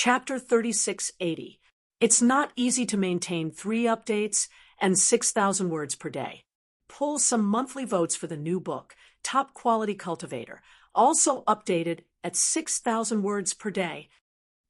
Chapter 3680. It's not easy to maintain 3 updates and 6,000 words per day. Pull some monthly votes for the new book, Top Quality Cultivator, also updated at 6,000 words per day.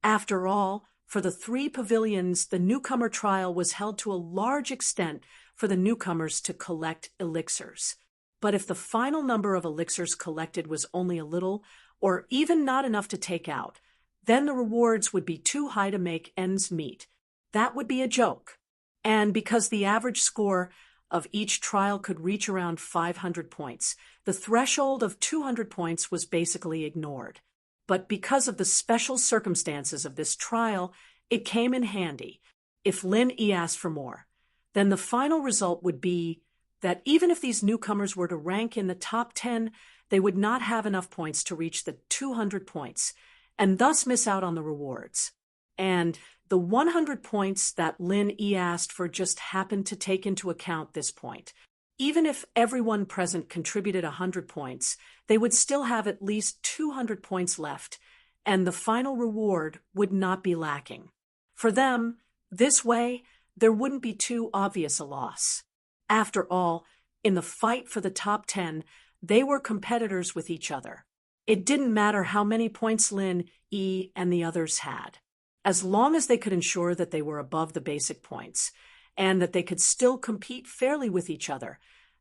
After all, for the 3 pavilions, the newcomer trial was held to a large extent for the newcomers to collect elixirs. But if the final number of elixirs collected was only a little, or even not enough to take out, then the rewards would be too high to make ends meet. That would be a joke. And because the average score of each trial could reach around 500 points, the threshold of 200 points was basically ignored. But because of the special circumstances of this trial, it came in handy. If Lin Yi asked for more, then the final result would be that even if these newcomers were to rank in the top 10, they would not have enough points to reach the 200 points, and thus miss out on the rewards. And the 100 points that Lin Yi asked for just happened to take into account this point. Even if everyone present contributed 100 points, they would still have at least 200 points left, and the final reward would not be lacking. For them, this way, there wouldn't be too obvious a loss. After all, in the fight for the top 10, they were competitors with each other. It didn't matter how many points Lin Yi and the others had. As long as they could ensure that they were above the basic points, and that they could still compete fairly with each other,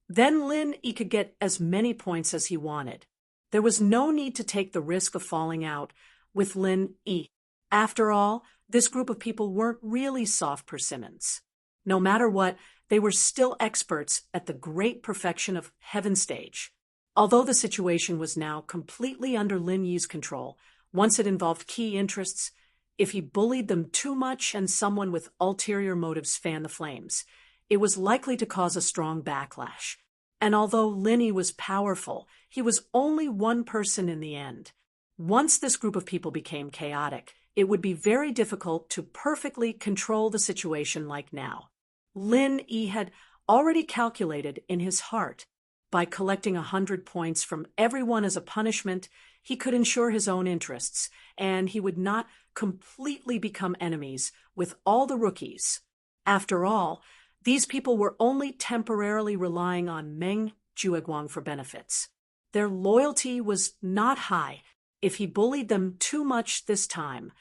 then Lin Yi could get as many points as he wanted. There was no need to take the risk of falling out with Lin Yi. After all, this group of people weren't really soft persimmons. No matter what, they were still experts at the great perfection of Heaven Stage. Although the situation was now completely under Lin Yi's control, once it involved key interests, if he bullied them too much and someone with ulterior motives fanned the flames, it was likely to cause a strong backlash. And although Lin Yi was powerful, he was only one person in the end. Once this group of people became chaotic, it would be very difficult to perfectly control the situation like now. Lin Yi had already calculated in his heart. By collecting 100 points from everyone as a punishment, he could ensure his own interests, and he would not completely become enemies with all the rookies. After all, these people were only temporarily relying on Meng Jueguang for benefits. Their loyalty was not high. If he bullied them too much this time,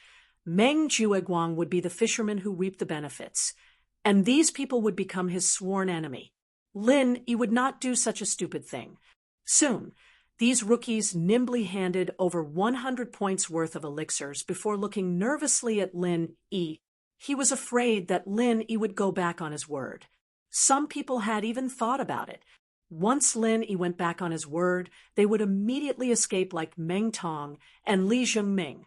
Meng Jueguang would be the fisherman who reaped the benefits, and these people would become his sworn enemy. Lin Yi would not do such a stupid thing. Soon, these rookies nimbly handed over 100 points worth of elixirs before looking nervously at Lin Yi. He was afraid that Lin Yi would go back on his word. Some people had even thought about it. Once Lin Yi went back on his word, they would immediately escape like Meng Tong and Li Zhengming.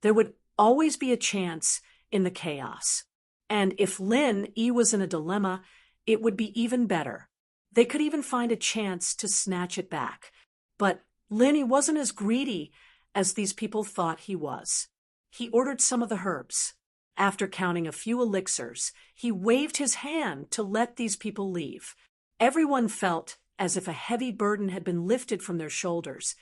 There would always be a chance in the chaos. And if Lin Yi was in a dilemma, it would be even better. They could even find a chance to snatch it back. But Lin Yi wasn't as greedy as these people thought he was. He ordered some of the herbs. After counting a few elixirs, he waved his hand to let these people leave. Everyone felt as if a heavy burden had been lifted from their shoulders,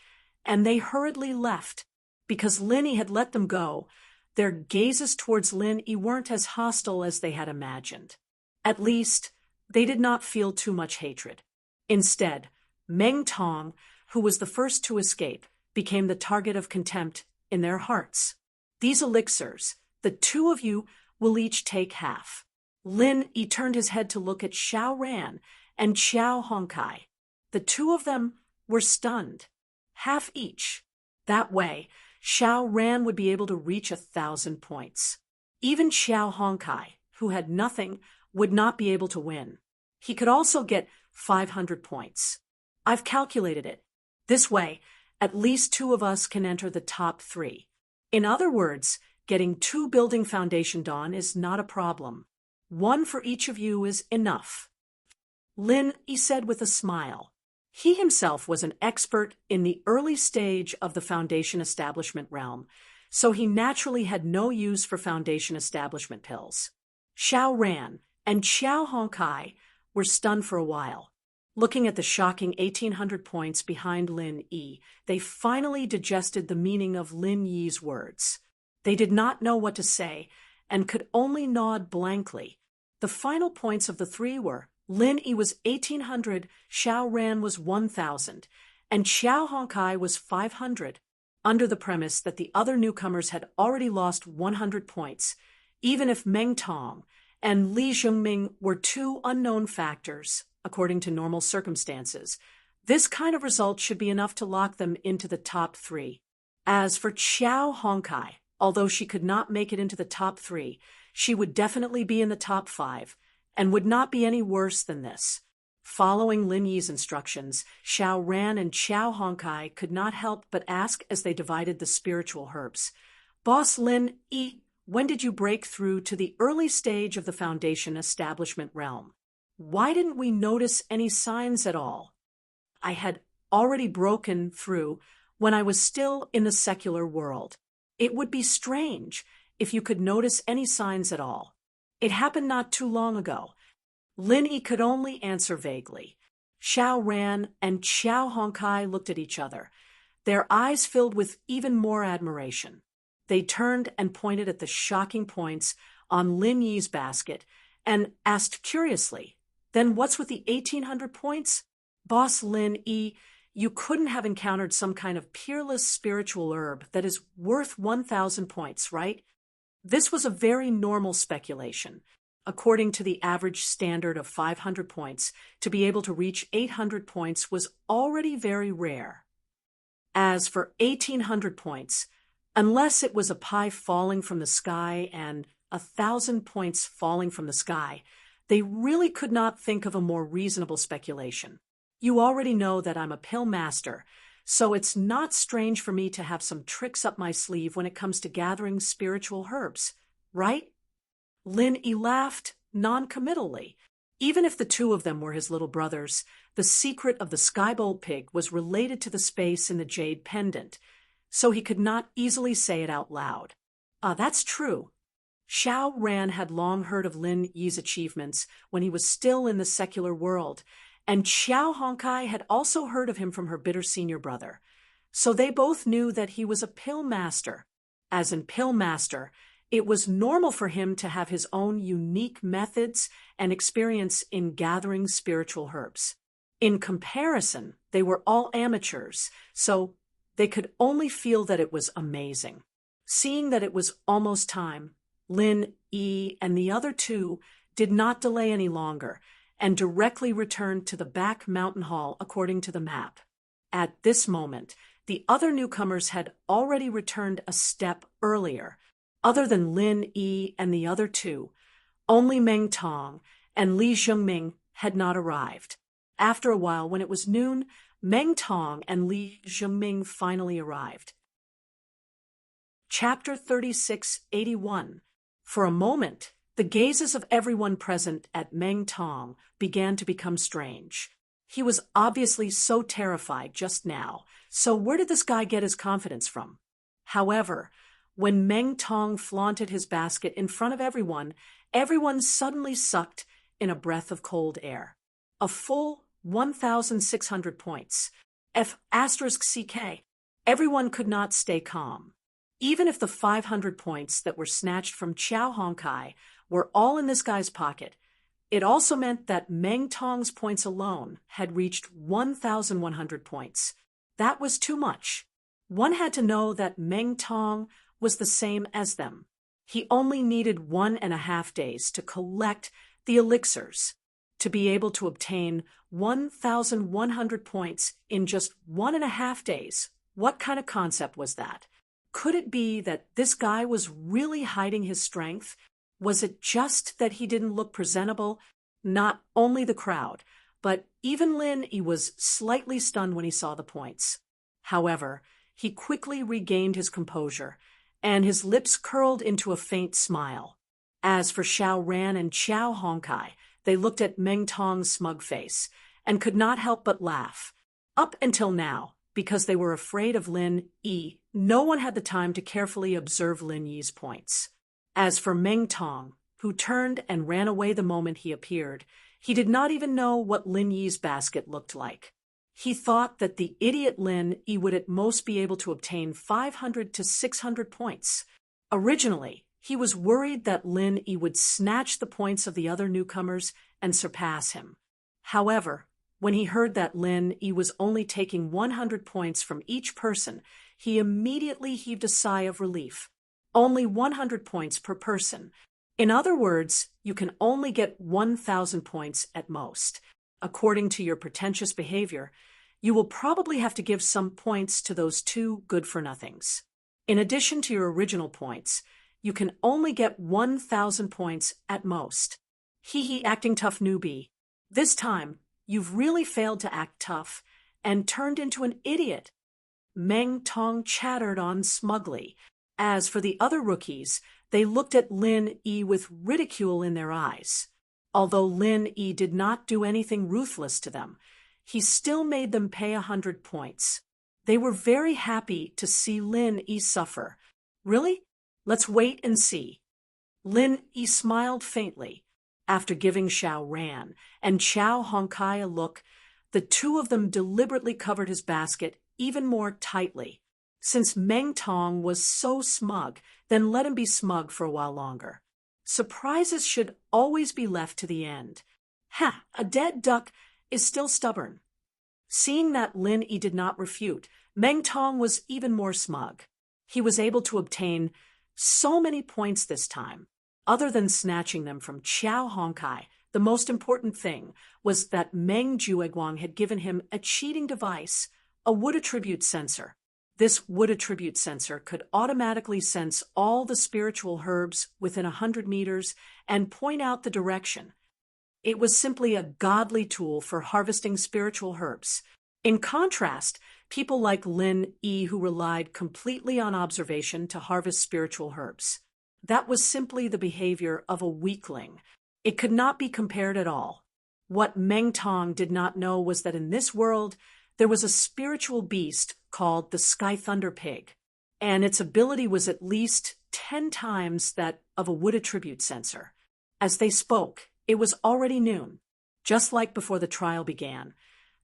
and they hurriedly left. Because Lin Yi had let them go, their gazes towards Lin Yi weren't as hostile as they had imagined. At least, they did not feel too much hatred. Instead, Meng Tong, who was the first to escape, became the target of contempt in their hearts. These elixirs, the 2 of you will each take half. Lin Yi turned his head to look at Xiao Ran and Xiao Hongkai. The 2 of them were stunned. Half each. That way, Xiao Ran would be able to reach 1,000 points. Even Xiao Hongkai, who had nothing, would not be able to win. He could also get 500 points. I've calculated it. This way, at least 2 of us can enter the top 3. In other words, getting 2 building foundation dawn is not a problem. 1 for each of you is enough. Lin Yi said with a smile. He himself was an expert in the early stage of the foundation establishment realm, so he naturally had no use for foundation establishment pills. Xiao Ran and Xiao Hongkai were stunned for a while. Looking at the shocking 1,800 points behind Lin Yi, they finally digested the meaning of Lin Yi's words. They did not know what to say and could only nod blankly. The final points of the three were Lin Yi was 1,800, Xiao Ran was 1,000, and Xiao Honkai was 500, under the premise that the other newcomers had already lost 100 points, even if Meng Tong and Li Zhongming were two unknown factors, according to normal circumstances. This kind of result should be enough to lock them into the top three. As for Xiao Honkai, although she could not make it into the top three, she would definitely be in the top five, and would not be any worse than this. Following Lin Yi's instructions, Xiao Ran and Xiao Honkai could not help but ask as they divided the spiritual herbs. Boss Lin Yi, when did you break through to the early stage of the Foundation establishment realm? Why didn't we notice any signs at all? I had already broken through when I was still in the secular world. It would be strange if you could notice any signs at all. It happened not too long ago. Lin Yi could only answer vaguely. Xiao Ran and Xiao Honkai looked at each other, their eyes filled with even more admiration. They turned and pointed at the shocking points on Lin Yi's basket and asked curiously, "Then what's with the 1,800 points? Boss Lin Yi, you couldn't have encountered some kind of peerless spiritual herb that is worth 1,000 points, right?" This was a very normal speculation. According to the average standard of 500 points, to be able to reach 800 points was already very rare. As for 1,800 points, unless it was a pie falling from the sky and 1,000 points falling from the sky, they really could not think of a more reasonable speculation. You already know that I'm a pill master, so it's not strange for me to have some tricks up my sleeve when it comes to gathering spiritual herbs, right? Lin Yi laughed non-committally. Even if the two of them were his little brothers, the secret of the Skybolt pig was related to the space in the jade pendant, so he could not easily say it out loud. That's true. Xiao Ran had long heard of Lin Yi's achievements when he was still in the secular world, and Xiao Honkai had also heard of him from her bitter senior brother. So they both knew that he was a pill master. As in pill master, it was normal for him to have his own unique methods and experience in gathering spiritual herbs. In comparison, they were all amateurs, so they could only feel that it was amazing. Seeing that it was almost time, Lin Yi and the other two did not delay any longer and directly returned to the back mountain hall according to the map. At this moment, the other newcomers had already returned a step earlier. Other than Lin Yi and the other two, only Meng Tong and Li Zhongming had not arrived. After a while, when it was noon, Meng Tong and Li Zhongming finally arrived. Chapter 3681. For a moment, the gazes of everyone present at Meng Tong began to become strange. He was obviously so terrified just now, so where did this guy get his confidence from? However, when Meng Tong flaunted his basket in front of everyone, everyone suddenly sucked in a breath of cold air. A full 1,600 points. F***CK. Everyone could not stay calm. Even if the 500 points that were snatched from Xiao Honkai were all in this guy's pocket, it also meant that Meng Tong's points alone had reached 1,100 points. That was too much. One had to know that Meng Tong was the same as them. He only needed 1.5 days to collect the elixirs. To be able to obtain 1,100 points in just 1.5 days, what kind of concept was that? Could it be that this guy was really hiding his strength? Was it just that he didn't look presentable? Not only the crowd, but even Lin Yi was slightly stunned when he saw the points. However, he quickly regained his composure, and his lips curled into a faint smile. As for Xiao Ran and Xiao Honkai, they looked at Meng Tong's smug face and could not help but laugh. Up until now, because they were afraid of Lin Yi, no one had the time to carefully observe Lin Yi's points. As for Meng Tong, who turned and ran away the moment he appeared, he did not even know what Lin Yi's basket looked like. He thought that the idiot Lin Yi would at most be able to obtain 500 to 600 points. Originally, he was worried that Lin Yi would snatch the points of the other newcomers and surpass him. However, when he heard that Lin Yi was only taking 100 points from each person, he immediately heaved a sigh of relief. Only 100 points per person. In other words, you can only get 1,000 points at most. According to your pretentious behavior, you will probably have to give some points to those two good-for-nothings. In addition to your original points, you can only get 1,000 points at most. Hee acting tough newbie. This time, you've really failed to act tough and turned into an idiot. Meng Tong chattered on smugly. As for the other rookies, they looked at Lin Yi with ridicule in their eyes. Although Lin Yi did not do anything ruthless to them, he still made them pay 100 points. They were very happy to see Lin Yi suffer. Really? Let's wait and see. Lin Yi smiled faintly. After giving Xiao Ran and Qiao Hongkai a look, the two of them deliberately covered his basket even more tightly. Since Meng Tong was so smug, then let him be smug for a while longer. Surprises should always be left to the end. Ha! A dead duck is still stubborn. Seeing that Lin Yi did not refute, Meng Tong was even more smug. He was able to obtain so many points this time. Other than snatching them from Qiao Hongkai, the most important thing was that Meng Jueguang had given him a cheating device, a wood attribute sensor. This wood attribute sensor could automatically sense all the spiritual herbs within 100 meters and point out the direction. It was simply a godly tool for harvesting spiritual herbs. In contrast, people like Lin Yi who relied completely on observation to harvest spiritual herbs. That was simply the behavior of a weakling. It could not be compared at all. What Meng Tong did not know was that in this world, there was a spiritual beast called the Sky Thunder Pig, and its ability was at least 10 times that of a wood attribute sensor. As they spoke, it was already noon. Just like before the trial began,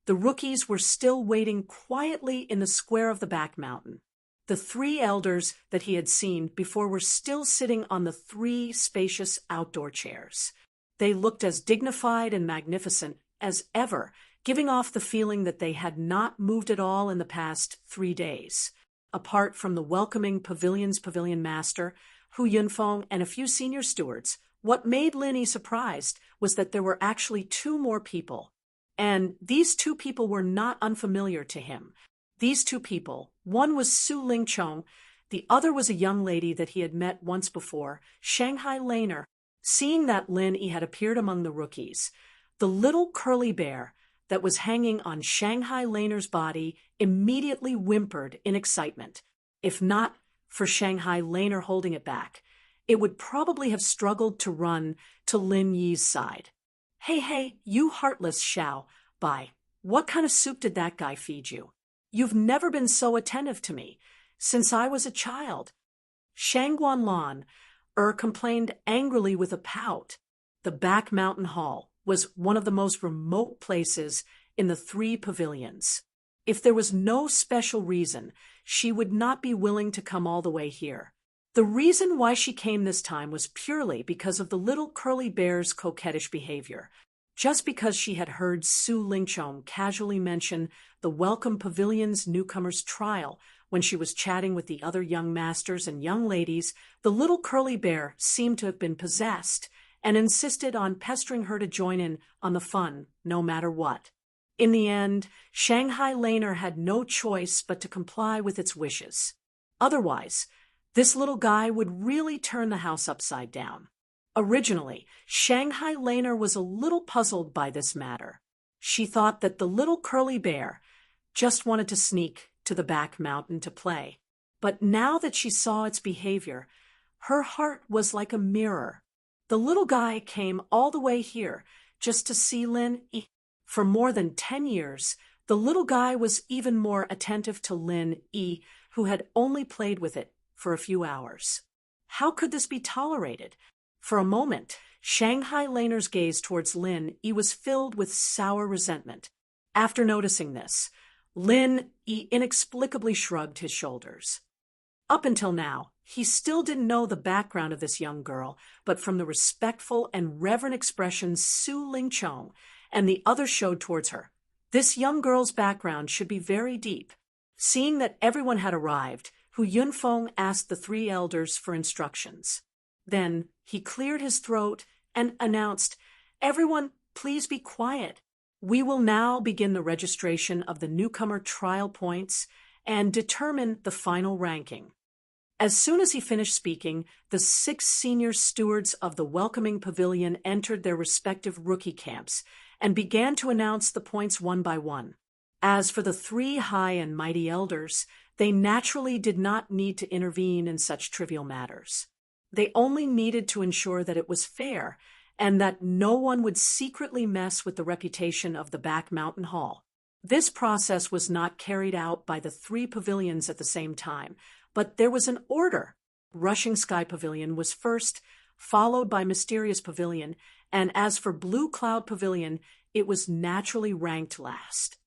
the rookies were still waiting quietly in the square of the back mountain. The 3 elders that he had seen before were still sitting on the 3 spacious outdoor chairs. They looked as dignified and magnificent as ever, giving off the feeling that they had not moved at all in the past 3 days. Apart from the welcoming pavilion's pavilion master, Hu Yunfeng, and a few senior stewards, what made Lin Yi surprised was that there were actually 2 more people. And these 2 people were not unfamiliar to him. These 2 people, one was Su Lingchong, the other was a young lady that he had met once before, Shanghai Laner. Seeing that Lin Yi had appeared among the rookies, the little curly bear that was hanging on Shanghai Laner's body immediately whimpered in excitement. If not for Shanghai Laner holding it back, it would probably have struggled to run to Lin Yi's side. Hey, you heartless Xiao Bai, what kind of soup did that guy feed you? You've never been so attentive to me since I was a child. Shang Guanlan complained angrily with a pout. The back mountain hall was one of the most remote places in the 3 pavilions. If there was no special reason, she would not be willing to come all the way here. The reason why she came this time was purely because of the little curly bear's coquettish behavior. Just because she had heard Su Lingchong casually mention the Welcome Pavilion's newcomer's trial when she was chatting with the other young masters and young ladies, the little curly bear seemed to have been possessed and insisted on pestering her to join in on the fun, no matter what. In the end, Shanghai Laner had no choice but to comply with its wishes. Otherwise, this little guy would really turn the house upside down. Originally, Shanghai Laner was a little puzzled by this matter. She thought that the little curly bear just wanted to sneak to the back mountain to play. But now that she saw its behavior, her heart was like a mirror. The little guy came all the way here just to see Lin Yi. For more than 10 years, the little guy was even more attentive to Lin Yi, who had only played with it for a few hours. How could this be tolerated? For a moment, Shanghai Laner's gaze towards Lin Yi was filled with sour resentment. After noticing this, Lin Yi inexplicably shrugged his shoulders. Up until now, He still didn't know the background of this young girl, but from the respectful and reverent expressions Su Lingchong and the others showed towards her, this young girl's background should be very deep. Seeing that everyone had arrived, Hu Yunfeng asked the three elders for instructions. Then he cleared his throat and announced, "Everyone, please be quiet. We will now begin the registration of the newcomer trial points and determine the final ranking." As soon as he finished speaking, the 6 senior stewards of the welcoming pavilion entered their respective rookie camps and began to announce the points one by one. As for the 3 high and mighty elders, they naturally did not need to intervene in such trivial matters. They only needed to ensure that it was fair and that no one would secretly mess with the reputation of the back mountain hall. This process was not carried out by the 3 pavilions at the same time, but there was an order. Rushing Sky Pavilion was first, followed by Mysterious Pavilion, and as for Blue Cloud Pavilion, it was naturally ranked last.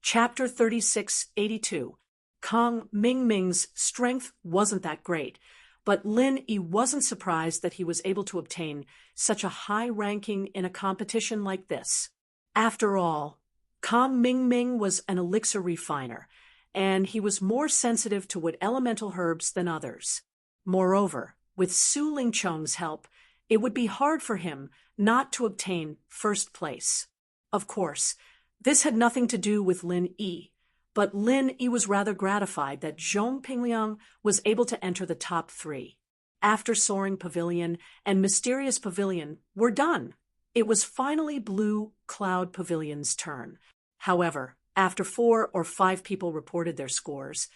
Chapter 3682. Kang Mingming's strength wasn't that great, but Lin Yi wasn't surprised that he was able to obtain such a high ranking in a competition like this. After all, Kang Mingming was an elixir refiner, and he was more sensitive to wood elemental herbs than others. Moreover, with Su Lingcheng's help, it would be hard for him not to obtain first place. Of course, this had nothing to do with Lin Yi, but Lin Yi was rather gratified that Zhong Pingliang was able to enter the top 3. After Soaring Pavilion and Mysterious Pavilion were done, it was finally Blue Cloud Pavilion's turn. However, after 4 or 5 people reported their scores,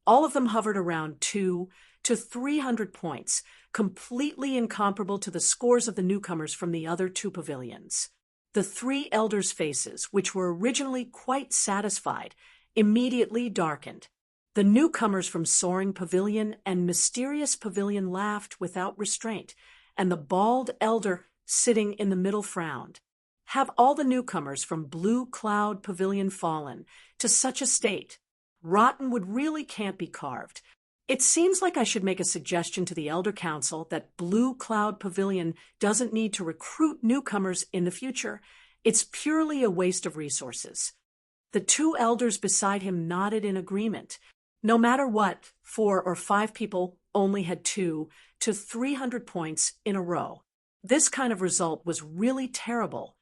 all of them hovered around 200 to 300 points, completely incomparable to the scores of the newcomers from the other 2 pavilions. The 3 elders' faces, which were originally quite satisfied, immediately darkened. The newcomers from Soaring Pavilion and Mysterious Pavilion laughed without restraint, and the bald elder sitting in the middle frowned. Have all the newcomers from Blue Cloud Pavilion fallen to such a state? Rotten wood really can't be carved. It seems like I should make a suggestion to the Elder Council that Blue Cloud Pavilion doesn't need to recruit newcomers in the future. It's purely a waste of resources. The 2 elders beside him nodded in agreement. No matter what, 4 or 5 people only had 200 to 300 points in a row. This kind of result was really terrible.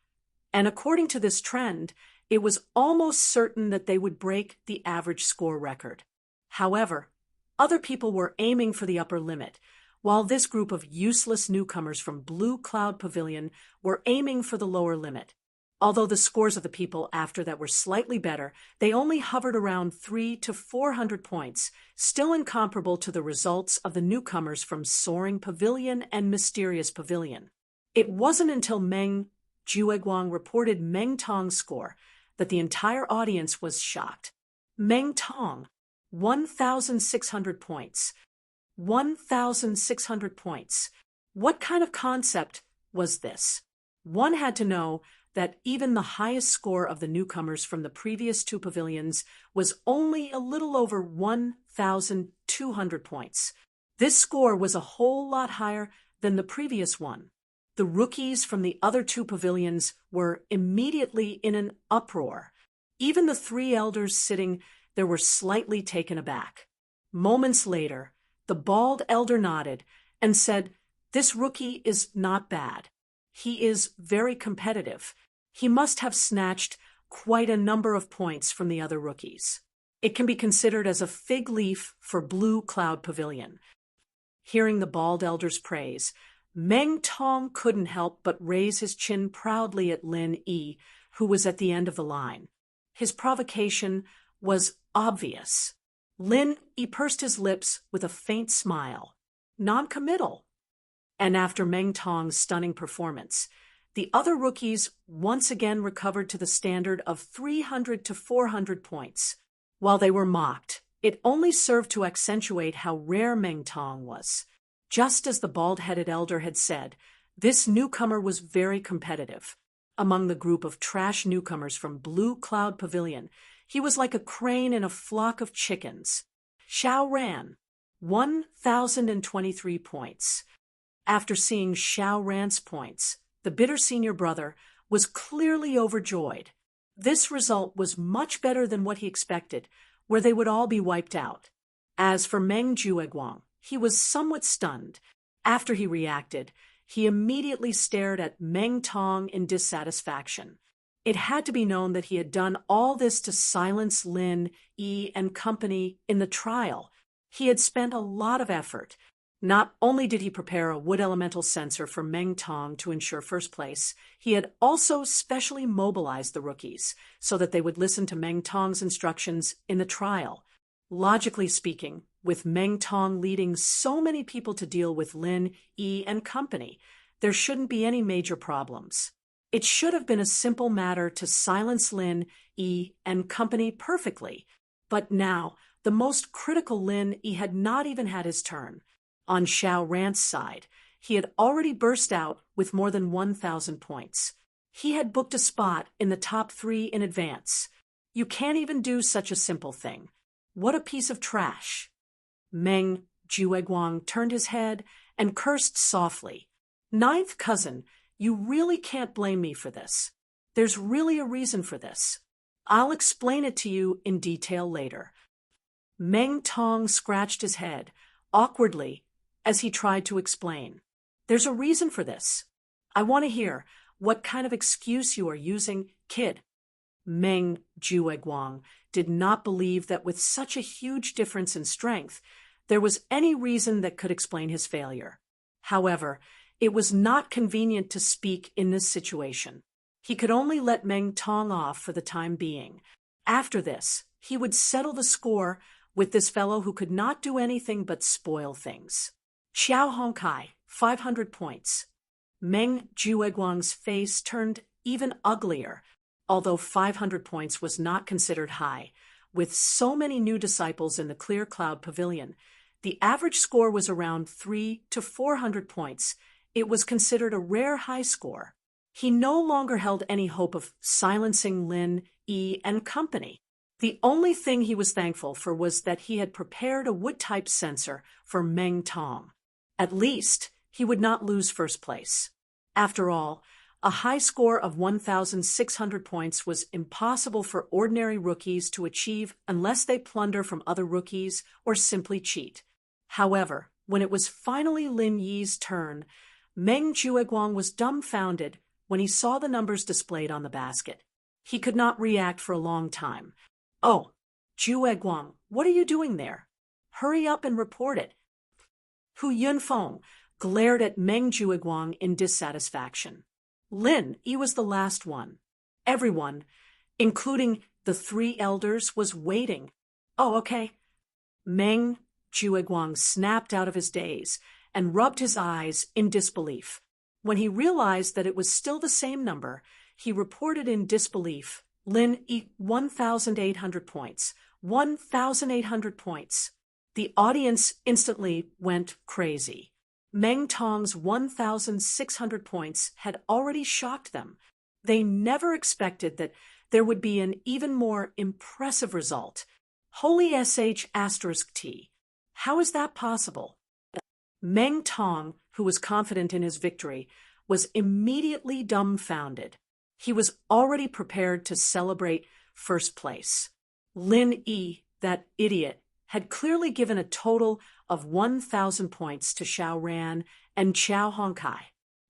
And according to this trend, it was almost certain that they would break the average score record. However, other people were aiming for the upper limit, while this group of useless newcomers from Blue Cloud Pavilion were aiming for the lower limit. Although the scores of the people after that were slightly better, they only hovered around 300 to 400 points, still incomparable to the results of the newcomers from Soaring Pavilion and Mysterious Pavilion. It wasn't until Meng Jueguang reported Meng Tong's score that the entire audience was shocked. Meng Tong, 1,600 points. 1,600 points. What kind of concept was this? One had to know that even the highest score of the newcomers from the previous 2 pavilions was only a little over 1,200 points. This score was a whole lot higher than the previous one. The rookies from the other 2 pavilions were immediately in an uproar. Even the 3 elders sitting there were slightly taken aback. Moments later, the bald elder nodded and said, "This rookie is not bad. He is very competitive. He must have snatched quite a number of points from the other rookies. It can be considered as a fig leaf for Blue Cloud Pavilion." Hearing the bald elder's praise, Meng Tong couldn't help but raise his chin proudly at Lin Yi, who was at the end of the line. His provocation was obvious. Lin Yi pursed his lips with a faint smile. Non-committal. And after Meng Tong's stunning performance, the other rookies once again recovered to the standard of 300 to 400 points. While they were mocked, it only served to accentuate how rare Meng Tong was. Just as the bald-headed elder had said, this newcomer was very competitive. Among the group of trash newcomers from Blue Cloud Pavilion, he was like a crane in a flock of chickens. Xiao ran. 1,023 points. After seeing Xiao Ran's points, the bitter senior brother was clearly overjoyed. This result was much better than what he expected, where they would all be wiped out. As for Meng Jueguang, he was somewhat stunned. After he reacted, he immediately stared at Meng Tong in dissatisfaction. It had to be known that he had done all this to silence Lin, Yi, and company in the trial. He had spent a lot of effort. Not only did he prepare a wood elemental sensor for Meng Tong to ensure first place, he had also specially mobilized the rookies so that they would listen to Meng Tong's instructions in the trial. Logically speaking, with Meng Tong leading so many people to deal with Lin, Yi, and company, there shouldn't be any major problems. It should have been a simple matter to silence Lin, Yi, and company perfectly. But now, the most critical Lin Yi had not even had his turn. On Xiao Ran's side, he had already burst out with more than 1,000 points. He had booked a spot in the top 3 in advance. You can't even do such a simple thing. What a piece of trash. Meng Jueguang turned his head and cursed softly. Ninth cousin, you really can't blame me for this. There's really a reason for this. I'll explain it to you in detail later. Meng Tong scratched his head, awkwardly, as he tried to explain. There's a reason for this. I want to hear what kind of excuse you are using, kid. Meng Jueguang did not believe that with such a huge difference in strength, there was any reason that could explain his failure. However, it was not convenient to speak in this situation. He could only let Meng Tong off for the time being. After this, he would settle the score with this fellow who could not do anything but spoil things. Xiao Hongkai, 500 points. Meng Jueguang's face turned even uglier, although 500 points was not considered high. With so many new disciples in the Clear Cloud Pavilion, the average score was around 300 to 400 points. It was considered a rare high score. He no longer held any hope of silencing Lin, Yi, and company. The only thing he was thankful for was that he had prepared a wood-type sensor for Meng Tong. At least, he would not lose first place. After all, a high score of 1,600 points was impossible for ordinary rookies to achieve unless they plunder from other rookies or simply cheat. However, when it was finally Lin Yi's turn, Meng Jueguang was dumbfounded when he saw the numbers displayed on the basket. He could not react for a long time. Oh, Jueguang, what are you doing there? Hurry up and report it. Hu Yunfeng glared at Meng Jueguang in dissatisfaction. Lin Yi was the last one. Everyone, including the 3 elders, was waiting. Oh, okay. Meng Jueguang snapped out of his daze and rubbed his eyes in disbelief. When he realized that it was still the same number, he reported in disbelief, Lin Yi, 1,800 points. 1,800 points. The audience instantly went crazy. Meng Tong's 1,600 points had already shocked them. They never expected that there would be an even more impressive result. Holy **T. How is that possible? Meng Tong, who was confident in his victory, was immediately dumbfounded. He was already prepared to celebrate first place. Lin Yi, that idiot, had clearly given a total of 1,000 points to Xiao Ran and Xiao Hongkai.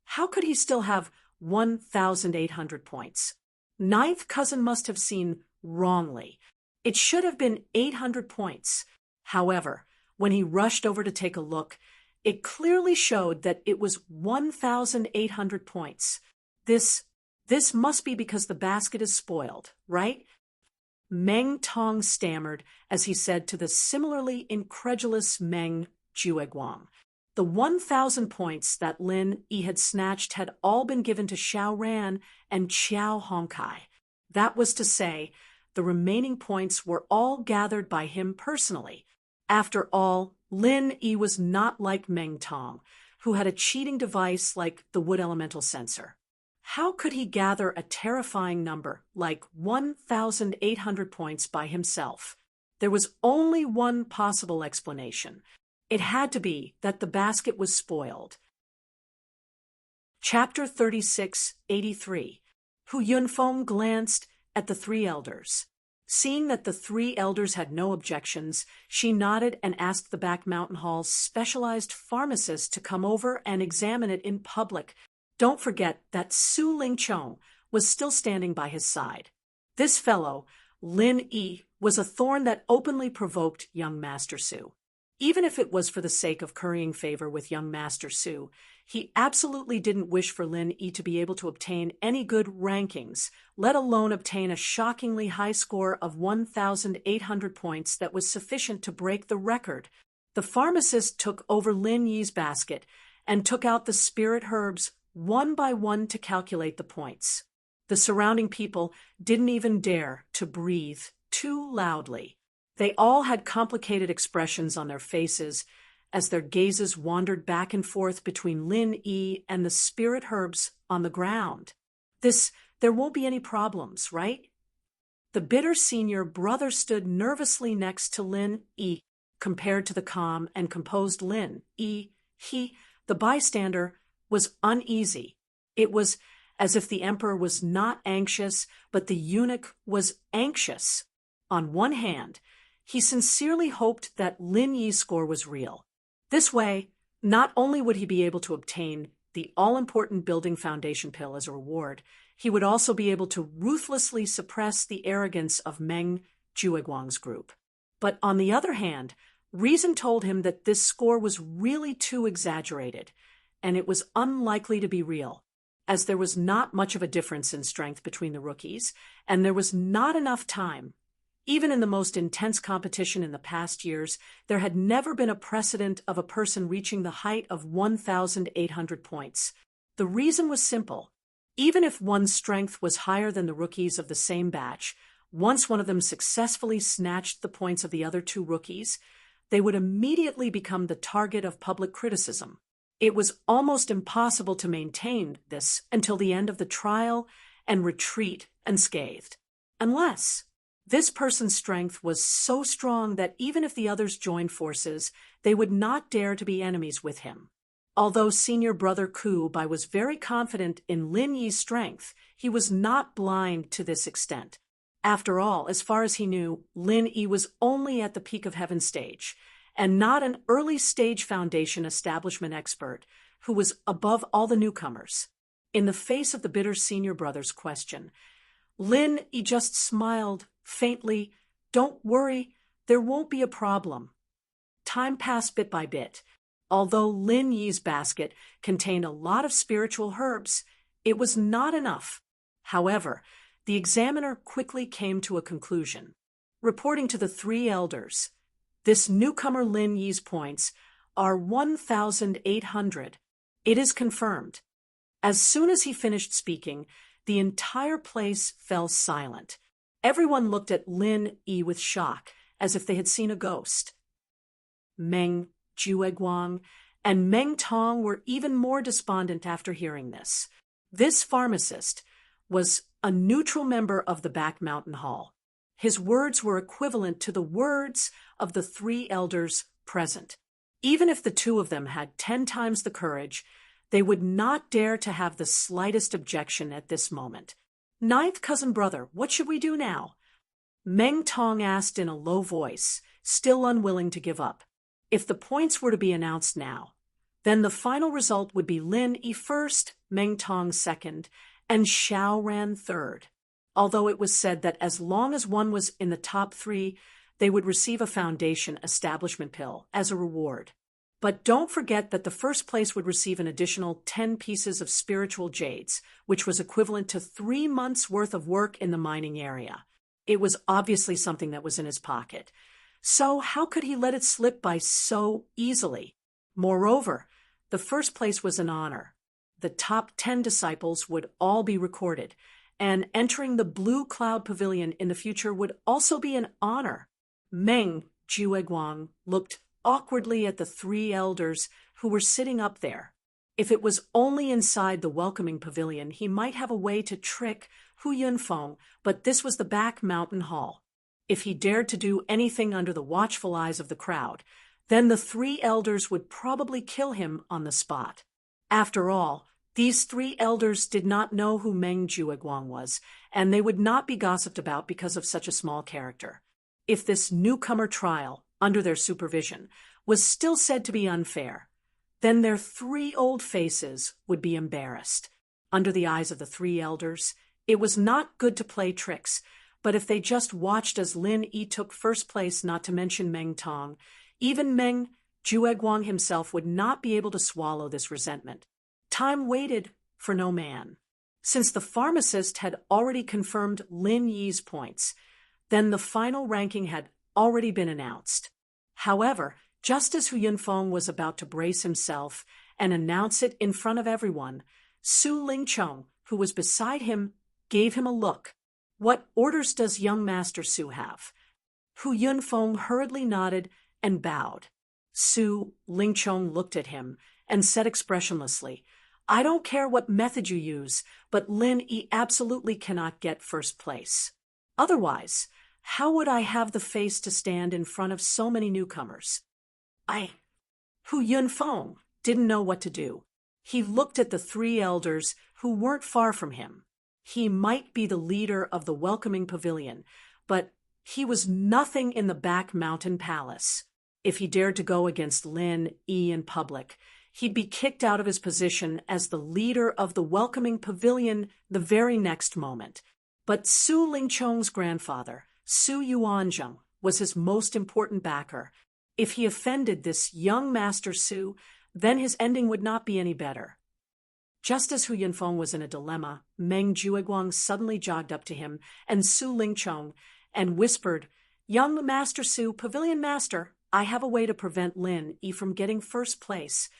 How could he still have 1,800 points? Ninth cousin must have seen wrongly. It should have been 800 points. However, when he rushed over to take a look, it clearly showed that it was 1,800 points. This must be because the basket is spoiled, right? Meng Tong stammered as he said to the similarly incredulous Meng Jueguang. The 1,000 points that Lin Yi had snatched had all been given to Xiao Ran and Xiao Hongkai. That was to say, the remaining points were all gathered by him personally. After all, Lin Yi was not like Meng Tong, who had a cheating device like the wood elemental sensor. How could he gather a terrifying number like 1,800 points by himself? There was only one possible explanation. It had to be that the basket was spoiled. Chapter 3683. Hu Yunfeng glanced at the three elders. Seeing that the three elders had no objections, she nodded and asked the back mountain hall's specialized pharmacist to come over and examine it in public. Don't forget that Su Lingchong was still standing by his side. This fellow, Lin Yi, was a thorn that openly provoked young Master Su. Even if it was for the sake of currying favor with young Master Su, he absolutely didn't wish for Lin Yi to be able to obtain any good rankings, let alone obtain a shockingly high score of 1,800 points that was sufficient to break the record. The pharmacist took over Lin Yi's basket and took out the spirit herbs one by one to calculate the points. The surrounding people didn't even dare to breathe too loudly. They all had complicated expressions on their faces as their gazes wandered back and forth between Lin Yi and the spirit herbs on the ground. There won't be any problems, right? The bitter senior brother stood nervously next to Lin Yi, compared to the calm and composed Lin Yi. The bystander, was uneasy. It was as if the emperor was not anxious, but the eunuch was anxious. On one hand, he sincerely hoped that Lin Yi's score was real. This way, not only would he be able to obtain the all-important building foundation pill as a reward, he would also be able to ruthlessly suppress the arrogance of Meng Jueguang's group. But on the other hand, reason told him that this score was really too exaggerated, and it was unlikely to be real, as there was not much of a difference in strength between the rookies, and there was not enough time. Even in the most intense competition in the past years, there had never been a precedent of a person reaching the height of 1,800 points. The reason was simple. Even if one's strength was higher than the rookies of the same batch, once one of them successfully snatched the points of the other two rookies, they would immediately become the target of public criticism. It was almost impossible to maintain this until the end of the trial and retreat unscathed, unless this person's strength was so strong that even if the others joined forces, they would not dare to be enemies with him. Although senior brother Ku Bai was very confident in Lin Yi's strength, he was not blind to this extent. After all, as far as he knew, Lin Yi was only at the peak of heaven stage, and not an early-stage foundation establishment expert who was above all the newcomers. In the face of the bitter senior brother's question, Lin Yi just smiled faintly. Don't worry, there won't be a problem. Time passed bit by bit. Although Lin Yi's basket contained a lot of spiritual herbs, it was not enough. However, the examiner quickly came to a conclusion. Reporting to the three elders, this newcomer Lin Yi's points are 1,800. It is confirmed. As soon as he finished speaking, the entire place fell silent. Everyone looked at Lin Yi with shock, as if they had seen a ghost. Meng Jueguang and Meng Tong were even more despondent after hearing this. This pharmacist was a neutral member of the back mountain hall. His words were equivalent to the words of the three elders present. Even if the two of them had 10 times the courage, they would not dare to have the slightest objection at this moment. Ninth cousin brother, what should we do now? Meng Tong asked in a low voice, still unwilling to give up. If the points were to be announced now, then the final result would be Lin Yi first, Meng Tong second, and Xiao Ran third. Although it was said that as long as one was in the top 3, they would receive a foundation establishment pill as a reward. But don't forget that the first place would receive an additional 10 pieces of spiritual jades, which was equivalent to 3 months' worth of work in the mining area. It was obviously something that was in his pocket. So how could he let it slip by so easily? Moreover, the first place was an honor. The top 10 disciples would all be recorded, and entering the Blue Cloud Pavilion in the future would also be an honor. Meng Jueguang looked awkwardly at the three elders who were sitting up there. If it was only inside the welcoming pavilion, he might have a way to trick Hu Yunfeng, but this was the back mountain hall. If he dared to do anything under the watchful eyes of the crowd, then the three elders would probably kill him on the spot. After all, these three elders did not know who Meng Jueguang was, and they would not be gossiped about because of such a small character. If this newcomer trial, under their supervision, was still said to be unfair, then their three old faces would be embarrassed. Under the eyes of the three elders, it was not good to play tricks, but if they just watched as Lin Yi took first place, not to mention Meng Tong, even Meng Jueguang himself would not be able to swallow this resentment. Time waited for no man. Since the pharmacist had already confirmed Lin Yi's points, then the final ranking had already been announced. However, just as Hu Yunfeng was about to brace himself and announce it in front of everyone, Su Lingchong, who was beside him, gave him a look. "What orders does young Master Su have?" Hu Yunfeng hurriedly nodded and bowed. Su Lingchong looked at him and said expressionlessly, "I don't care what method you use, but Lin Yi absolutely cannot get first place. Otherwise, how would I have the face to stand in front of so many newcomers?" Hu Yunfeng didn't know what to do. He looked at the three elders who weren't far from him. He might be the leader of the welcoming pavilion, but he was nothing in the back mountain palace. If he dared to go against Lin Yi in public, he'd be kicked out of his position as the leader of the welcoming pavilion the very next moment. But Su Lingchong's grandfather, Su Yuanzheng, was his most important backer. If he offended this young Master Su, then his ending would not be any better. Just as Hu Yunfeng was in a dilemma, Meng Jueguang suddenly jogged up to him and Su Lingchong and whispered, "Young Master Su, Pavilion Master, I have a way to prevent Lin Yi from getting first place."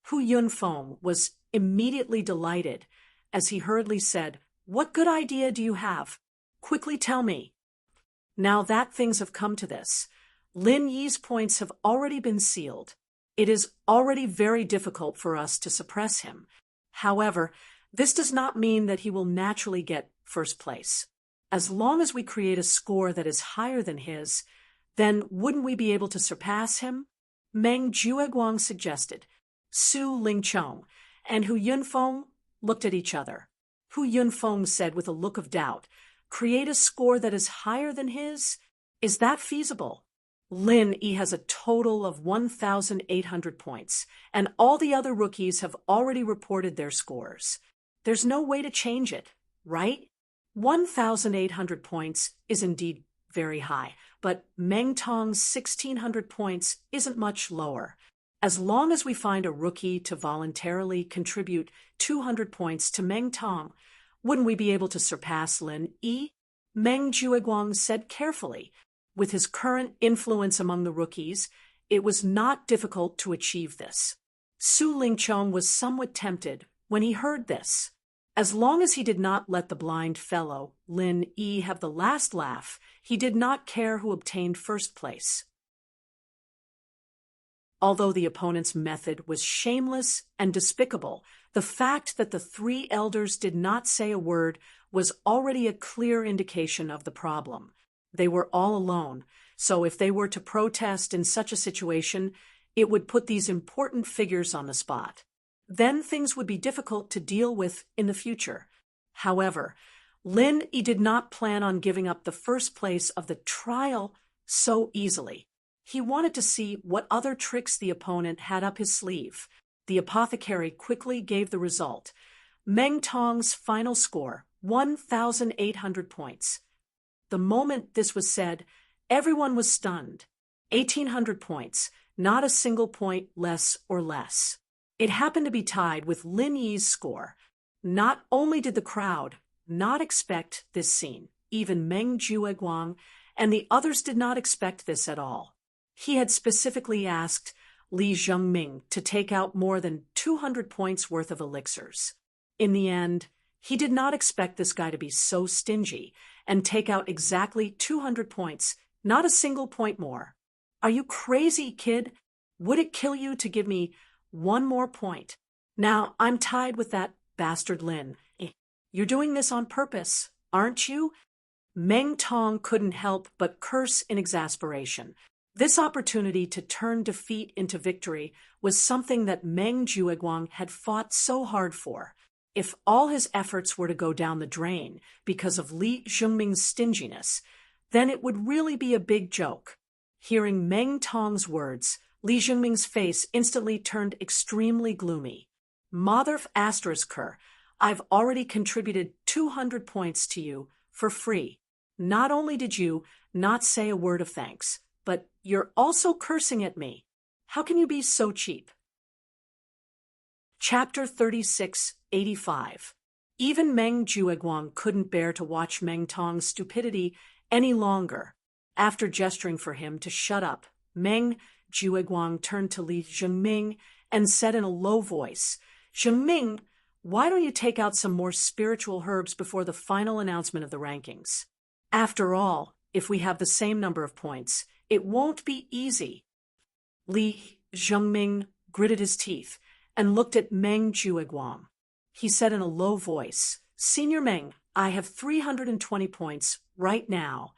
Hu Yunfeng was immediately delighted as he hurriedly said, "What good idea do you have? Quickly tell me." Now that things have come to this, Lin Yi's points have already been sealed. It is already very difficult for us to suppress him. However, this does not mean that he will naturally get first place. As long as we create a score that is higher than his, then wouldn't we be able to surpass him? Meng Jueguang suggested. Su Lingchong and Hu Yunfeng looked at each other. Hu Yunfeng said with a look of doubt, "Create a score that is higher than his? Is that feasible?" Lin Yi has a total of 1,800 points, and all the other rookies have already reported their scores. There's no way to change it, right? 1,800 points is indeed very high, but Meng Tong's 1,600 points isn't much lower. As long as we find a rookie to voluntarily contribute 200 points to Meng Tong, wouldn't we be able to surpass Lin Yi? Meng Jueguang said carefully. With his current influence among the rookies, it was not difficult to achieve this. Su Lingchong was somewhat tempted when he heard this. As long as he did not let the blind fellow, Lin Yi, have the last laugh, he did not care who obtained first place. Although the opponent's method was shameless and despicable, the fact that the three elders did not say a word was already a clear indication of the problem. They were all alone, so if they were to protest in such a situation, it would put these important figures on the spot. Then things would be difficult to deal with in the future. However, Lin Yi did not plan on giving up the first place of the trial so easily. He wanted to see what other tricks the opponent had up his sleeve. The apothecary quickly gave the result. Meng Tong's final score, 1,800 points. The moment this was said, everyone was stunned. 1,800 points, not a single point less or less. It happened to be tied with Lin Yi's score. Not only did the crowd not expect this scene, even Meng Jueguang and the others did not expect this at all. He had specifically asked Li Zhengming to take out more than 200 points worth of elixirs. In the end, he did not expect this guy to be so stingy and take out exactly 200 points, not a single point more. "Are you crazy, kid? Would it kill you to give me one more point? Now I'm tied with that bastard Lin. You're doing this on purpose, aren't you?" Meng Tong couldn't help but curse in exasperation. This opportunity to turn defeat into victory was something that Meng Jueguang had fought so hard for. If all his efforts were to go down the drain because of Li Zhengming's stinginess, then it would really be a big joke. Hearing Meng Tong's words, Li Zhengming's face instantly turned extremely gloomy. Mother Asterisker, I've already contributed 200 points to you for free. Not only did you not say a word of thanks, but you're also cursing at me. How can you be so cheap? Chapter 3685. Even Meng Jueguang couldn't bear to watch Meng Tong's stupidity any longer. After gesturing for him to shut up, Meng Jueguang turned to Li Zhengming and said in a low voice, "Zhengming, why don't you take out some more spiritual herbs before the final announcement of the rankings? After all, if we have the same number of points, it won't be easy." Li Zhengming gritted his teeth and looked at Meng Jueguang. He said in a low voice, "Senior Meng, I have 320 points right now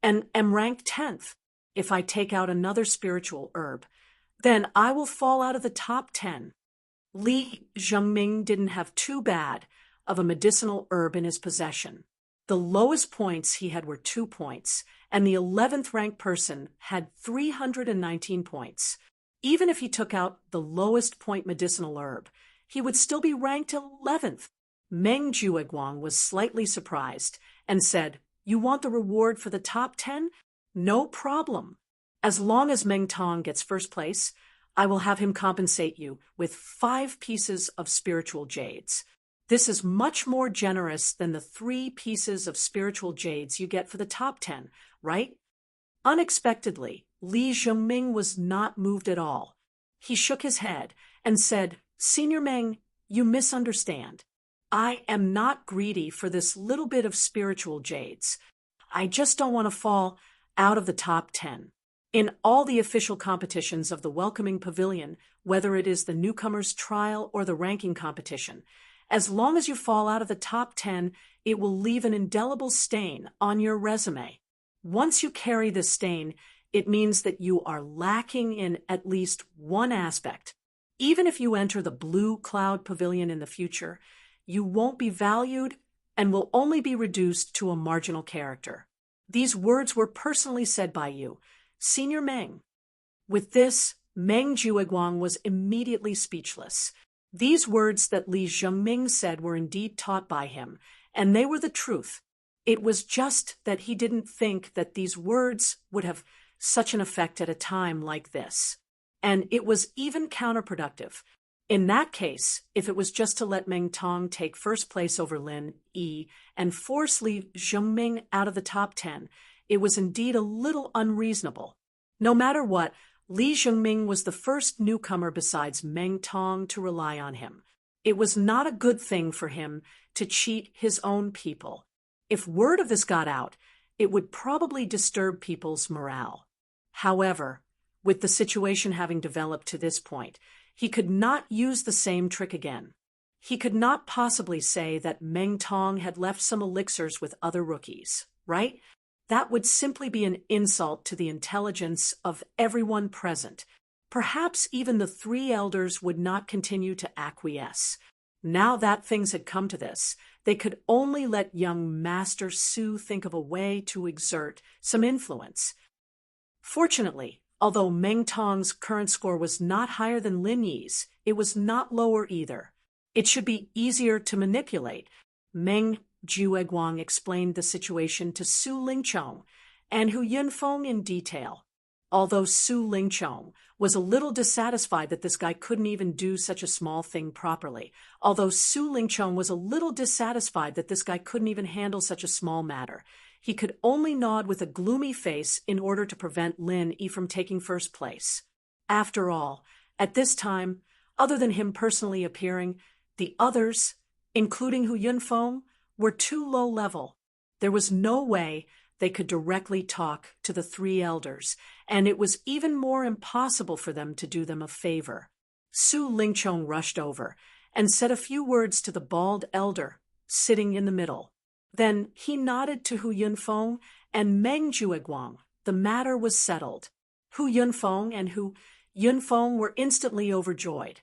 and am ranked 10th. If I take out another spiritual herb, then I will fall out of the top 10. Li Zhengming didn't have too bad of a medicinal herb in his possession. The lowest points he had were 2 points, and the 11th ranked person had 319 points. Even if he took out the lowest point medicinal herb, he would still be ranked 11th. Meng Jueguang was slightly surprised and said, "You want the reward for the top 10? No problem. As long as Meng Tong gets first place, I will have him compensate you with 5 pieces of spiritual jades. This is much more generous than the 3 pieces of spiritual jades you get for the top 10, right?" Unexpectedly, Li Zhengming was not moved at all. He shook his head and said, "Senior Meng, you misunderstand. I am not greedy for this little bit of spiritual jades. I just don't want to fall out of the top 10. In all the official competitions of the Welcoming Pavilion, whether it is the newcomer's trial or the ranking competition, as long as you fall out of the top 10, it will leave an indelible stain on your resume. Once you carry this stain, it means that you are lacking in at least one aspect. Even if you enter the Blue Cloud Pavilion in the future, you won't be valued and will only be reduced to a marginal character. These words were personally said by you, Senior Meng." With this, Meng Jueguang was immediately speechless. These words that Li Zhengming said were indeed taught by him, and they were the truth. It was just that he didn't think that these words would have such an effect at a time like this. And it was even counterproductive. In that case, if it was just to let Meng Tong take first place over Lin Yi and force Li Zhengming out of the top 10, it was indeed a little unreasonable. No matter what, Li Zhengming was the first newcomer besides Meng Tong to rely on him. It was not a good thing for him to cheat his own people. If word of this got out, it would probably disturb people's morale. However, with the situation having developed to this point, he could not use the same trick again. He could not possibly say that Meng Tong had left some elixirs with other rookies, right? That would simply be an insult to the intelligence of everyone present. Perhaps even the 3 elders would not continue to acquiesce. Now that things had come to this, they could only let young Master Su think of a way to exert some influence. Fortunately, although Meng Tong's current score was not higher than Lin Yi's, it was not lower either. It should be easier to manipulate. Meng Jueguang explained the situation to Su Lingchong and Hu Yunfeng in detail. Although Su Lingchong was a little dissatisfied that this guy couldn't even do such a small thing properly, handle such a small matter, he could only nod with a gloomy face in order to prevent Lin Yi from taking first place. After all, at this time, other than him personally appearing, the others, including Hu Yunfeng, were too low level. There was no way they could directly talk to the 3 elders, and it was even more impossible for them to do them a favor. Su Lingchong rushed over and said a few words to the bald elder, sitting in the middle. Then he nodded to Hu Yunfeng and Meng Jueguang. The matter was settled. Hu Yunfeng and Hu Yunfeng were instantly overjoyed.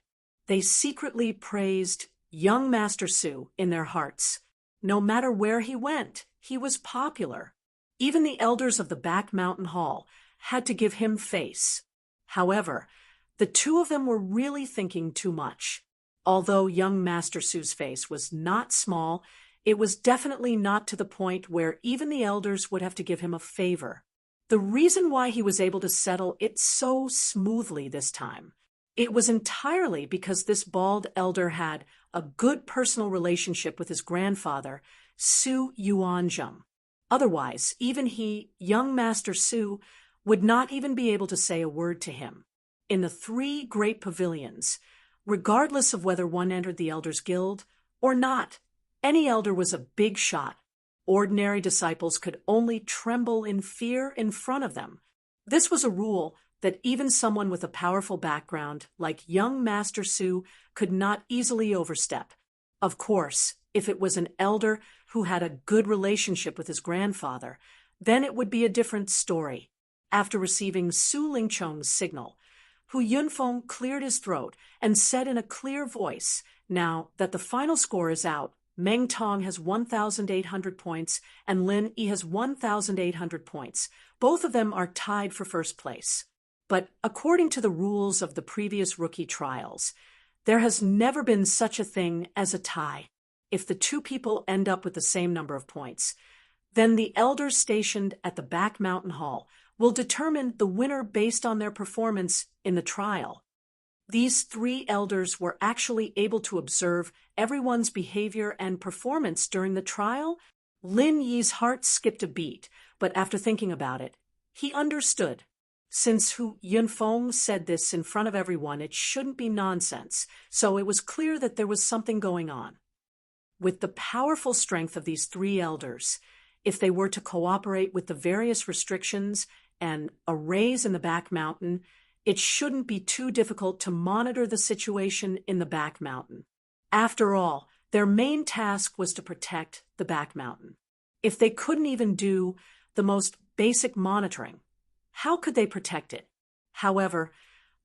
They secretly praised young Master Su in their hearts. No matter where he went, he was popular. Even the elders of the back mountain hall had to give him face. However, the two of them were really thinking too much. Although young Master Su's face was not small, it was definitely not to the point where even the elders would have to give him a favor. The reason why he was able to settle it so smoothly this time, it was entirely because this bald elder had a good personal relationship with his grandfather, Su Yuanzheng. Otherwise, even he, young Master Su, would not even be able to say a word to him. In the three great pavilions, regardless of whether one entered the Elders' Guild or not, any elder was a big shot. Ordinary disciples could only tremble in fear in front of them. This was a rule that even someone with a powerful background like young Master Su could not easily overstep. Of course, if it was an elder who had a good relationship with his grandfather, then it would be a different story. After receiving Su Lingchong's signal, Hu Yunfeng cleared his throat and said in a clear voice, "Now that the final score is out, Meng Tong has 1,800 points and Lin Yi has 1,800 points. Both of them are tied for first place. But according to the rules of the previous rookie trials, there has never been such a thing as a tie. If the two people end up with the same number of points, then the elders stationed at the back mountain hall will determine the winner based on their performance in the trial." These three elders were actually able to observe everyone's behavior and performance during the trial. Lin Yi's heart skipped a beat, but after thinking about it, he understood. Since Hu Yunfeng said this in front of everyone, it shouldn't be nonsense, so it was clear that there was something going on. With the powerful strength of these three elders, if they were to cooperate with the various restrictions and arrays in the back mountain, it shouldn't be too difficult to monitor the situation in the back mountain. After all, their main task was to protect the back mountain. If they couldn't even do the most basic monitoring, how could they protect it? However,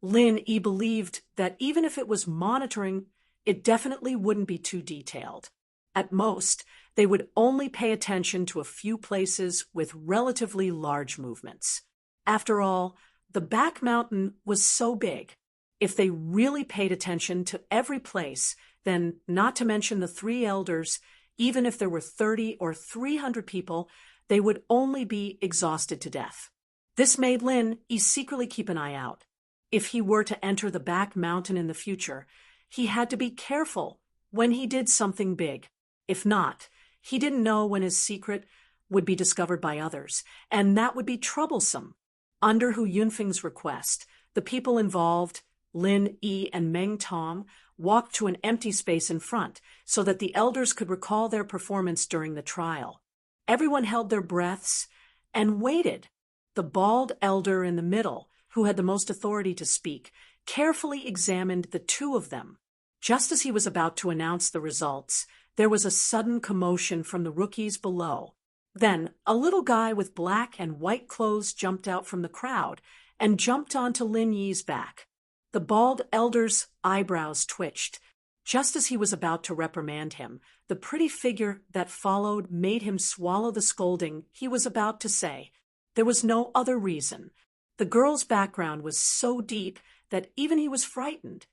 Lin Yi believed that even if it was monitoring, it definitely wouldn't be too detailed. At most, they would only pay attention to a few places with relatively large movements. After all, the back mountain was so big. If they really paid attention to every place, then not to mention the three elders, even if there were 30 or 300 people, they would only be exhausted to death. This made Lin Yi secretly keep an eye out. If he were to enter the back mountain in the future, he had to be careful when he did something big. If not, he didn't know when his secret would be discovered by others, and that would be troublesome. Under Hu Yunfeng's request, the people involved, Lin Yi and Meng Tong, walked to an empty space in front so that the elders could recall their performance during the trial. Everyone held their breaths and waited. The bald elder in the middle, who had the most authority to speak, carefully examined the two of them. Just as he was about to announce the results, there was a sudden commotion from the rookies below. Then, a little guy with black and white clothes jumped out from the crowd and jumped onto Lin Yi's back. The bald elder's eyebrows twitched. Just as he was about to reprimand him, the pretty figure that followed made him swallow the scolding he was about to say. There was no other reason. The girl's background was so deep that even he was frightened.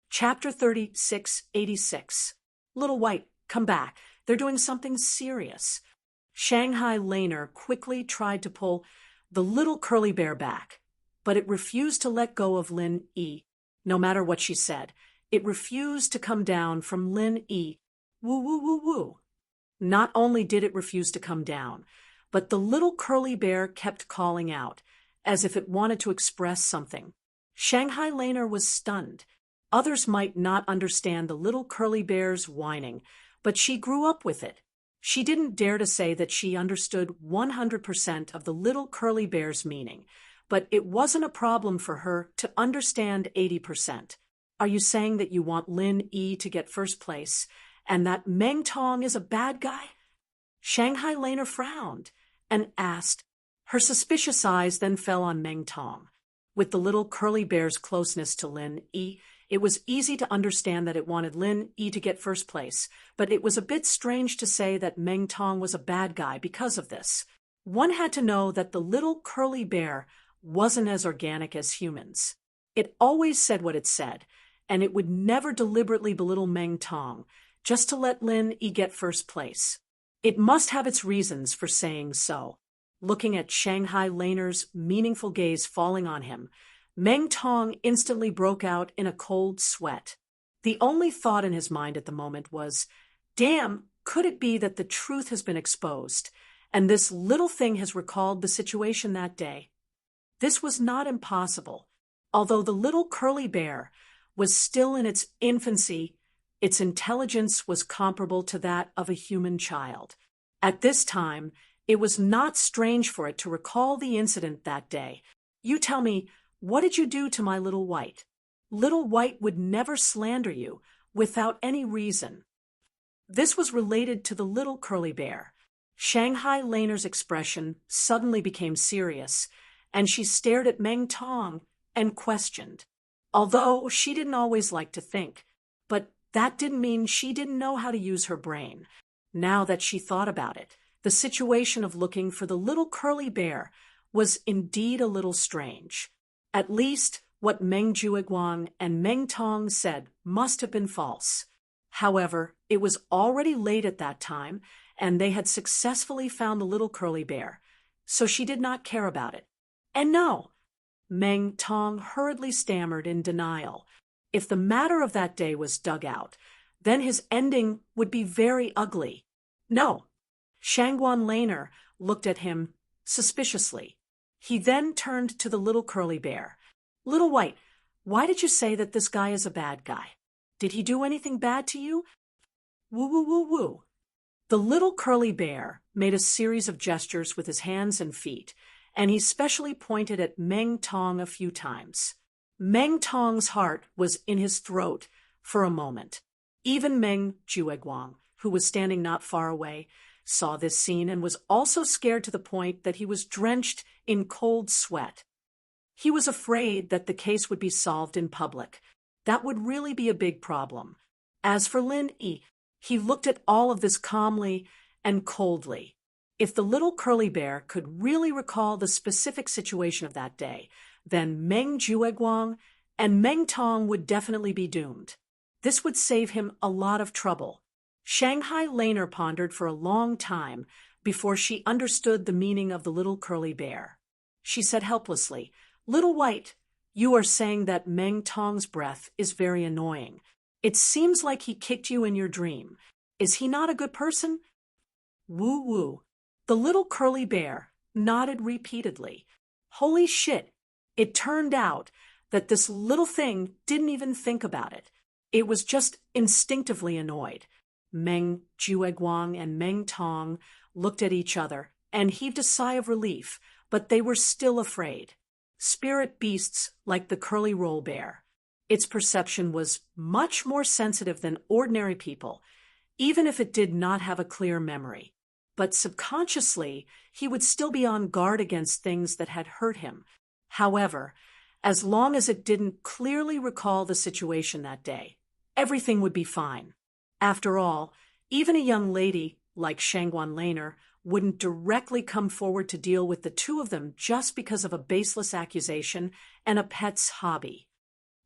Chapter 3686. Little White, come back. They're doing something serious. Shanghai Laner quickly tried to pull the little curly bear back, but it refused to let go of Lin Yi. No matter what she said, it refused to come down from Lin Yi. Woo, woo, woo, woo. Not only did it refuse to come down, but the little curly bear kept calling out, as if it wanted to express something. Shanghai Laner was stunned. Others might not understand the little curly bear's whining, but she grew up with it. She didn't dare to say that she understood 100% of the little curly bear's meaning, but it wasn't a problem for her to understand 80%. Are you saying that you want Lin Yi to get first place, and that Meng Tong is a bad guy? Shanghai Laner frowned and asked, Her suspicious eyes then fell on Meng Tong. With the little curly bear's closeness to Lin Yi, it was easy to understand that it wanted Lin Yi to get first place, but it was a bit strange to say that Meng Tong was a bad guy because of this. One had to know that the little curly bear wasn't as organic as humans. It always said what it said, and it would never deliberately belittle Meng Tong just to let Lin Yi get first place. It must have its reasons for saying so. Looking at Shanghai Laner's meaningful gaze falling on him, Meng Tong instantly broke out in a cold sweat. The only thought in his mind at the moment was, damn, could it be that the truth has been exposed, and this little thing has recalled the situation that day? This was not impossible. Although the little curly bear was still in its infancy, its intelligence was comparable to that of a human child. At this time, it was not strange for it to recall the incident that day. You tell me, what did you do to my little white? Little white would never slander you without any reason. This was related to the little curly bear. Shanghai Laner's expression suddenly became serious, and she stared at Meng Tong and questioned. Although she didn't always like to think, but that didn't mean she didn't know how to use her brain. Now that she thought about it, the situation of looking for the little curly bear was indeed a little strange. At least what Meng Jueguang and Meng Tong said must have been false. However, it was already late at that time, and they had successfully found the little curly bear, so she did not care about it. And no, Meng Tong hurriedly stammered in denial. If the matter of that day was dug out, then his ending would be very ugly. No. Shangguan Laner looked at him suspiciously. He then turned to the little curly bear. Little White, why did you say that this guy is a bad guy? Did he do anything bad to you? Woo woo woo woo. The little curly bear made a series of gestures with his hands and feet, and he specially pointed at Meng Tong a few times. Meng Tong's heart was in his throat for a moment. Even Meng Jueguang, who was standing not far away, saw this scene and was also scared to the point that he was drenched in cold sweat. He was afraid that the case would be solved in public. That would really be a big problem. As for Lin Yi, he looked at all of this calmly and coldly. If the little curly bear could really recall the specific situation of that day, then Meng Jueguang and Meng Tong would definitely be doomed. This would save him a lot of trouble. Shanghai Laner pondered for a long time before she understood the meaning of the little curly bear. She said helplessly, Little White, you are saying that Meng Tong's breath is very annoying. It seems like he kicked you in your dream. Is he not a good person? Woo woo. The little curly bear nodded repeatedly. Holy shit. It turned out that this little thing didn't even think about it. It was just instinctively annoyed. Meng Jueguang and Meng Tong looked at each other and heaved a sigh of relief, but they were still afraid. Spirit beasts like the curly roll bear. Its perception was much more sensitive than ordinary people, even if it did not have a clear memory. But subconsciously, he would still be on guard against things that had hurt him. However, as long as it didn't clearly recall the situation that day, everything would be fine. After all, even a young lady like Shangguan Laner wouldn't directly come forward to deal with the two of them just because of a baseless accusation and a pet's hobby.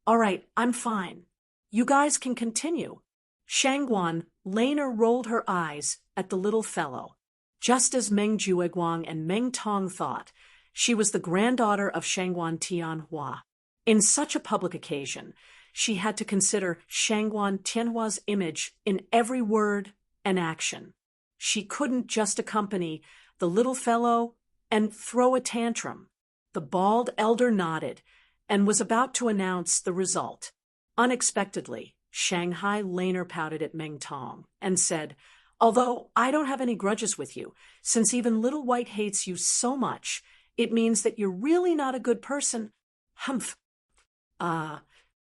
All right, I'm fine. You guys can continue. Shangguan Laner rolled her eyes at the little fellow. Just as Meng Jueguang and Meng Tong thought, she was the granddaughter of Shangguan Tianhua. In such a public occasion, she had to consider Shangguan Tianhua's image in every word and action. She couldn't just accompany the little fellow and throw a tantrum. The bald elder nodded and was about to announce the result. Unexpectedly, Shanghai Laner pouted at Meng Tong and said, Although I don't have any grudges with you, since even Little White hates you so much, it means that you're really not a good person. Humph.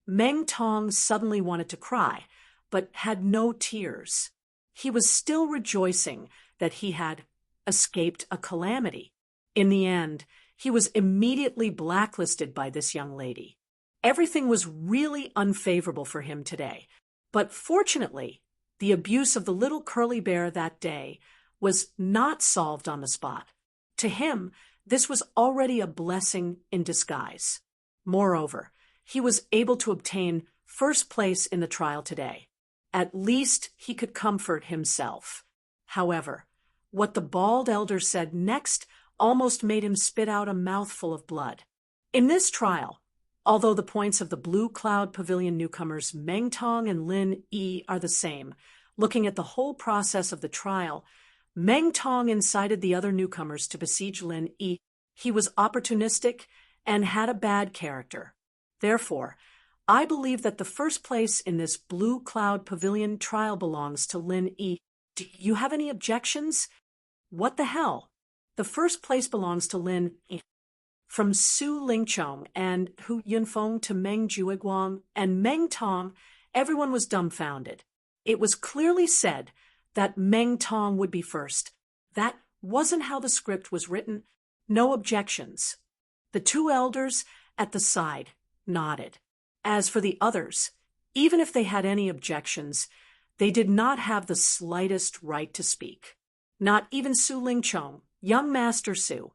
Meng Tong suddenly wanted to cry, but had no tears. He was still rejoicing that he had escaped a calamity. In the end, he was immediately blacklisted by this young lady. Everything was really unfavorable for him today. But fortunately, the abuse of the little curly bear that day was not solved on the spot. To him, this was already a blessing in disguise. Moreover, he was able to obtain first place in the trial today. At least he could comfort himself. However, what the bald elder said next almost made him spit out a mouthful of blood. In this trial, although the points of the Blue Cloud Pavilion newcomers Meng Tong and Lin Yi are the same, looking at the whole process of the trial, Meng Tong incited the other newcomers to besiege Lin Yi. He was opportunistic and had a bad character. Therefore, I believe that the first place in this Blue Cloud Pavilion trial belongs to Lin Yi. Do you have any objections? What the hell? The first place belongs to Lin Yi. From Su Lingchong and Hu Yunfeng to Meng Jueguang and Meng Tong, everyone was dumbfounded. It was clearly said that Meng Tong would be first. That wasn't how the script was written. No objections. The two elders at the side nodded. As for the others, even if they had any objections, they did not have the slightest right to speak. Not even Su Lingchong, young Master Su.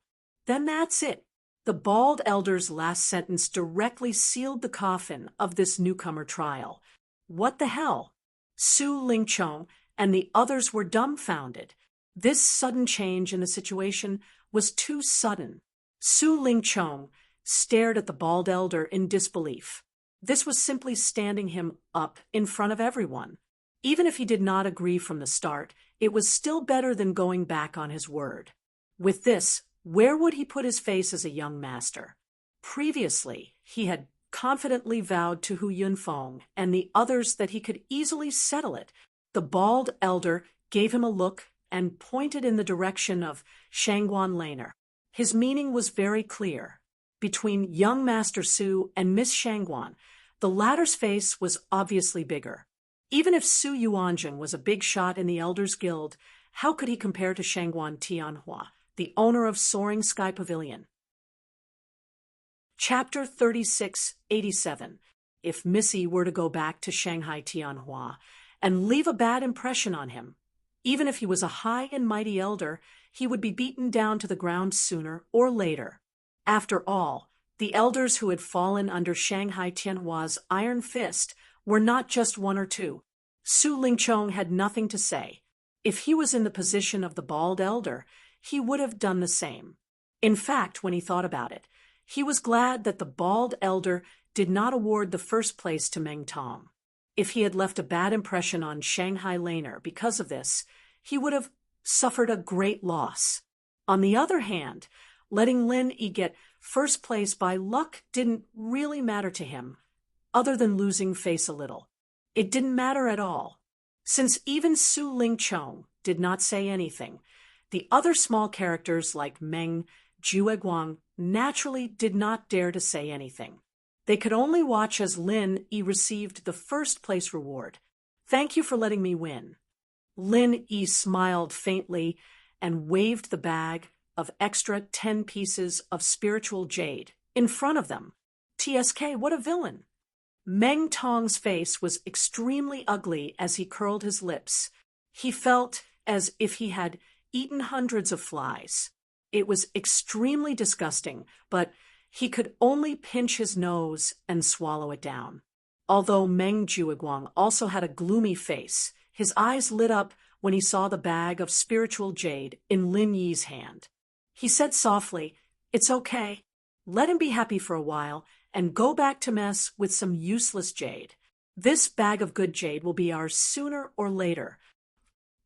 Then that's it. The bald elder's last sentence directly sealed the coffin of this newcomer trial. What the hell? Su Lingchong and the others were dumbfounded. This sudden change in the situation was too sudden. Su Lingchong stared at the bald elder in disbelief. This was simply standing him up in front of everyone. Even if he did not agree from the start, it was still better than going back on his word. With this, where would he put his face as a young master? Previously, he had confidently vowed to Hu Yunfeng and the others that he could easily settle it. The bald elder gave him a look and pointed in the direction of Shangguan Laner. His meaning was very clear. Between young Master Su and Miss Shangguan, the latter's face was obviously bigger. Even if Su Yuanjing was a big shot in the Elders Guild, how could he compare to Shangguan Tianhua, the owner of Soaring Sky Pavilion? Chapter 3687. If Missy were to go back to Shanghai Tianhua and leave a bad impression on him, even if he was a high and mighty elder, he would be beaten down to the ground sooner or later. After all, the elders who had fallen under Shanghai Tianhua's iron fist were not just one or two. Su Lingchong had nothing to say. If he was in the position of the bald elder, he would have done the same. In fact, when he thought about it, he was glad that the bald elder did not award the first place to Meng Tong. If he had left a bad impression on Shanghai Laner because of this, he would have suffered a great loss. On the other hand, letting Lin Yi get first place by luck didn't really matter to him, other than losing face a little. It didn't matter at all. Since even Su Lingchong did not say anything, the other small characters like Meng Jueguang naturally did not dare to say anything. They could only watch as Lin Yi received the first place reward. Thank you for letting me win. Lin Yi smiled faintly and waved the bag of extra 10 pieces of spiritual jade in front of them. TSK, what a villain! Meng Tong's face was extremely ugly as he curled his lips. He felt as if he had eaten hundreds of flies. It was extremely disgusting, but he could only pinch his nose and swallow it down. Although Meng Jueguang also had a gloomy face, his eyes lit up when he saw the bag of spiritual jade in Lin Yi's hand. He said softly, "It's okay. Let him be happy for a while and go back to mess with some useless jade. This bag of good jade will be ours sooner or later."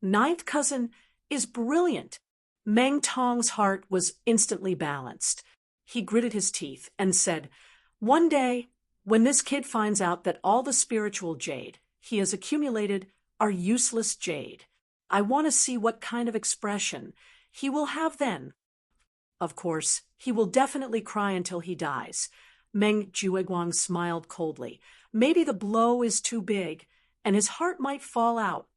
Ninth cousin is brilliant. Meng Tong's heart was instantly balanced. He gritted his teeth and said, "One day, when this kid finds out that all the spiritual jade he has accumulated are useless jade, I want to see what kind of expression he will have then. Of course, he will definitely cry until he dies." Meng Jueguang smiled coldly. Maybe the blow is too big, and his heart might fall out.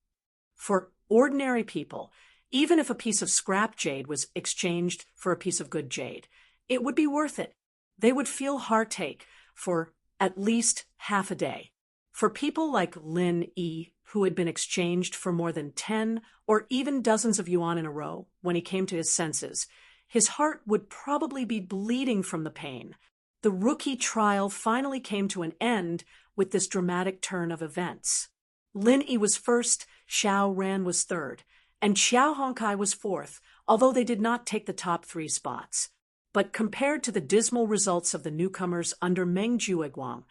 For ordinary people, Even if a piece of scrap jade was exchanged for a piece of good jade, it would be worth it. They would feel heartache for at least half a day. For people like Lin Yi, who had been exchanged for more than 10 or even dozens of yuan in a row when he came to his senses, his heart would probably be bleeding from the pain. The rookie trial finally came to an end with this dramatic turn of events. Lin Yi was first, Xiao Ran was third, and Xiao Hongkai was fourth, although they did not take the top 3 spots. But compared to the dismal results of the newcomers under Meng Jueguang,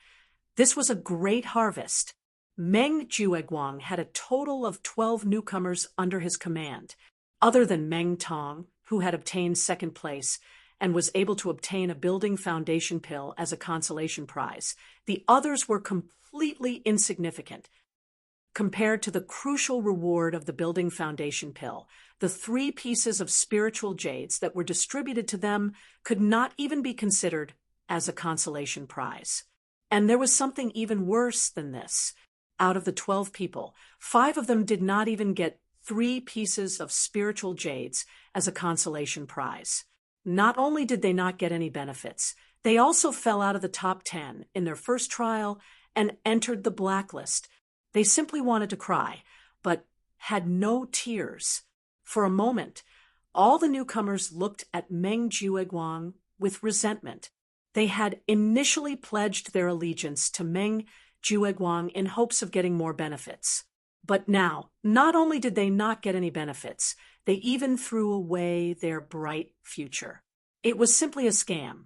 this was a great harvest. Meng Jueguang had a total of 12 newcomers under his command. Other than Meng Tong, who had obtained second place and was able to obtain a building foundation pill as a consolation prize, the others were completely insignificant. Compared to the crucial reward of the building foundation pill, the 3 pieces of spiritual jades that were distributed to them could not even be considered as a consolation prize. And there was something even worse than this. Out of the 12 people, 5 of them did not even get 3 pieces of spiritual jades as a consolation prize. Not only did they not get any benefits, they also fell out of the top 10 in their first trial and entered the blacklist. They simply wanted to cry, but had no tears. For a moment, all the newcomers looked at Meng Jueguang with resentment. They had initially pledged their allegiance to Meng Jueguang in hopes of getting more benefits. But now, not only did they not get any benefits, they even threw away their bright future. It was simply a scam.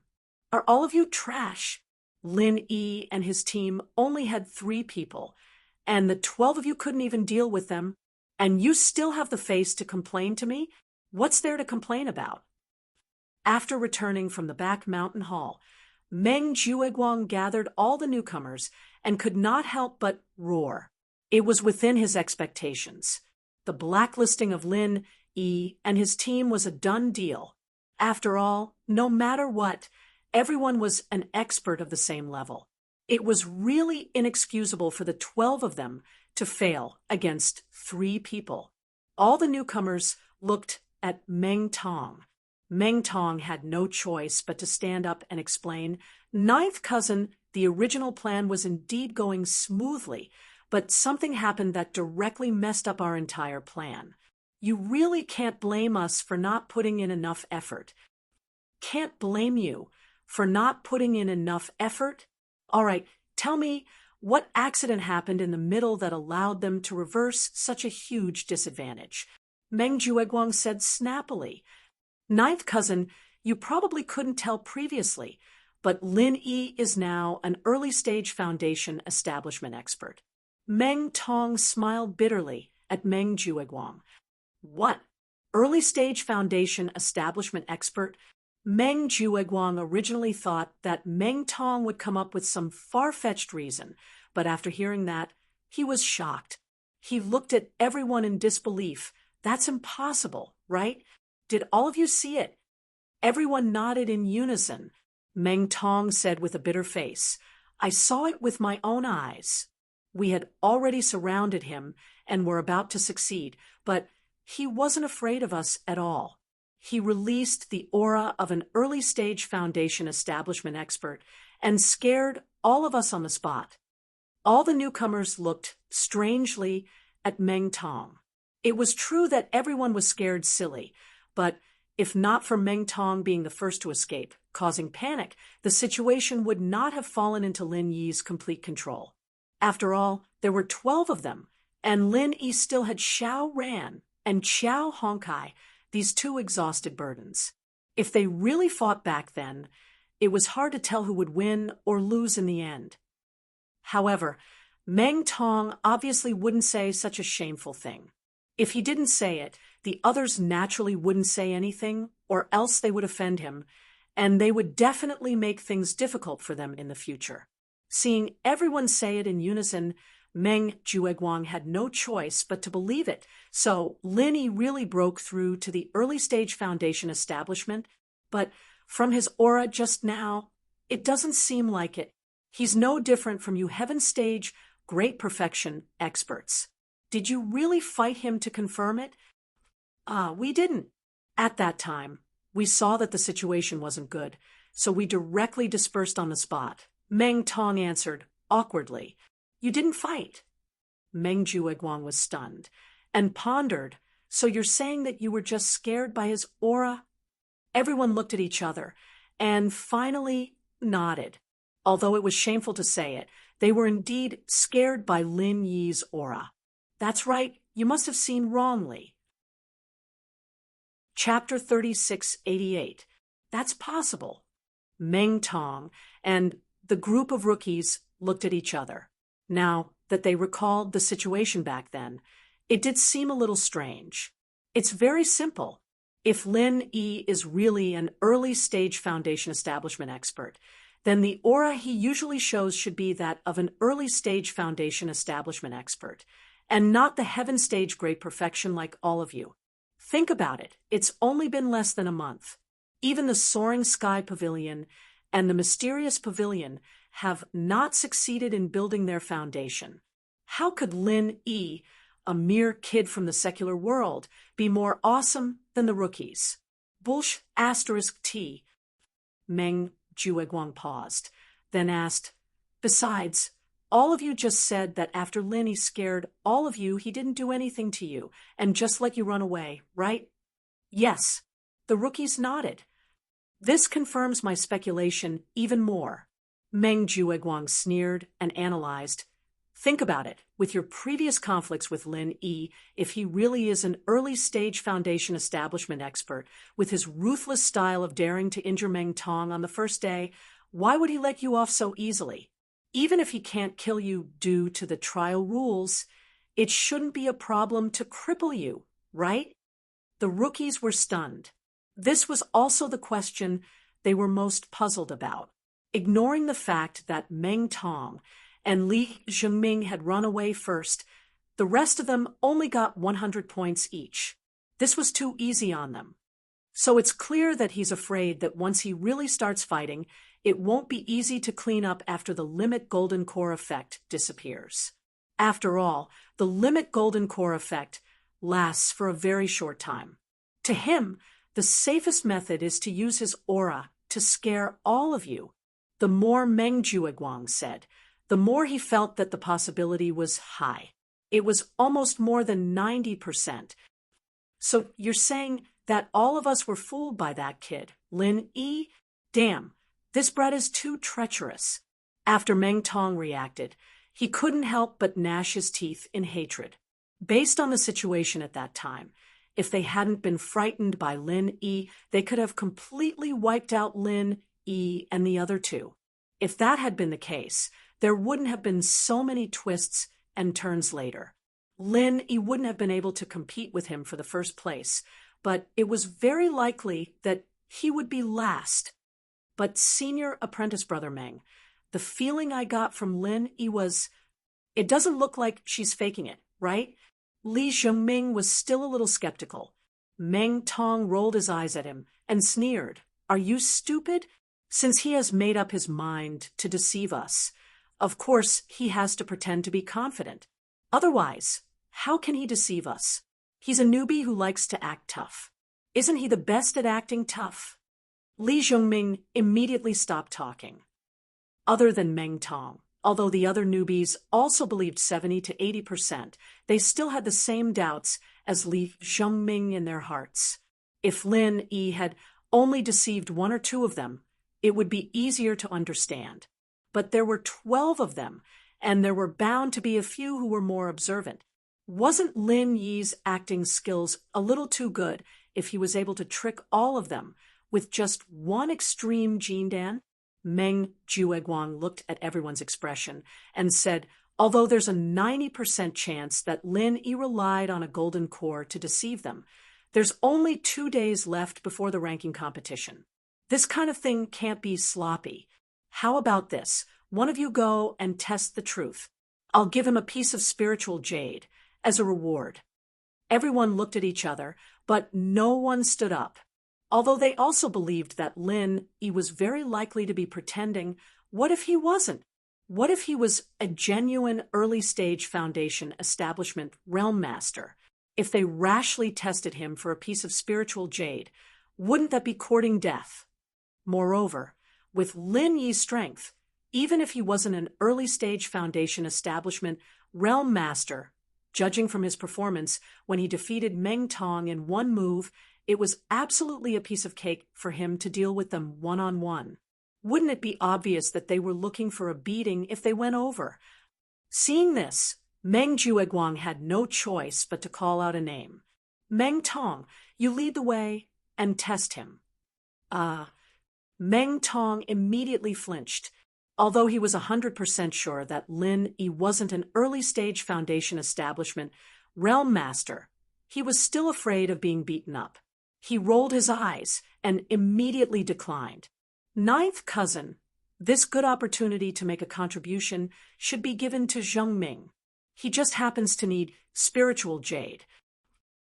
Are all of you trash? Lin Yi and his team only had 3 people, and the 12 of you couldn't even deal with them, and you still have the face to complain to me? What's there to complain about? After returning from the back mountain hall, Meng Jueguang gathered all the newcomers and could not help but roar. It was within his expectations. The blacklisting of Lin Yi and his team was a done deal. After all, no matter what, everyone was an expert of the same level. It was really inexcusable for the 12 of them to fail against 3 people. All the newcomers looked at Meng Tong. Meng Tong had no choice but to stand up and explain, "Ninth cousin, the original plan was indeed going smoothly, but something happened that directly messed up our entire plan. You really can't blame us for not putting in enough effort." Can't blame you for not putting in enough effort? All right, tell me what accident happened in the middle that allowed them to reverse such a huge disadvantage. Meng Jueguang said snappily, "Ninth cousin, you probably couldn't tell previously, but Lin Yi is now an early-stage foundation establishment expert." Meng Tong smiled bitterly at Meng Jueguang. "What? Early-stage foundation establishment expert?" Meng Jueguang originally thought that Meng Tong would come up with some far-fetched reason, but after hearing that, he was shocked. He looked at everyone in disbelief. That's impossible, right? Did all of you see it? Everyone nodded in unison. Meng Tong said with a bitter face, "I saw it with my own eyes." We had already surrounded him and were about to succeed, but he wasn't afraid of us at all. He released the aura of an early-stage foundation establishment expert and scared all of us on the spot. All the newcomers looked strangely at Meng Tong. It was true that everyone was scared silly, but if not for Meng Tong being the first to escape, causing panic, the situation would not have fallen into Lin Yi's complete control. After all, there were 12 of them, and Lin Yi still had Xiao Ran and Xiao Hongkai, these 2 exhausted burdens. If they really fought back then, it was hard to tell who would win or lose in the end. However, Meng Tong obviously wouldn't say such a shameful thing. If he didn't say it, the others naturally wouldn't say anything, or else they would offend him, and they would definitely make things difficult for them in the future. Seeing everyone say it in unison, Meng Jueguang had no choice but to believe it, so Lin Yi really broke through to the early-stage foundation establishment, but from his aura just now, it doesn't seem like it. He's no different from you heaven-stage, great perfection experts. Did you really fight him to confirm it? We didn't. At that time, we saw that the situation wasn't good, so we directly dispersed on the spot. Meng Tong answered, awkwardly. You didn't fight. Meng Jueguang was stunned and pondered. So you're saying that you were just scared by his aura? Everyone looked at each other and finally nodded. Although it was shameful to say it, they were indeed scared by Lin Yi's aura. That's right, you must have seen wrongly. Chapter 3688. That's possible. Meng Tong and the group of rookies looked at each other. Now that they recalled the situation back then, it did seem a little strange. It's very simple. If Lin Yi is really an early-stage foundation establishment expert, then the aura he usually shows should be that of an early-stage foundation establishment expert, and not the heaven-stage great perfection like all of you. Think about it. It's only been less than a month. Even the Soaring Sky Pavilion and the Mysterious Pavilion have not succeeded in building their foundation. How could Lin Yi, a mere kid from the secular world, be more awesome than the rookies? Bullsh *T. Meng Jueguang paused, then asked, besides, all of you just said that after Lin Yi scared all of you, he didn't do anything to you, and just let you run away, right? Yes. The rookies nodded. This confirms my speculation even more. Meng Jueguang sneered and analyzed. Think about it. With your previous conflicts with Lin Yi, if he really is an early-stage foundation establishment expert, with his ruthless style of daring to injure Meng Tong on the first day, why would he let you off so easily? Even if he can't kill you due to the trial rules, it shouldn't be a problem to cripple you, right? The rookies were stunned. This was also the question they were most puzzled about. Ignoring the fact that Meng Tong and Li Zhengming had run away first, the rest of them only got 100 points each. This was too easy on them. So it's clear that he's afraid that once he really starts fighting, it won't be easy to clean up after the limit golden core effect disappears. After all, the limit golden core effect lasts for a very short time. To him, the safest method is to use his aura to scare all of you. The more Meng Jueguang said, the more he felt that the possibility was high. It was almost more than 90%. So you're saying that all of us were fooled by that kid, Lin Yi? Damn, this brat is too treacherous. After Meng Tong reacted, he couldn't help but gnash his teeth in hatred. Based on the situation at that time, if they hadn't been frightened by Lin Yi, they could have completely wiped out Lin Yi and the other two. If that had been the case, there wouldn't have been so many twists and turns later. Lin Yi wouldn't have been able to compete with him for the first place, but it was very likely that he would be last. But senior apprentice brother Meng, the feeling I got from Lin Yi was, it doesn't look like she's faking it, right? Li Zhengming was still a little skeptical. Meng Tong rolled his eyes at him and sneered. Are you stupid? Since he has made up his mind to deceive us, of course he has to pretend to be confident. Otherwise, how can he deceive us? He's a newbie who likes to act tough. Isn't he the best at acting tough? Li Zhengming immediately stopped talking. Other than Meng Tong, although the other newbies also believed 70 to 80%, they still had the same doubts as Li Zhengming in their hearts. If Lin Yi had only deceived one or two of them, it would be easier to understand. But there were 12 of them, and there were bound to be a few who were more observant. Wasn't Lin Yi's acting skills a little too good if he was able to trick all of them with just one extreme jindan? Meng Jueguang looked at everyone's expression and said, although there's a 90% chance that Lin Yi relied on a golden core to deceive them, there's only 2 days left before the ranking competition. This kind of thing can't be sloppy. How about this? One of you go and test the truth. I'll give him a piece of spiritual jade as a reward. Everyone looked at each other, but no one stood up. Although they also believed that Lin Yi was very likely to be pretending, what if he wasn't? What if he was a genuine early-stage foundation establishment realm master? If they rashly tested him for a piece of spiritual jade, wouldn't that be courting death? Moreover, with Lin Yi's strength, even if he wasn't an early-stage Foundation establishment realm master, judging from his performance when he defeated Meng Tong in one move, it was absolutely a piece of cake for him to deal with them one-on-one. Wouldn't it be obvious that they were looking for a beating if they went over? Seeing this, Meng Jueguang had no choice but to call out a name. Meng Tong, you lead the way and test him. Meng Tong immediately flinched. Although he was 100% sure that Lin Yi wasn't an early-stage Foundation establishment realm master, he was still afraid of being beaten up. He rolled his eyes and immediately declined. Ninth cousin, this good opportunity to make a contribution should be given to Zheng Ming. He just happens to need spiritual jade.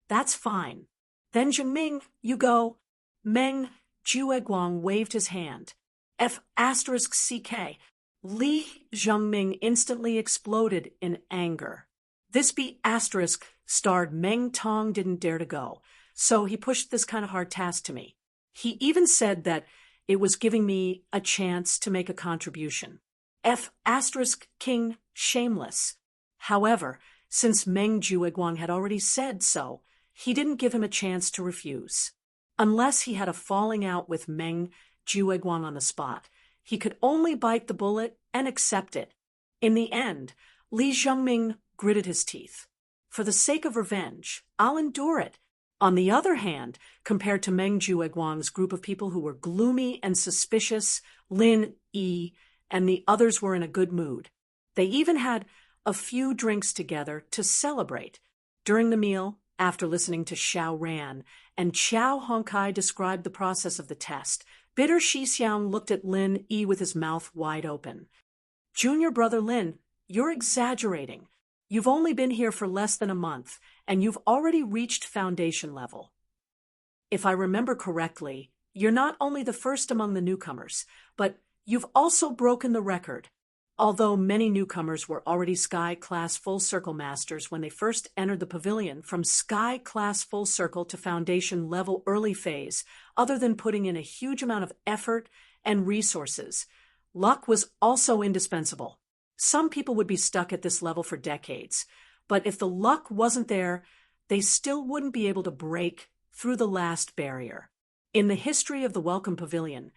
That's fine. Then Zheng Ming, you go. Meng Jueguang waved his hand. F***CK. Li Zhengming instantly exploded in anger. This B***starred Meng Tong didn't dare to go, so he pushed this kind of hard task to me. He even said that it was giving me a chance to make a contribution. F***king shameless. However, since Meng Jueguang had already said so, he didn't give him a chance to refuse. Unless he had a falling out with Meng Jueguang on the spot, he could only bite the bullet and accept it. In the end, Li Zhengming gritted his teeth. For the sake of revenge, I'll endure it. On the other hand, compared to Meng Jueguang's group of people who were gloomy and suspicious, Lin Yi and the others were in a good mood. They even had a few drinks together to celebrate. During the meal, after listening to Xiao Ran and Qiao Honkai describe the process of the test, Bitter Shixiang looked at Lin Yi with his mouth wide open. Junior brother Lin, you're exaggerating. You've only been here for less than a month, and you've already reached Foundation level. If I remember correctly, you're not only the first among the newcomers, but you've also broken the record. Although many newcomers were already Sky-class Full Circle Masters when they first entered the pavilion from Sky-class Full Circle to Foundation level early phase, other than putting in a huge amount of effort and resources, luck was also indispensable. Some people would be stuck at this level for decades, but if the luck wasn't there, they still wouldn't be able to break through the last barrier. In the history of the Welcome Pavilion,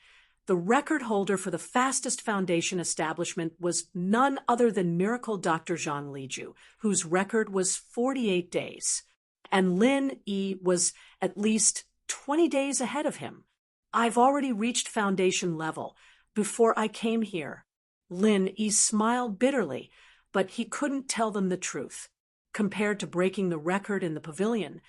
the record holder for the fastest Foundation establishment was none other than Miracle Dr. Zhang Liju, whose record was 48 days. And Lin Yi was at least 20 days ahead of him. I've already reached Foundation level before I came here. Lin Yi smiled bitterly, but he couldn't tell them the truth. Compared to breaking the record in the pavilion,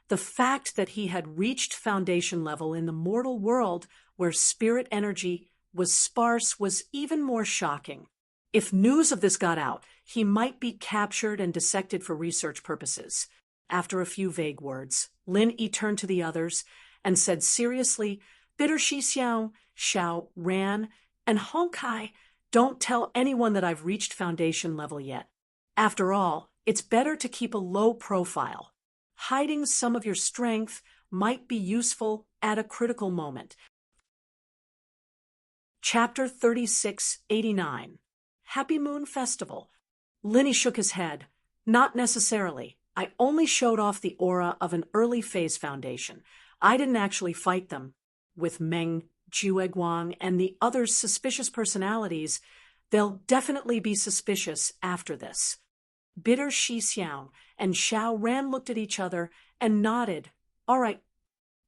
the fact that he had reached Foundation level in the mortal world where spirit energy was sparse was even more shocking. If news of this got out, he might be captured and dissected for research purposes. After a few vague words, Lin Yi turned to the others and said seriously, Bitter Shixiang, Xiao Ran, and Honkai, don't tell anyone that I've reached Foundation level yet. After all, it's better to keep a low profile. Hiding some of your strength might be useful at a critical moment. Chapter 3689. Happy Moon Festival. Linny shook his head. Not necessarily. I only showed off the aura of an early phase Foundation. I didn't actually fight them. With Meng Jueguang and the other suspicious personalities, they'll definitely be suspicious after this. Bitter Shixiang and Xiao Ran looked at each other and nodded. All right.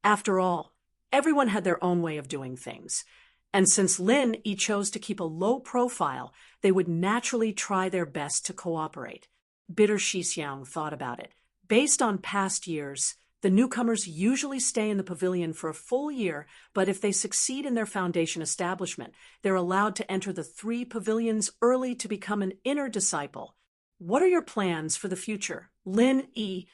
After all, everyone had their own way of doing things. And since Lin Yi chose to keep a low profile, they would naturally try their best to cooperate. Bitter Shixiang thought about it. Based on past years, the newcomers usually stay in the pavilion for a full year, but if they succeed in their Foundation establishment, they're allowed to enter the 3 pavilions early to become an inner disciple. What are your plans for the future, Lin Yi?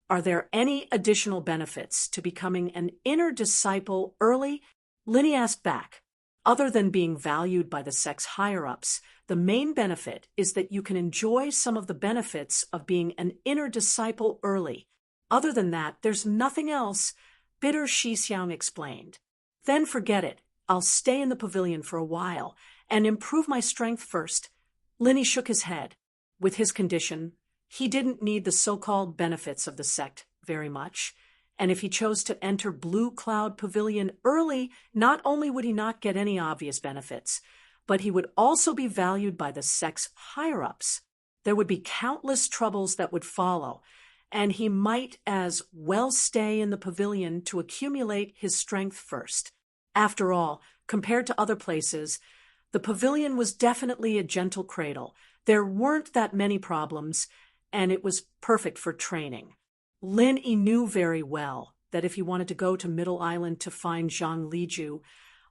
Are there any additional benefits to becoming an inner disciple early? Linny asked back. Other than being valued by the sex higher-ups, the main benefit is that you can enjoy some of the benefits of being an inner disciple early. Other than that, there's nothing else, bitter Xixiang explained. Then forget it. I'll stay in the pavilion for a while and improve my strength first. Linny shook his head. With his condition, he didn't need the so-called benefits of the sect very much, and if he chose to enter Blue Cloud Pavilion early, not only would he not get any obvious benefits, but he would also be valued by the sect's higher-ups. There would be countless troubles that would follow, and he might as well stay in the pavilion to accumulate his strength first. After all, compared to other places, the pavilion was definitely a gentle cradle. There weren't that many problems, and it was perfect for training. Lin Yi knew very well that if he wanted to go to Middle Island to find Zhang Liju,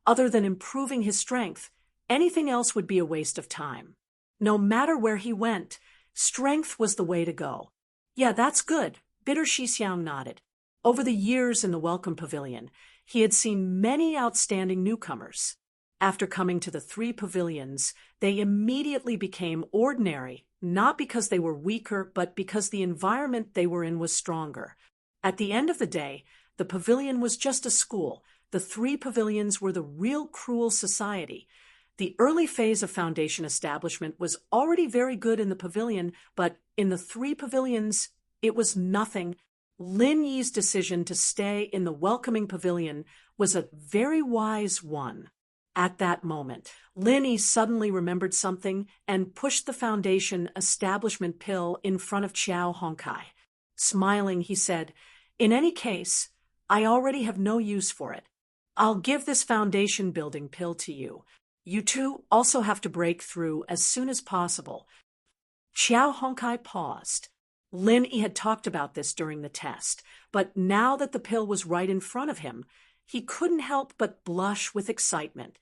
other than improving his strength, anything else would be a waste of time. No matter where he went, strength was the way to go. Yeah, that's good, bitter Xixiang nodded. Over the years in the Welcome Pavilion, he had seen many outstanding newcomers. After coming to the 3 pavilions, they immediately became ordinary, not because they were weaker, but because the environment they were in was stronger. At the end of the day, the pavilion was just a school. The 3 pavilions were the real cruel society. The early phase of Foundation establishment was already very good in the pavilion, but in the 3 pavilions, it was nothing. Lin Yi's decision to stay in the welcoming pavilion was a very wise one. At that moment, Lin Yi suddenly remembered something and pushed the Foundation establishment pill in front of Qiao Hongkai. Smiling, he said, "In any case, I already have no use for it. I'll give this foundation building pill to you. You two also have to break through as soon as possible." Qiao Hongkai paused. Lin Yi had talked about this during the test, but now that the pill was right in front of him, he couldn't help but blush with excitement.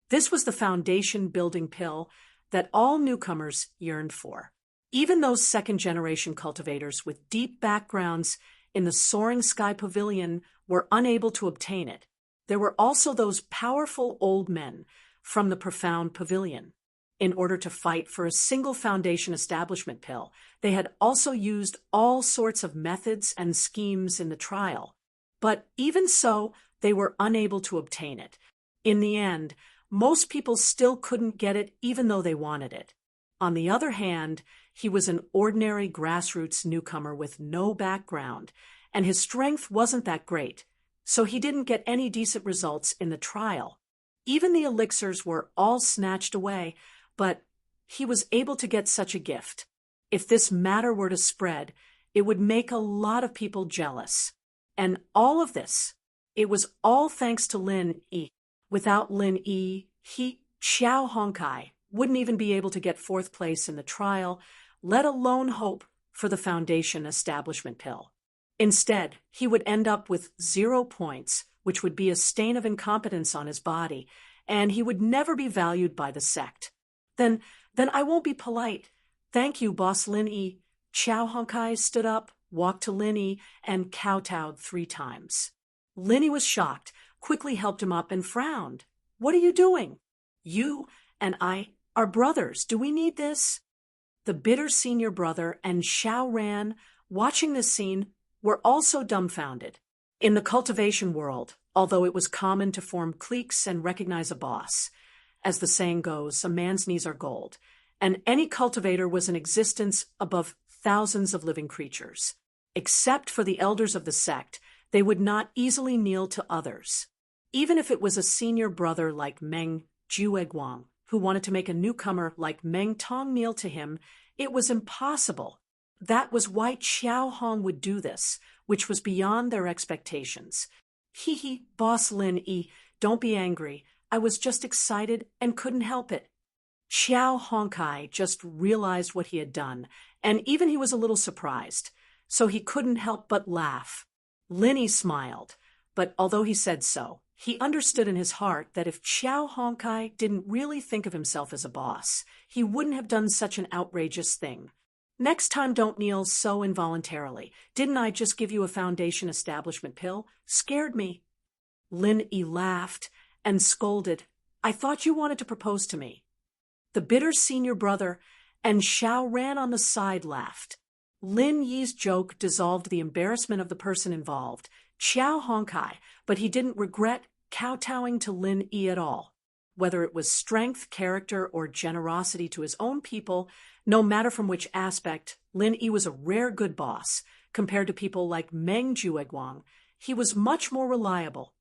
This was the foundation building pill that all newcomers yearned for. Even those second-generation cultivators with deep backgrounds in the Soaring Sky Pavilion were unable to obtain it. There were also those powerful old men from the Profound Pavilion. In order to fight for a single foundation establishment pill, they had also used all sorts of methods and schemes in the trial. But even so, they were unable to obtain it. In the end, most people still couldn't get it even though they wanted it. On the other hand, he was an ordinary grassroots newcomer with no background, and his strength wasn't that great, so he didn't get any decent results in the trial. Even the elixirs were all snatched away, but he was able to get such a gift. If this matter were to spread, it would make a lot of people jealous. And all of this, it was all thanks to Lin Yi. Without Lin Yi, Qiao Hongkai, wouldn't even be able to get 4th place in the trial, let alone hope for the foundation establishment pill. Instead, he would end up with 0 points, which would be a stain of incompetence on his body, and he would never be valued by the sect. Then I won't be polite. Thank you, Boss Lin Yi. Qiao Hongkai stood up, walked to Lin Yi, and kowtowed 3 times. Lin Yi was shocked, quickly helped him up, and frowned. "What are you doing?" "You and I are brothers. Do we need this?" The bitter senior brother and Xiao Ran, watching this scene, were also dumbfounded. In the cultivation world, although it was common to form cliques and recognize a boss, as the saying goes, a man's knees are gold, and any cultivator was in existence above thousands of living creatures. Except for the elders of the sect, they would not easily kneel to others. Even if it was a senior brother like Meng Jueguang, who wanted to make a newcomer like Meng Tong kneel to him, it was impossible. That was why Qiao Hong would do this, which was beyond their expectations. Boss Lin Yi, don't be angry. I was just excited and couldn't help it." Qiao Hongkai just realized what he had done, and even he was a little surprised, so he couldn't help but laugh. Lin Yi smiled, but although he said so, he understood in his heart that if Qiao Hongkai didn't really think of himself as a boss, he wouldn't have done such an outrageous thing. "Next time don't kneel so involuntarily. Didn't I just give you a foundation establishment pill? Scared me." Lin Yi laughed and scolded, "I thought you wanted to propose to me." The bitter senior brother and Xiao Ran on the side laughed. Lin Yi's joke dissolved the embarrassment of the person involved, Xiao Hongkai, but he didn't regret kowtowing to Lin Yi at all. Whether it was strength, character, or generosity to his own people, no matter from which aspect, Lin Yi was a rare good boss. Compared to people like Meng Jueguang, he was much more reliable.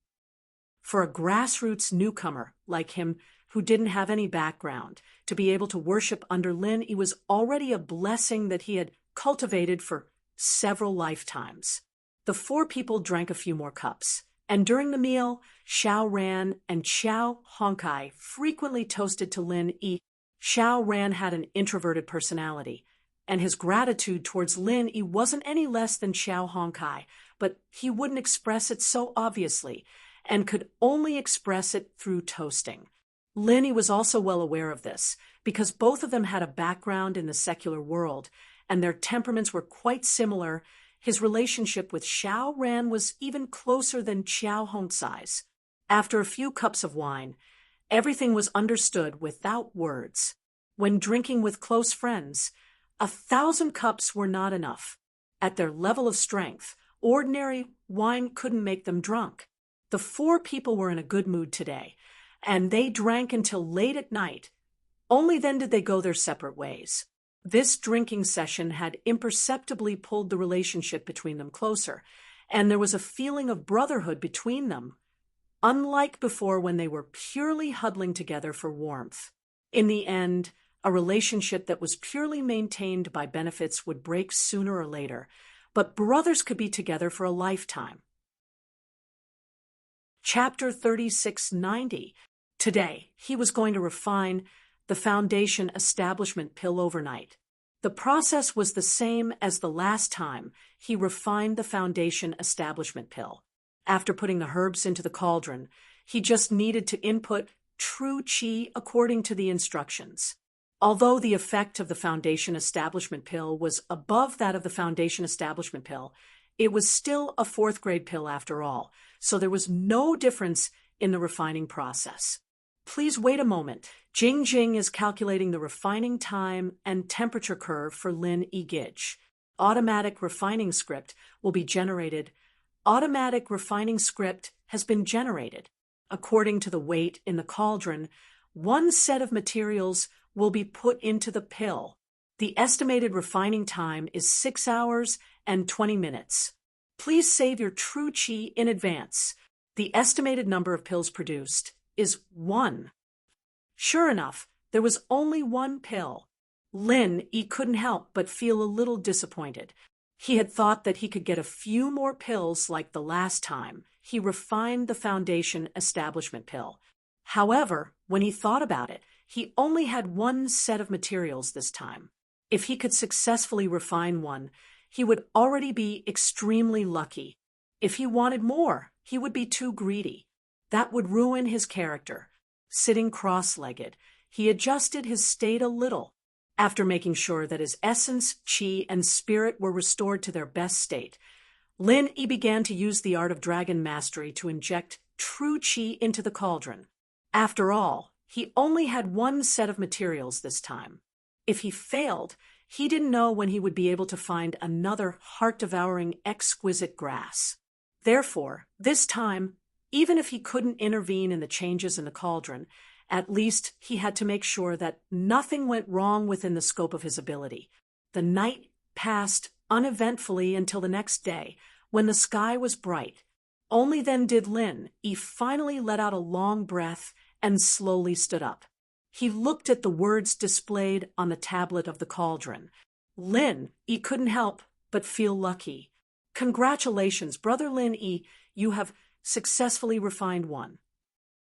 For a grassroots newcomer like him who didn't have any background, to be able to worship under Lin Yi was already a blessing that he had cultivated for several lifetimes. The four people drank a few more cups, and during the meal, Xiao Ran and Xiao Hongkai frequently toasted to Lin Yi. Xiao Ran had an introverted personality, and his gratitude towards Lin Yi wasn't any less than Xiao Hongkai, but he wouldn't express it so obviously, and could only express it through toasting. Lin Yi was also well aware of this, because both of them had a background in the secular world, and their temperaments were quite similar. His relationship with Xiao Ran was even closer than Xiao Hongcai's. After a few cups of wine, everything was understood without words. When drinking with close friends, 1,000 cups were not enough. At their level of strength, ordinary wine couldn't make them drunk. The four people were in a good mood today, and they drank until late at night. Only then did they go their separate ways. This drinking session had imperceptibly pulled the relationship between them closer, and there was a feeling of brotherhood between them, unlike before when they were purely huddling together for warmth. In the end, a relationship that was purely maintained by benefits would break sooner or later, but brothers could be together for a lifetime. Chapter 3690. Today, he was going to refine the foundation establishment pill overnight. The process was the same as the last time he refined the foundation establishment pill. After putting the herbs into the cauldron, he just needed to input true qi according to the instructions. Although the effect of the foundation establishment pill was above that of the foundation establishment pill, it was still a fourth-grade pill after all, so there was no difference in the refining process. Please wait a moment. Jing Jing is calculating the refining time and temperature curve for Lin Yi Gij. Automatic refining script will be generated. Automatic refining script has been generated. According to the weight in the cauldron, one set of materials will be put into the pill. The estimated refining time is 6 hours and 20 minutes. Please save your true qi in advance. The estimated number of pills produced is 1. Sure enough, there was only one pill. Lin Yi couldn't help but feel a little disappointed. He had thought that he could get a few more pills like the last time he refined the foundation establishment pill. However, when he thought about it, he only had one set of materials this time. If he could successfully refine one, he would already be extremely lucky. If he wanted more, he would be too greedy. That would ruin his character. Sitting cross-legged, he adjusted his state a little. After making sure that his essence, qi, and spirit were restored to their best state, Lin Yi began to use the art of dragon mastery to inject true qi into the cauldron. After all, he only had one set of materials this time. If he failed, he didn't know when he would be able to find another heart-devouring, exquisite grass. Therefore, this time, even if he couldn't intervene in the changes in the cauldron, at least he had to make sure that nothing went wrong within the scope of his ability. The night passed uneventfully until the next day, when the sky was bright. Only then did Lin Yi finally let out a long breath and slowly stood up. He looked at the words displayed on the tablet of the cauldron. Lin Yi couldn't help but feel lucky. Congratulations, Brother Lin Yi, you have successfully refined one.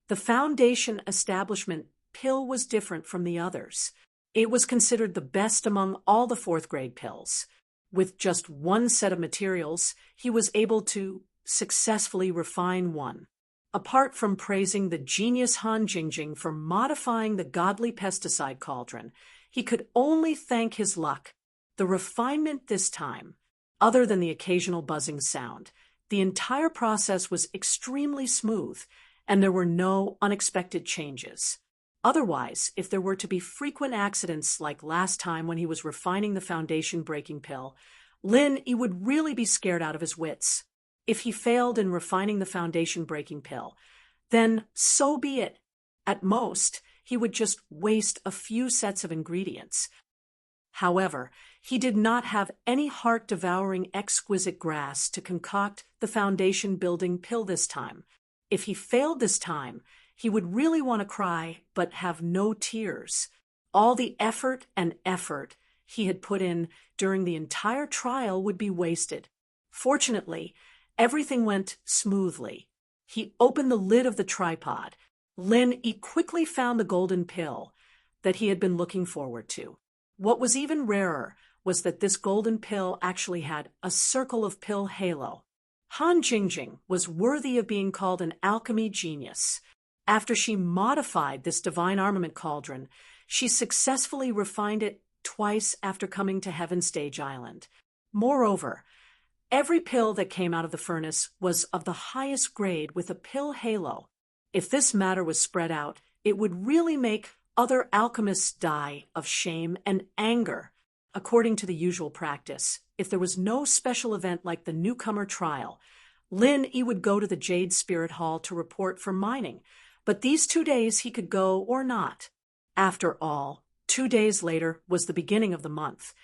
The foundation establishment pill was different from the others. It was considered the best among all the fourth-grade pills. With just one set of materials, he was able to successfully refine one. Apart from praising the genius Han Jingjing for modifying the godly pesticide cauldron, he could only thank his luck. The refinement this time, other than the occasional buzzing sound, the entire process was extremely smooth, and there were no unexpected changes. Otherwise, if there were to be frequent accidents like last time when he was refining the foundation breaking pill, Lin Yi would really be scared out of his wits. If he failed in refining the foundation-breaking pill, then so be it. At most, he would just waste a few sets of ingredients. However, he did not have any heart-devouring exquisite grass to concoct the foundation-building pill this time. If he failed this time, he would really want to cry but have no tears. All the effort he had put in during the entire trial would be wasted. Fortunately, everything went smoothly. He opened the lid of the tripod. Lin Yi quickly found the golden pill that he had been looking forward to. What was even rarer was that this golden pill actually had a circle of pill halo. Han Jingjing was worthy of being called an alchemy genius. After she modified this divine armament cauldron, she successfully refined it twice after coming to Heaven Stage Island. Moreover, every pill that came out of the furnace was of the highest grade with a pill halo. If this matter was spread out, it would really make other alchemists die of shame and anger. According to the usual practice, if there was no special event like the newcomer trial, Lin Yi would go to the Jade Spirit Hall to report for mining, but these 2 days he could go or not. After all, 2 days later was the beginning of the month,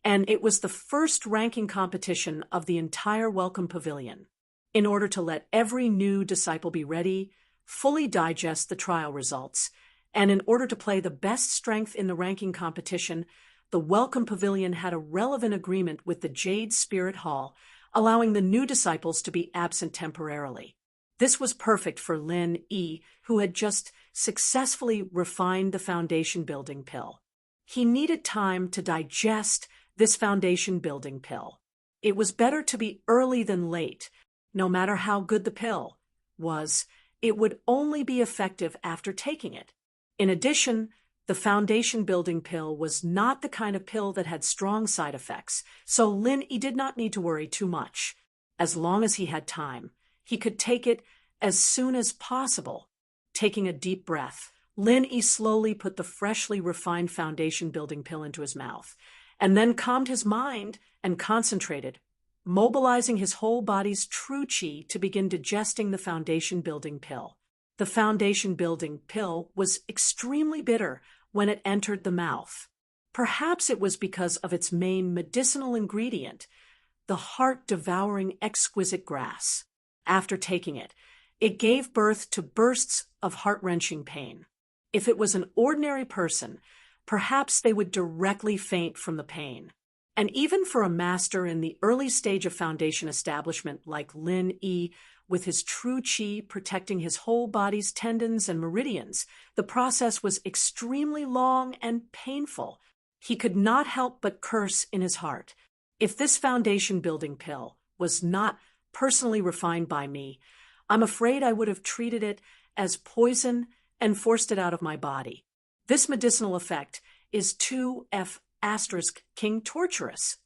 and it was the first ranking competition of the entire Welcome Pavilion. In order to let every new disciple be ready, fully digest the trial results, and in order to play the best strength in the ranking competition, the Welcome Pavilion had a relevant agreement with the Jade Spirit Hall, allowing the new disciples to be absent temporarily. This was perfect for Lin Yi, who had just successfully refined the foundation-building pill. He needed time to digest this foundation-building pill. It was better to be early than late. No matter how good the pill was, it would only be effective after taking it. In addition, the foundation-building pill was not the kind of pill that had strong side effects, so Lin Yi did not need to worry too much. As long as he had time, he could take it as soon as possible. Taking a deep breath, Lin Yi slowly put the freshly refined foundation-building pill into his mouth, and then calmed his mind and concentrated, mobilizing his whole body's true qi to begin digesting the foundation-building pill. The foundation-building pill was extremely bitter when it entered the mouth. Perhaps it was because of its main medicinal ingredient, the heart-devouring exquisite grass. After taking it, it gave birth to bursts of heart-wrenching pain. If it was an ordinary person, perhaps they would directly faint from the pain. And even for a master in the early stage of foundation establishment like Lin Yi, with his true qi protecting his whole body's tendons and meridians, the process was extremely long and painful. He could not help but curse in his heart. If this foundation-building pill was not personally refined by me, I'm afraid I would have treated it as poison and forced it out of my body. This medicinal effect is 2F** King torturous.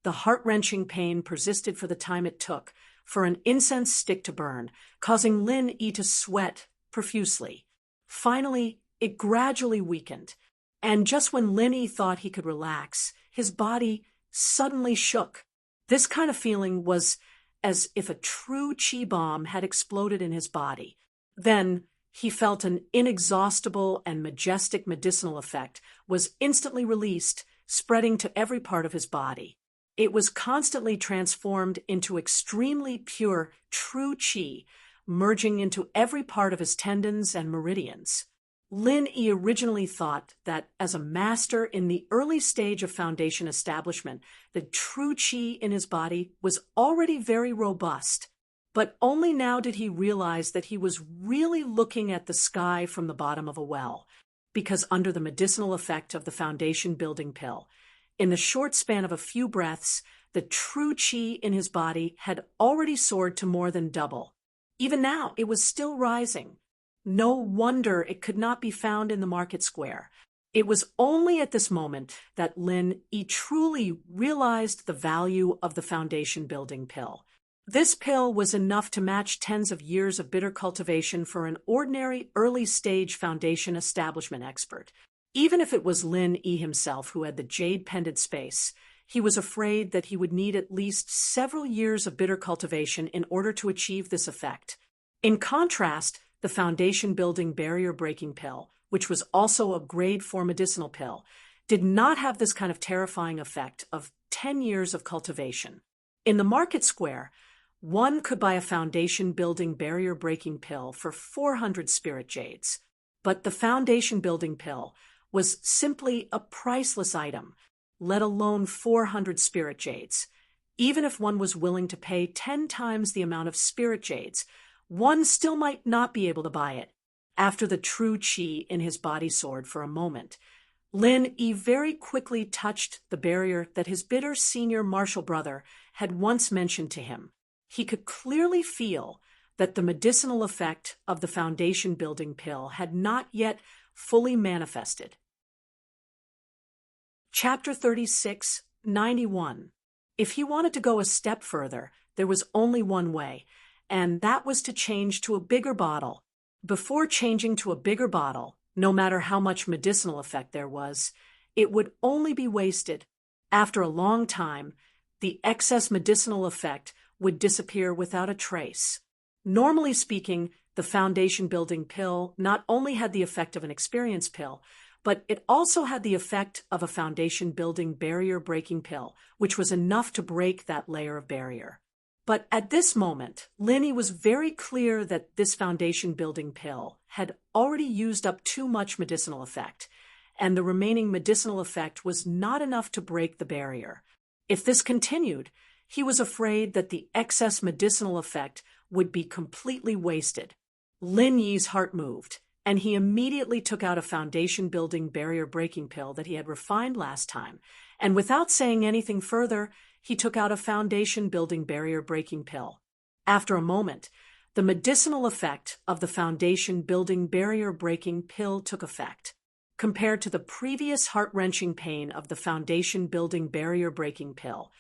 The heart-wrenching pain persisted for the time it took for an incense stick to burn, causing Lin Yi to sweat profusely. Finally, it gradually weakened, and just when Lin Yi thought he could relax, his body suddenly shook. This kind of feeling was as if a true qi bomb had exploded in his body. Then he felt an inexhaustible and majestic medicinal effect was instantly released, spreading to every part of his body. It was constantly transformed into extremely pure, true qi, merging into every part of his tendons and meridians. Lin Yi originally thought that as a master in the early stage of foundation establishment, the true qi in his body was already very robust. But only now did he realize that he was really looking at the sky from the bottom of a well, because under the medicinal effect of the foundation-building pill, in the short span of a few breaths, the true qi in his body had already soared to more than double. Even now, it was still rising. No wonder it could not be found in the market square. It was only at this moment that Lin Yi truly realized the value of the foundation-building pill. This pill was enough to match tens of years of bitter cultivation for an ordinary early-stage foundation establishment expert. Even if it was Lin Yi himself who had the jade-pendant space, He was afraid that he would need at least several years of bitter cultivation in order to achieve this effect. In contrast, the foundation-building barrier-breaking pill, which was also a grade 4 medicinal pill, did not have this kind of terrifying effect of 10 years of cultivation. In the market square, one could buy a foundation-building barrier-breaking pill for 400 spirit jades. But the foundation-building pill was simply a priceless item, let alone 400 spirit jades. Even if one was willing to pay 10 times the amount of spirit jades, one still might not be able to buy it. After the true chi in his body soared for a moment, Lin Yi very quickly touched the barrier that his bitter senior martial brother had once mentioned to him. He could clearly feel that the medicinal effect of the foundation-building pill had not yet fully manifested. Chapter 36, 91. If he wanted to go a step further, there was only one way, and that was to change to a bigger bottle. Before changing to a bigger bottle, no matter how much medicinal effect there was, it would only be wasted. After a long time, the excess medicinal effect would disappear without a trace. Normally speaking, the foundation-building pill not only had the effect of an experience pill, but it also had the effect of a foundation-building barrier-breaking pill, which was enough to break that layer of barrier. But at this moment, Lin Yi was very clear that this foundation-building pill had already used up too much medicinal effect, and the remaining medicinal effect was not enough to break the barrier. If this continued, he was afraid that the excess medicinal effect would be completely wasted. Lin Yi's heart moved, and he immediately took out a foundation-building barrier-breaking pill that he had refined last time, and without saying anything further, he took out a foundation-building barrier-breaking pill. After a moment, the medicinal effect of the foundation-building barrier-breaking pill took effect. Compared to the previous heart-wrenching pain of the foundation-building barrier-breaking pill,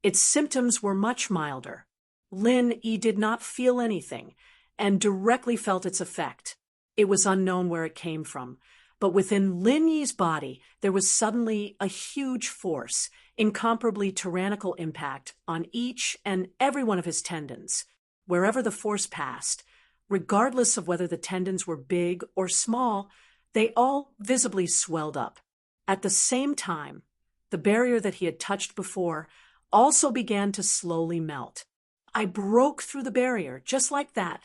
its symptoms were much milder. Lin Yi did not feel anything, and directly felt its effect. It was unknown where it came from, but within Lin Yi's body there was suddenly a huge force, incomparably tyrannical impact on each and every one of his tendons. Wherever the force passed, regardless of whether the tendons were big or small, they all visibly swelled up. At the same time, the barrier that he had touched before also began to slowly melt. I broke through the barrier, just like that.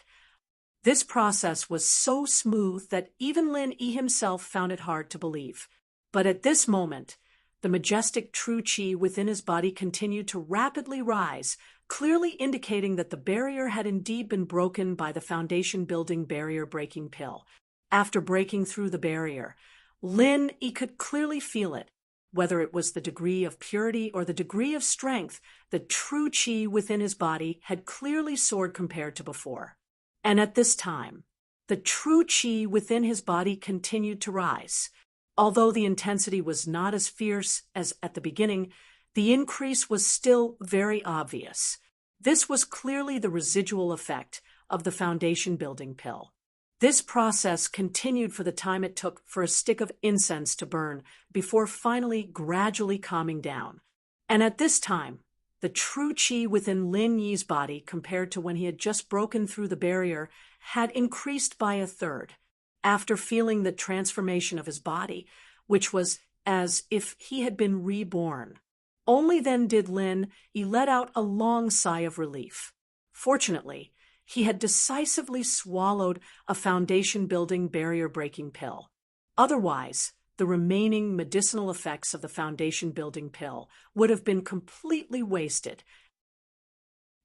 This process was so smooth that even Lin Yi himself found it hard to believe. But at this moment, the majestic true chi within his body continued to rapidly rise, clearly indicating that the barrier had indeed been broken by the foundation-building barrier-breaking pill. After breaking through the barrier, Lin Yi could clearly feel it. Whether it was the degree of purity or the degree of strength, the true chi within his body had clearly soared compared to before. And at this time, the true chi within his body continued to rise. Although the intensity was not as fierce as at the beginning, the increase was still very obvious. This was clearly the residual effect of the foundation-building pill. This process continued for the time it took for a stick of incense to burn before finally gradually calming down. And at this time, the true chi within Lin Yi's body compared to when he had just broken through the barrier had increased by a third. After feeling the transformation of his body, which was as if he had been reborn, only then did Lin Yi let out a long sigh of relief. Fortunately, he had decisively swallowed a foundation-building barrier-breaking pill. Otherwise, the remaining medicinal effects of the foundation-building pill would have been completely wasted.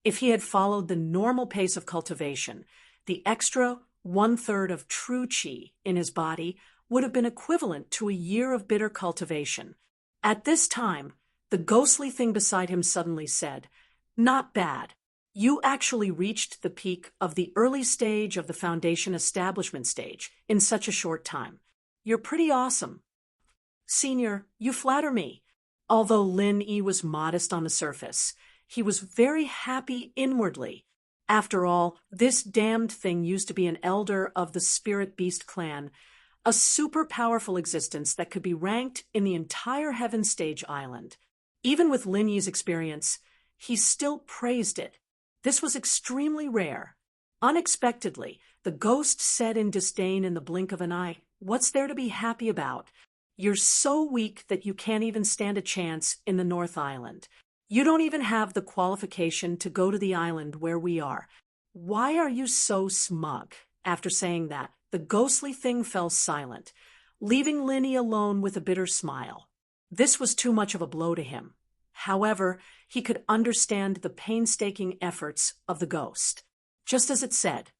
If he had followed the normal pace of cultivation, the extra one-third of true chi in his body would have been equivalent to a year of bitter cultivation. At this time, the ghostly thing beside him suddenly said, "Not bad. You actually reached the peak of the early stage of the foundation establishment stage in such a short time. You're pretty awesome. Senior, you flatter me." Although Lin Yi was modest on the surface, he was very happy inwardly. After all, this damned thing used to be an elder of the Spirit Beast clan, a super powerful existence that could be ranked in the entire Heaven Stage Island. Even with Lin Yi's experience, he still praised it. This was extremely rare. Unexpectedly, the ghost said in disdain in the blink of an eye, "What's there to be happy about? You're so weak that you can't even stand a chance in the North Island. You don't even have the qualification to go to the island where we are. Why are you so smug?" After saying that, the ghostly thing fell silent, leaving Lin Yi alone with a bitter smile. This was too much of a blow to him. However, he could understand the painstaking efforts of the ghost. Just as it said,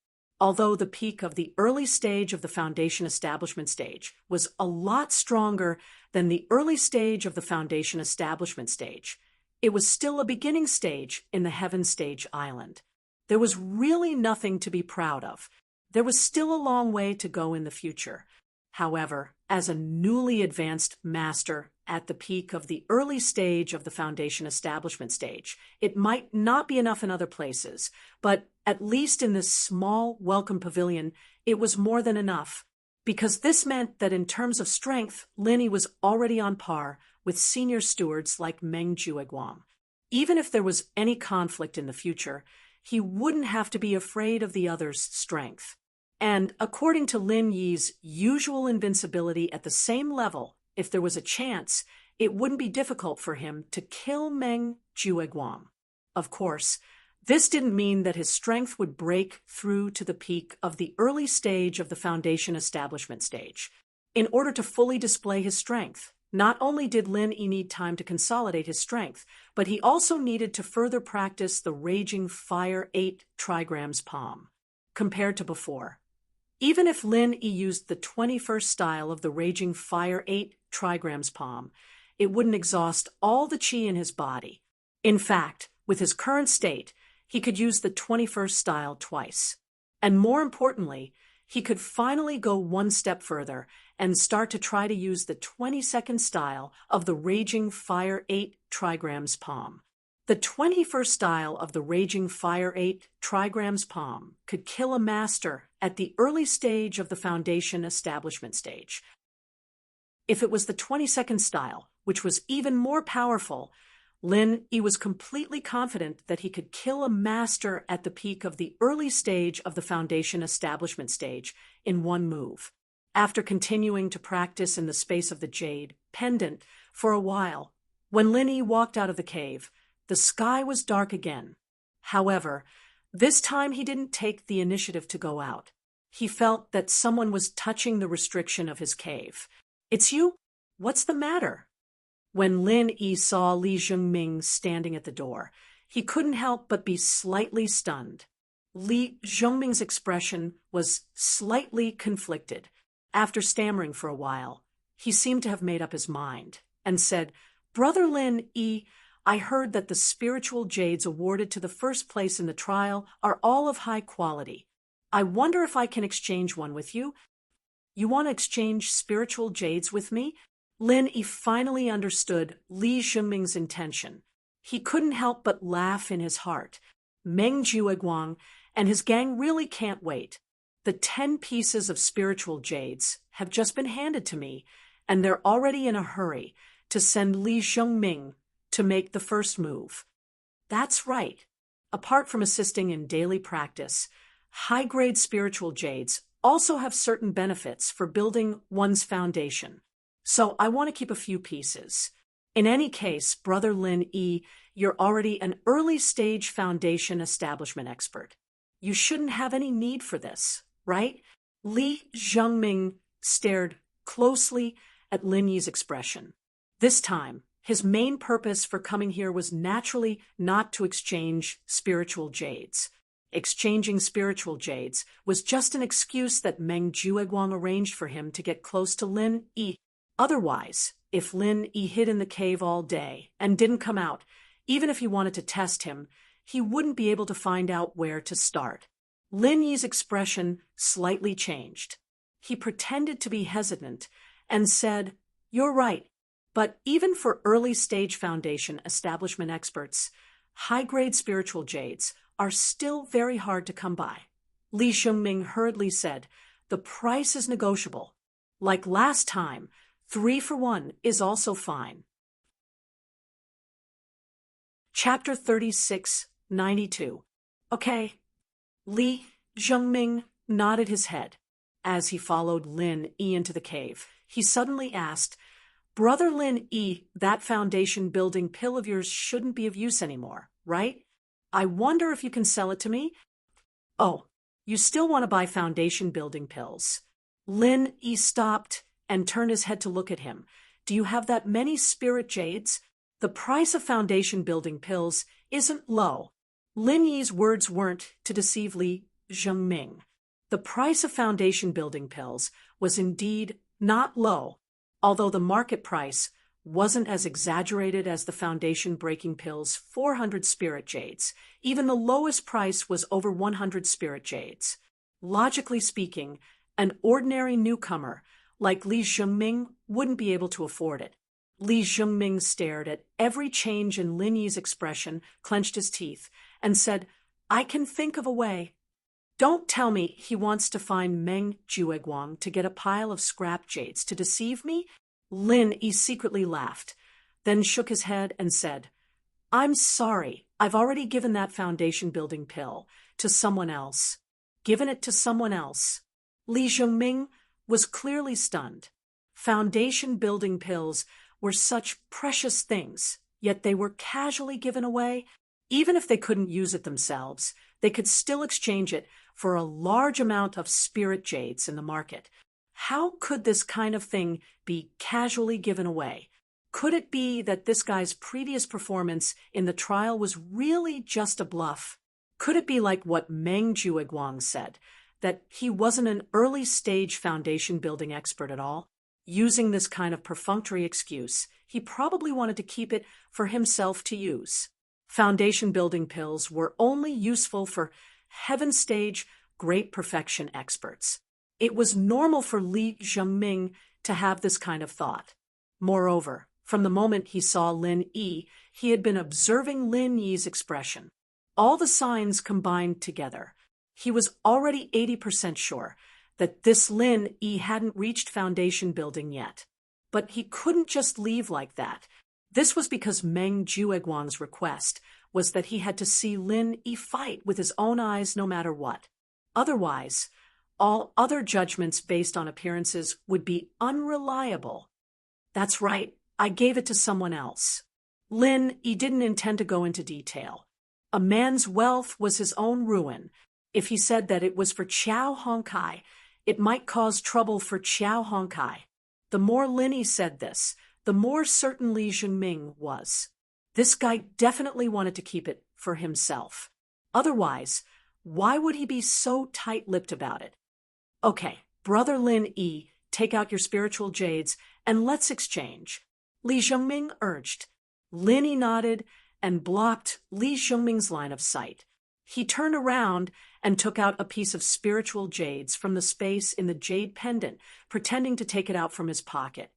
although the peak of the early stage of the foundation establishment stage was a lot stronger than the early stage of the foundation establishment stage, it was still a beginning stage in the heaven stage island. There was really nothing to be proud of. There was still a long way to go in the future. However, as a newly advanced master at the peak of the early stage of the foundation establishment stage, it might not be enough in other places, but at least in this small welcome pavilion, it was more than enough, because this meant that in terms of strength, Lin Yi was already on par with senior stewards like Meng Jueguang. Even if there was any conflict in the future, he wouldn't have to be afraid of the other's strength. And according to Lin Yi's usual invincibility at the same level, if there was a chance, it wouldn't be difficult for him to kill Meng Jueguang. Of course, this didn't mean that his strength would break through to the peak of the early stage of the foundation establishment stage. In order to fully display his strength, not only did Lin Yi need time to consolidate his strength, but he also needed to further practice the Raging Fire 8 trigrams palm. Compared to before, even if Lin Yi used the 21st style of the Raging Fire 8 trigrams palm, it wouldn't exhaust all the qi in his body. In fact, with his current state, he could use the 21st style twice. And more importantly, he could finally go one step further and start to try to use the 22nd style of the Raging Fire 8 trigrams palm. The 21st style of the Raging Fire 8 trigrams palm could kill a master at the early stage of the foundation establishment stage. If it was the 22nd style, which was even more powerful, Lin Yi was completely confident that he could kill a master at the peak of the early stage of the foundation establishment stage in one move. After continuing to practice in the space of the jade pendant for a while, when Lin Yi walked out of the cave, the sky was dark again. However, this time he didn't take the initiative to go out. He felt that someone was touching the restriction of his cave. "It's you? What's the matter?" When Lin Yi saw Li Zhongming standing at the door, he couldn't help but be slightly stunned. Li Zhongming's expression was slightly conflicted. After stammering for a while, he seemed to have made up his mind and said, "Brother Lin Yi, I heard that the spiritual jades awarded to the first place in the trial are all of high quality. I wonder if I can exchange one with you." "You want to exchange spiritual jades with me?" Lin Yi finally understood Li Zhongming's intention. He couldn't help but laugh in his heart. Meng Jueguang and his gang really can't wait. The 10 pieces of spiritual jades have just been handed to me, and they're already in a hurry to send Li Zhongming to make the first move. That's right. Apart from assisting in daily practice, high-grade spiritual jades also have certain benefits for building one's foundation. So I want to keep a few pieces. In any case, Brother Lin Yi, you're already an early-stage foundation establishment expert. You shouldn't have any need for this, right? Li Zhongming stared closely at Lin Yi's expression. This time, his main purpose for coming here was naturally not to exchange spiritual jades. Exchanging spiritual jades was just an excuse that Meng Jueguang arranged for him to get close to Lin Yi. Otherwise, if Lin Yi hid in the cave all day and didn't come out, even if he wanted to test him, he wouldn't be able to find out where to start. Lin Yi's expression slightly changed. He pretended to be hesitant and said, "You're right. But even for early-stage foundation establishment experts, high-grade spiritual jades are still very hard to come by." Li Zhongming hurriedly said, "The price is negotiable. Like last time, 3 for 1 is also fine." Chapter 3692. Okay. Li Zhengming nodded his head. As he followed Lin Yi into the cave, he suddenly asked, Brother Lin Yi, that foundation building pill of yours shouldn't be of use anymore, right? I wonder if you can sell it to me? Oh, you still want to buy foundation building pills? Lin Yi stopped and turned his head to look at him. Do you have that many spirit jades? The price of foundation building pills isn't low. Lin Yi's words weren't to deceive Li Zhengming. The price of foundation building pills was indeed not low, although the market price wasn't as exaggerated as the foundation-breaking pill's 400 spirit jades. Even the lowest price was over 100 spirit jades. Logically speaking, an ordinary newcomer like Li Zhengming wouldn't be able to afford it. Li Zhengming stared at every change in Lin Yi's expression, clenched his teeth, and said, I can think of a way. Don't tell me he wants to find Meng Jueguang to get a pile of scrap jades to deceive me? Lin Yi secretly laughed, then shook his head and said, I'm sorry, I've already given that foundation-building pill to someone else. Given it to someone else. Li Zhengming was clearly stunned. Foundation-building pills were such precious things, yet they were casually given away. Even if they couldn't use it themselves, they could still exchange it for a large amount of spirit jades in the market. How could this kind of thing be casually given away? Could it be that this guy's previous performance in the trial was really just a bluff? Could it be like what Meng Jueguang said, that he wasn't an early-stage foundation-building expert at all? Using this kind of perfunctory excuse, he probably wanted to keep it for himself to use. Foundation-building pills were only useful for heaven-stage, great perfection experts. It was normal for Li Zhengming to have this kind of thought. Moreover, from the moment he saw Lin Yi, he had been observing Lin Yi's expression. All the signs combined together. He was already 80% sure that this Lin Yi hadn't reached foundation building yet. But he couldn't just leave like that. This was because Meng Jueguang's request was that he had to see Lin Yi fight with his own eyes no matter what. Otherwise, all other judgments based on appearances would be unreliable. That's right, I gave it to someone else. Lin Yi didn't intend to go into detail. A man's wealth was his own ruin. If he said that it was for Qiao Hongkai, it might cause trouble for Qiao Hongkai. The more Lin Yi said this, the more certain Li Zhengming was. This guy definitely wanted to keep it for himself. Otherwise, why would he be so tight-lipped about it? Okay, Brother Lin Yi, take out your spiritual jades and let's exchange. Li Zhengming urged. Lin Yi nodded and blocked Li Zhengming's line of sight. He turned around and took out a piece of spiritual jades from the space in the jade pendant, pretending to take it out from his pocket.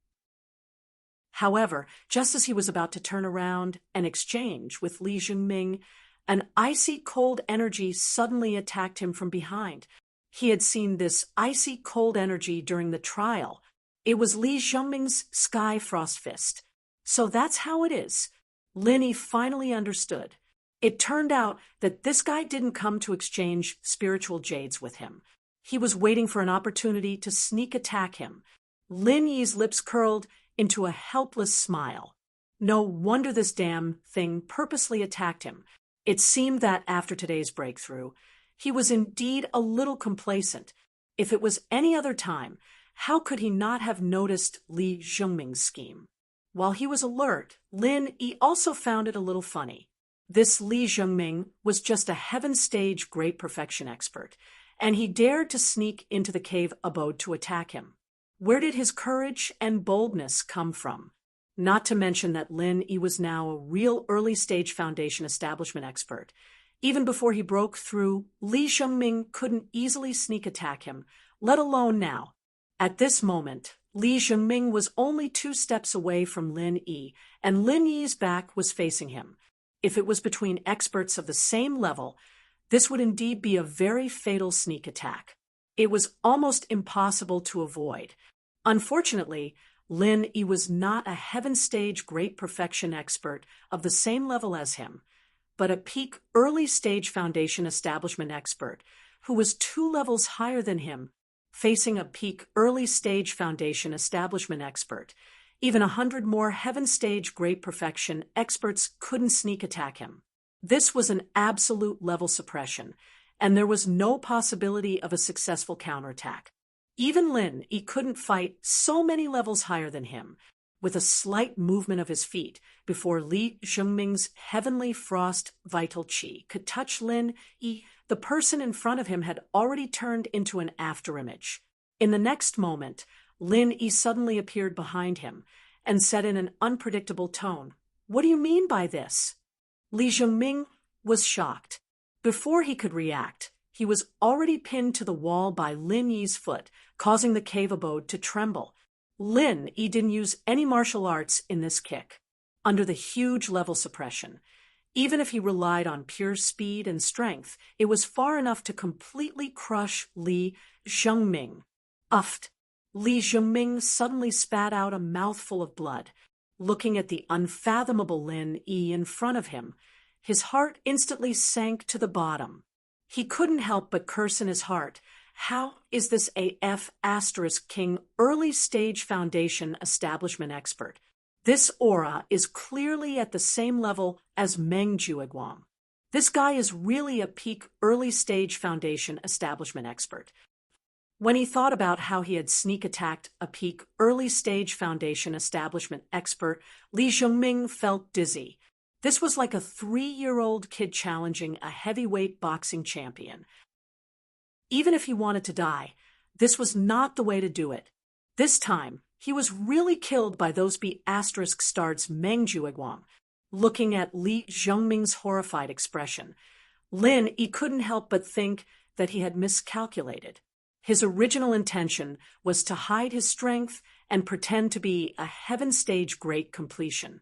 However, just as he was about to turn around and exchange with Li Zhengming, an icy cold energy suddenly attacked him from behind. He had seen this icy cold energy during the trial. It was Li Zhengming's sky frost fist. So that's how it is. Lin Yi finally understood. It turned out that this guy didn't come to exchange spiritual jades with him. He was waiting for an opportunity to sneak attack him. Lin Yi's lips curled into a helpless smile. No wonder this damn thing purposely attacked him. It seemed that after today's breakthrough, he was indeed a little complacent. If it was any other time, how could he not have noticed Li Zhengming's scheme? While he was alert, Lin Yi also found it a little funny. This Li Zhengming was just a heaven-stage great perfection expert, and he dared to sneak into the cave abode to attack him. Where did his courage and boldness come from? Not to mention that Lin Yi was now a real early-stage foundation establishment expert. Even before he broke through, Li Zhengming couldn't easily sneak attack him, let alone now. At this moment, Li Zhengming was only 2 steps away from Lin Yi, and Lin Yi's back was facing him. If it was between experts of the same level, this would indeed be a very fatal sneak attack. It was almost impossible to avoid. Unfortunately, Lin Yi was not a heaven-stage great perfection expert of the same level as him. but a peak early-stage foundation establishment expert who was 2 levels higher than him, facing a peak early-stage foundation establishment expert. Even 100 more heaven-stage great perfection experts couldn't sneak attack him. This was an absolute level suppression, and there was no possibility of a successful counterattack. Even Lin Yi couldn't fight so many levels higher than him, with a slight movement of his feet before Li Zhengming's heavenly frost vital qi could touch Lin Yi. The person in front of him had already turned into an afterimage. In the next moment, Lin Yi suddenly appeared behind him and said in an unpredictable tone, "What do you mean by this?" Li Zhengming was shocked. Before he could react, he was already pinned to the wall by Lin Yi's foot, causing the cave abode to tremble. Lin Yi didn't use any martial arts in this kick. Under the huge level suppression, even if he relied on pure speed and strength, it was far enough to completely crush Li Zhengming. Uffed. Li Zhengming suddenly spat out a mouthful of blood. Looking at the unfathomable Lin Yi in front of him, his heart instantly sank to the bottom. He couldn't help but curse in his heart. How is this AF * King early stage foundation establishment expert? This aura is clearly at the same level as Meng Jueguang. This guy is really a peak early stage foundation establishment expert. When he thought about how he had sneak attacked a peak early stage foundation establishment expert, Li Zhengming felt dizzy. This was like a 3-year-old kid challenging a heavyweight boxing champion. Even if he wanted to die, this was not the way to do it. This time, he was really killed by those B*****'star's Meng Jueguang. Looking at Li Zhengming's horrified expression, Lin Yi couldn't help but think that he had miscalculated. His original intention was to hide his strength and pretend to be a heaven-stage great completion.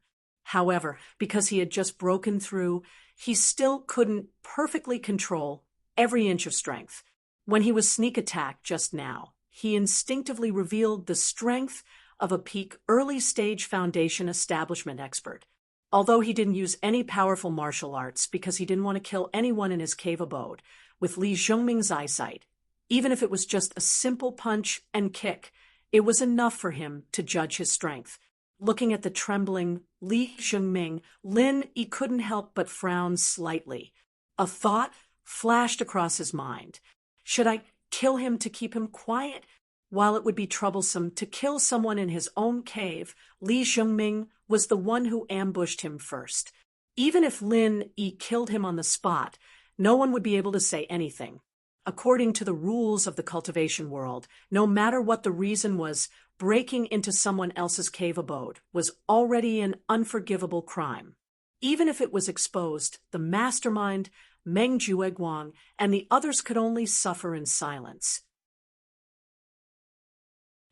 However, because he had just broken through, he still couldn't perfectly control every inch of strength. When he was sneak attacked just now, he instinctively revealed the strength of a peak early-stage foundation establishment expert. Although he didn't use any powerful martial arts because he didn't want to kill anyone in his cave abode, with Li Zhengming's eyesight, even if it was just a simple punch and kick, it was enough for him to judge his strength. Looking at the trembling Li Zhengming, Lin Yi couldn't help but frown slightly. A thought flashed across his mind. Should I kill him to keep him quiet? While it would be troublesome to kill someone in his own cave, Li Zhengming was the one who ambushed him first. Even if Lin Yi killed him on the spot, no one would be able to say anything. According to the rules of the cultivation world, no matter what the reason was, breaking into someone else's cave abode was already an unforgivable crime. Even if it was exposed, the mastermind, Meng Jueguang, and the others could only suffer in silence.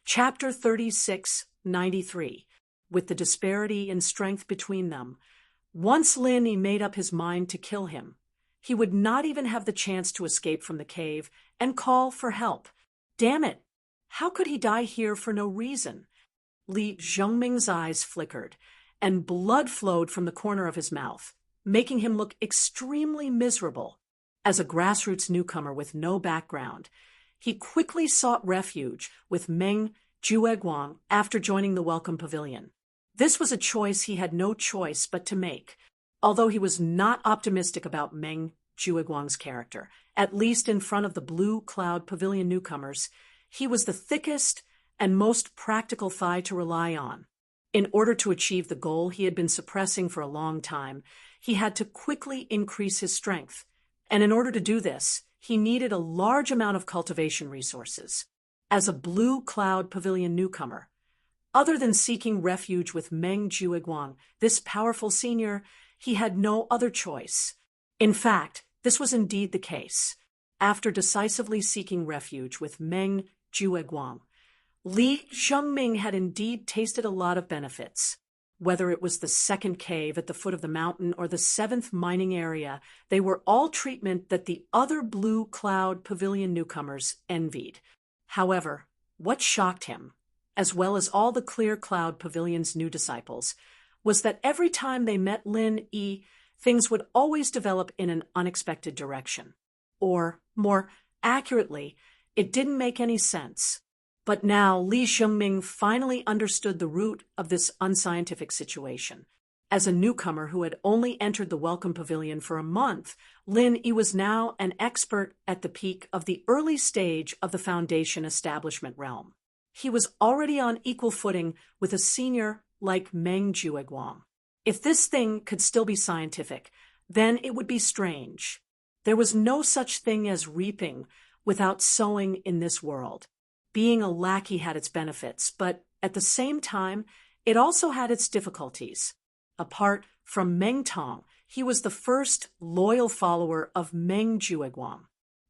Chapter 36-93. With the disparity in strength between them, once Lin Yi made up his mind to kill him, he would not even have the chance to escape from the cave and call for help. Damn it! How could he die here for no reason? Li Zhengming's eyes flickered, and blood flowed from the corner of his mouth, making him look extremely miserable. As a grassroots newcomer with no background, he quickly sought refuge with Meng Jueguang after joining the Welcome Pavilion. This was a choice he had no choice but to make. Although he was not optimistic about Meng Jueguang's character, at least in front of the Blue Cloud Pavilion newcomers, he was the thickest and most practical thigh to rely on. In order to achieve the goal he had been suppressing for a long time, he had to quickly increase his strength. And in order to do this, he needed a large amount of cultivation resources. As a Blue Cloud Pavilion newcomer, other than seeking refuge with Meng Jueguang, this powerful senior, he had no other choice. In fact, this was indeed the case. After decisively seeking refuge with Meng Jueguang, Li Zhengming had indeed tasted a lot of benefits. Whether it was the second cave at the foot of the mountain or the 7th mining area, they were all treatment that the other Blue Cloud Pavilion newcomers envied. However, what shocked him, as well as all the Clear Cloud Pavilion's new disciples, was that every time they met Lin Yi, things would always develop in an unexpected direction. Or, more accurately, it didn't make any sense. But now Li Xiongming finally understood the root of this unscientific situation. As a newcomer who had only entered the Welcome Pavilion for a month, Lin Yi was now an expert at the peak of the early stage of the Foundation establishment realm. He was already on equal footing with a senior like Meng Jueguang. If this thing could still be scientific, then it would be strange. There was no such thing as reaping without sowing in this world. Being a lackey had its benefits, but at the same time, it also had its difficulties. Apart from Meng Tong, he was the first loyal follower of Meng Jueguang.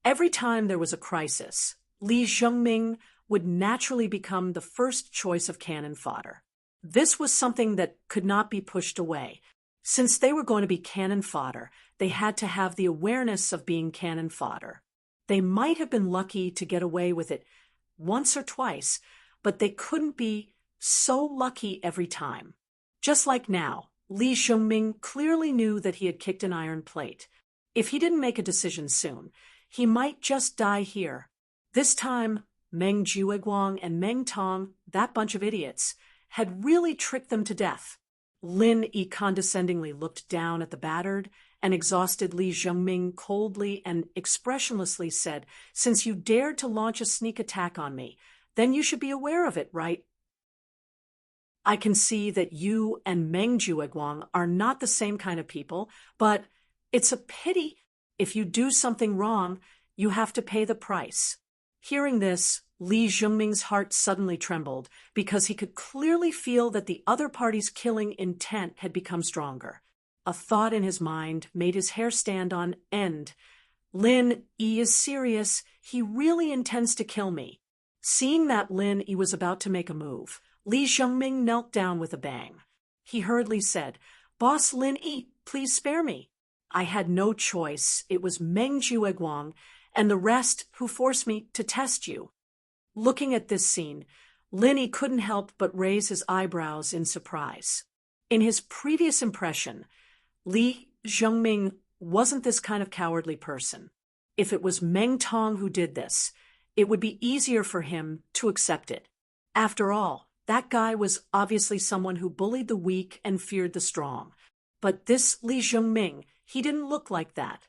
Every time there was a crisis, Li Xiongming would naturally become the first choice of cannon fodder. This was something that could not be pushed away. Since they were going to be cannon fodder, they had to have the awareness of being cannon fodder. They might have been lucky to get away with it once or twice, but they couldn't be so lucky every time. Just like now, Li Xiongming clearly knew that he had kicked an iron plate. If he didn't make a decision soon, he might just die here. This time, Meng Jueguang and Meng Tong, that bunch of idiots, had really tricked them to death. Lin Yi condescendingly looked down at the battered and exhausted Li Xiongming coldly and expressionlessly said, "Since you dared to launch a sneak attack on me, then you should be aware of it, right? I can see that you and Meng Jueguang are not the same kind of people, but it's a pity. If you do something wrong, you have to pay the price." Hearing this, Li Xiongming's heart suddenly trembled because he could clearly feel that the other party's killing intent had become stronger. A thought in his mind made his hair stand on end. Lin Yi is serious. He really intends to kill me. Seeing that Lin Yi was about to make a move, Li Xiongming knelt down with a bang. He hurriedly said, "Boss Lin Yi, please spare me. I had no choice. It was Meng Jueguang and the rest who forced me to test you." Looking at this scene, Lin Yi couldn't help but raise his eyebrows in surprise. In his previous impression, Li Xiongming wasn't this kind of cowardly person. If it was Meng Tong who did this, it would be easier for him to accept it. After all, that guy was obviously someone who bullied the weak and feared the strong. But this Li Xiongming, he didn't look like that.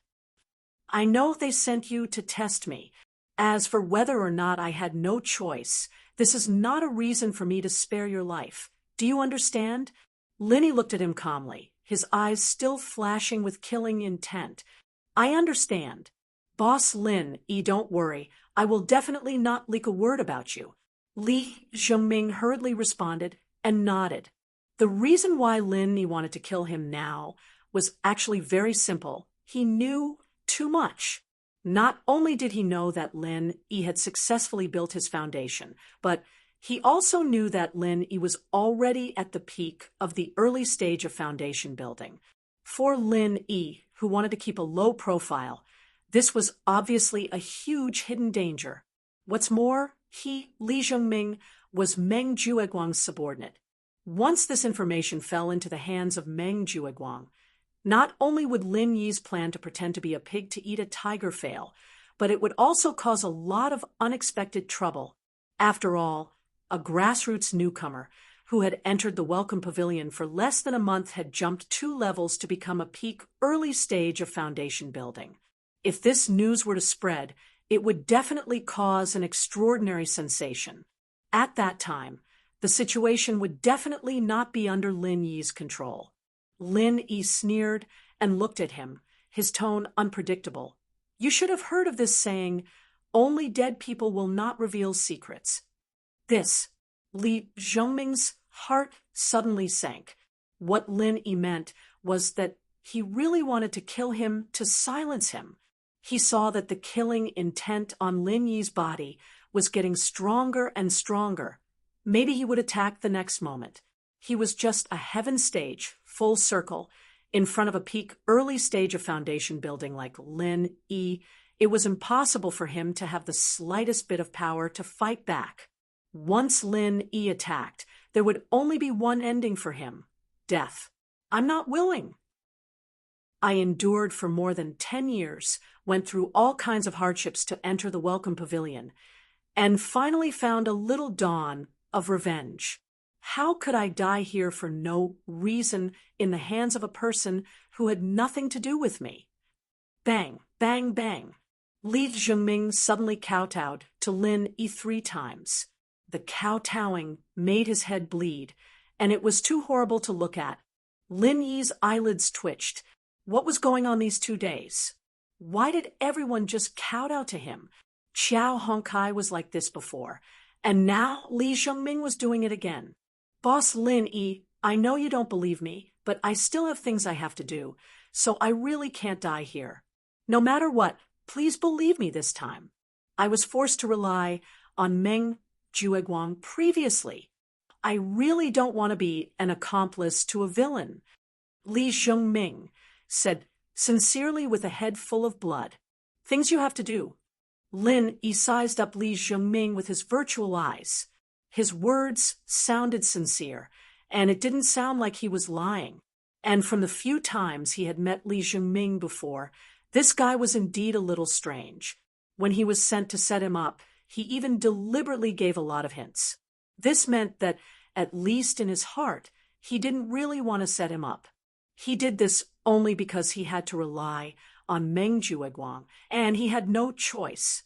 "I know they sent you to test me. As for whether or not I had no choice, this is not a reason for me to spare your life. Do you understand?" Lin Yi looked at him calmly, his eyes still flashing with killing intent. "I understand. Boss Lin Yi, don't worry. I will definitely not leak a word about you." Li Xiongming hurriedly responded and nodded. The reason why Lin Yi wanted to kill him now was actually very simple. He knew too much. Not only did he know that Lin Yi had successfully built his foundation, but he also knew that Lin Yi was already at the peak of the early stage of foundation building. For Lin Yi, who wanted to keep a low profile, this was obviously a huge hidden danger. What's more, he, Li Xiongming, was Meng Jueguang's subordinate. Once this information fell into the hands of Meng Jueguang, not only would Lin Yi's plan to pretend to be a pig to eat a tiger fail, but it would also cause a lot of unexpected trouble. After all, a grassroots newcomer who had entered the Welcome Pavilion for less than a month had jumped 2 levels to become a peak early stage of foundation building. If this news were to spread, it would definitely cause an extraordinary sensation. At that time, the situation would definitely not be under Lin Yi's control. Lin Yi sneered and looked at him, his tone unpredictable. "You should have heard of this saying, 'Only dead people will not reveal secrets.'" This, Li Xiongming's heart suddenly sank. What Lin Yi meant was that he really wanted to kill him to silence him. He saw that the killing intent on Lin Yi's body was getting stronger and stronger. Maybe he would attack the next moment. He was just a heaven stage, full circle, in front of a peak early stage of foundation building like Lin Yi. It was impossible for him to have the slightest bit of power to fight back. Once Lin Yi attacked, there would only be one ending for him: death. "I'm not willing." I endured for more than 10 years, went through all kinds of hardships to enter the welcome pavilion, and finally found a little dawn of revenge. How could I die here for no reason in the hands of a person who had nothing to do with me? Bang, bang, bang. Li Zhengming suddenly kowtowed to Lin Yi 3 times. The kowtowing made his head bleed, and it was too horrible to look at. Lin Yi's eyelids twitched. What was going on these 2 days? Why did everyone just kowtow to him? Qiao Hongkai was like this before, and now Li Zhengming was doing it again. Boss Lin Yi, I know you don't believe me, but I still have things I have to do, so I really can't die here. No matter what, please believe me this time. I was forced to rely on Meng Jueguang previously. I really don't want to be an accomplice to a villain. Li Zhengming said sincerely with a head full of blood. Things you have to do. Lin Yi sized up Li Zhengming with his virtual eyes. His words sounded sincere, and it didn't sound like he was lying. And from the few times he had met Li Zhengming before, this guy was indeed a little strange. When he was sent to set him up, he even deliberately gave a lot of hints. This meant that, at least in his heart, he didn't really want to set him up. He did this only because he had to rely on Meng Jueguang, and he had no choice.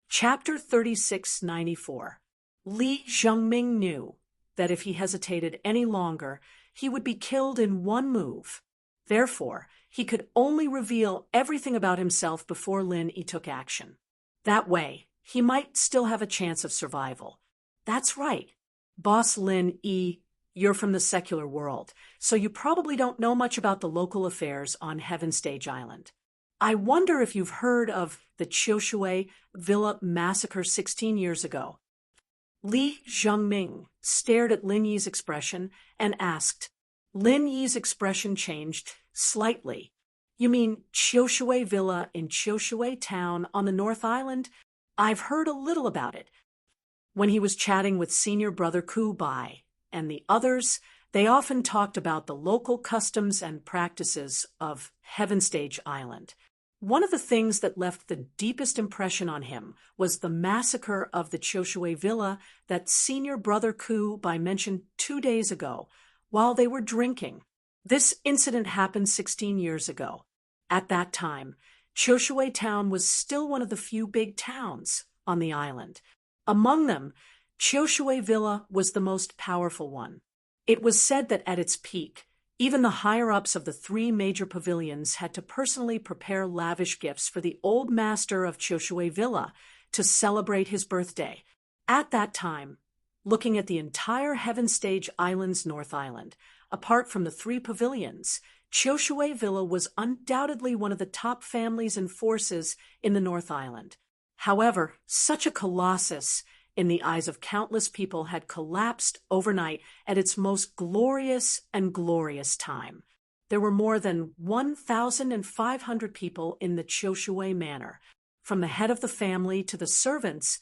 Chapter 3694. Li Zhengming knew that if he hesitated any longer, he would be killed in one move. Therefore, he could only reveal everything about himself before Lin Yi took action. That way, he might still have a chance of survival. That's right. Boss Lin Yi, you're from the secular world, so you probably don't know much about the local affairs on Heaven Stage Island. I wonder if you've heard of the Qiushui Villa massacre 16 years ago. Li Zhengming stared at Lin Yi's expression and asked. Lin Yi's expression changed slightly. You mean Qiushui Villa in Qiushui Town on the North Island? I've heard a little about it. When he was chatting with senior brother Ku Bai and the others, they often talked about the local customs and practices of Heaven Stage Island. One of the things that left the deepest impression on him was the massacre of the Qiushui Villa that senior brother Ku Bai mentioned 2 days ago while they were drinking. This incident happened 16 years ago. At that time, Qiushui Town was still one of the few big towns on the island. Among them, Qiushui Villa was the most powerful one. It was said that at its peak, even the higher-ups of the 3 major pavilions had to personally prepare lavish gifts for the old master of Qiushui Villa to celebrate his birthday. At that time, looking at the entire Heaven Stage Island's North Island, apart from the 3 pavilions, Qiushui Villa was undoubtedly one of the top families and forces in the North Island. However, such a colossus in the eyes of countless people had collapsed overnight at its most glorious and glorious time. There were more than 1,500 people in the Qiushui Manor. From the head of the family to the servants,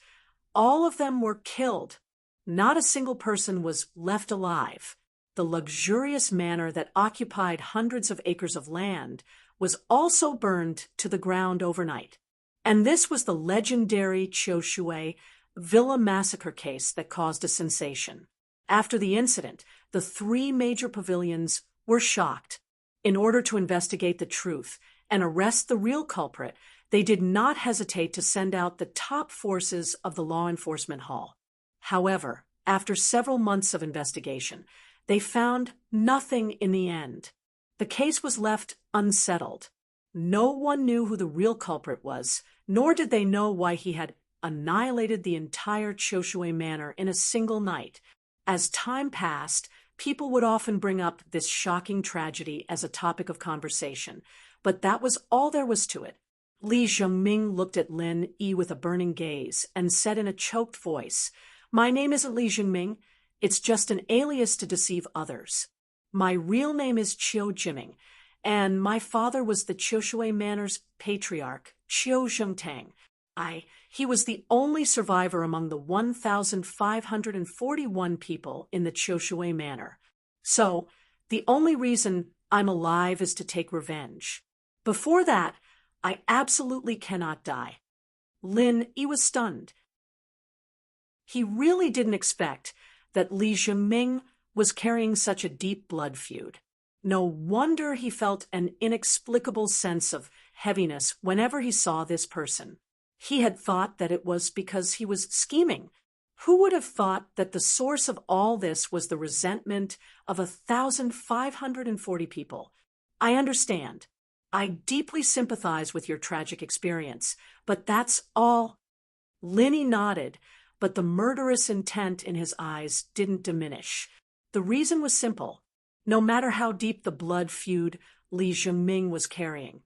all of them were killed. Not a single person was left alive. The luxurious manor that occupied hundreds of acres of land was also burned to the ground overnight. And this was the legendary Qiushui Villa massacre case that caused a sensation. After the incident, the 3 major pavilions were shocked. In order to investigate the truth and arrest the real culprit, they did not hesitate to send out the top forces of the law enforcement hall. However, after several months of investigation, they found nothing in the end. The case was left unsettled. No one knew who the real culprit was, nor did they know why he had annihilated the entire Qiushui Manor in a single night. As time passed, people would often bring up this shocking tragedy as a topic of conversation, but that was all there was to it. Li Zhengming looked at Lin Yi with a burning gaze and said in a choked voice, "My name isn't Li Zhengming. It's just an alias to deceive others. My real name is Qiu Jiming, and my father was the Qiushui Manor's patriarch, Qiu Zhengtang. He was the only survivor among the 1,541 people in the Qiushui Manor. So, the only reason I'm alive is to take revenge. Before that, I absolutely cannot die. Lin Yi was stunned. He really didn't expect that Li Zhengming was carrying such a deep blood feud. No wonder he felt an inexplicable sense of heaviness whenever he saw this person. He had thought that it was because he was scheming. Who would have thought that the source of all this was the resentment of 1,540 people? I understand. I deeply sympathize with your tragic experience, but that's all. Linny nodded, but the murderous intent in his eyes didn't diminish. The reason was simple. No matter how deep the blood feud Li Zhengming was carrying.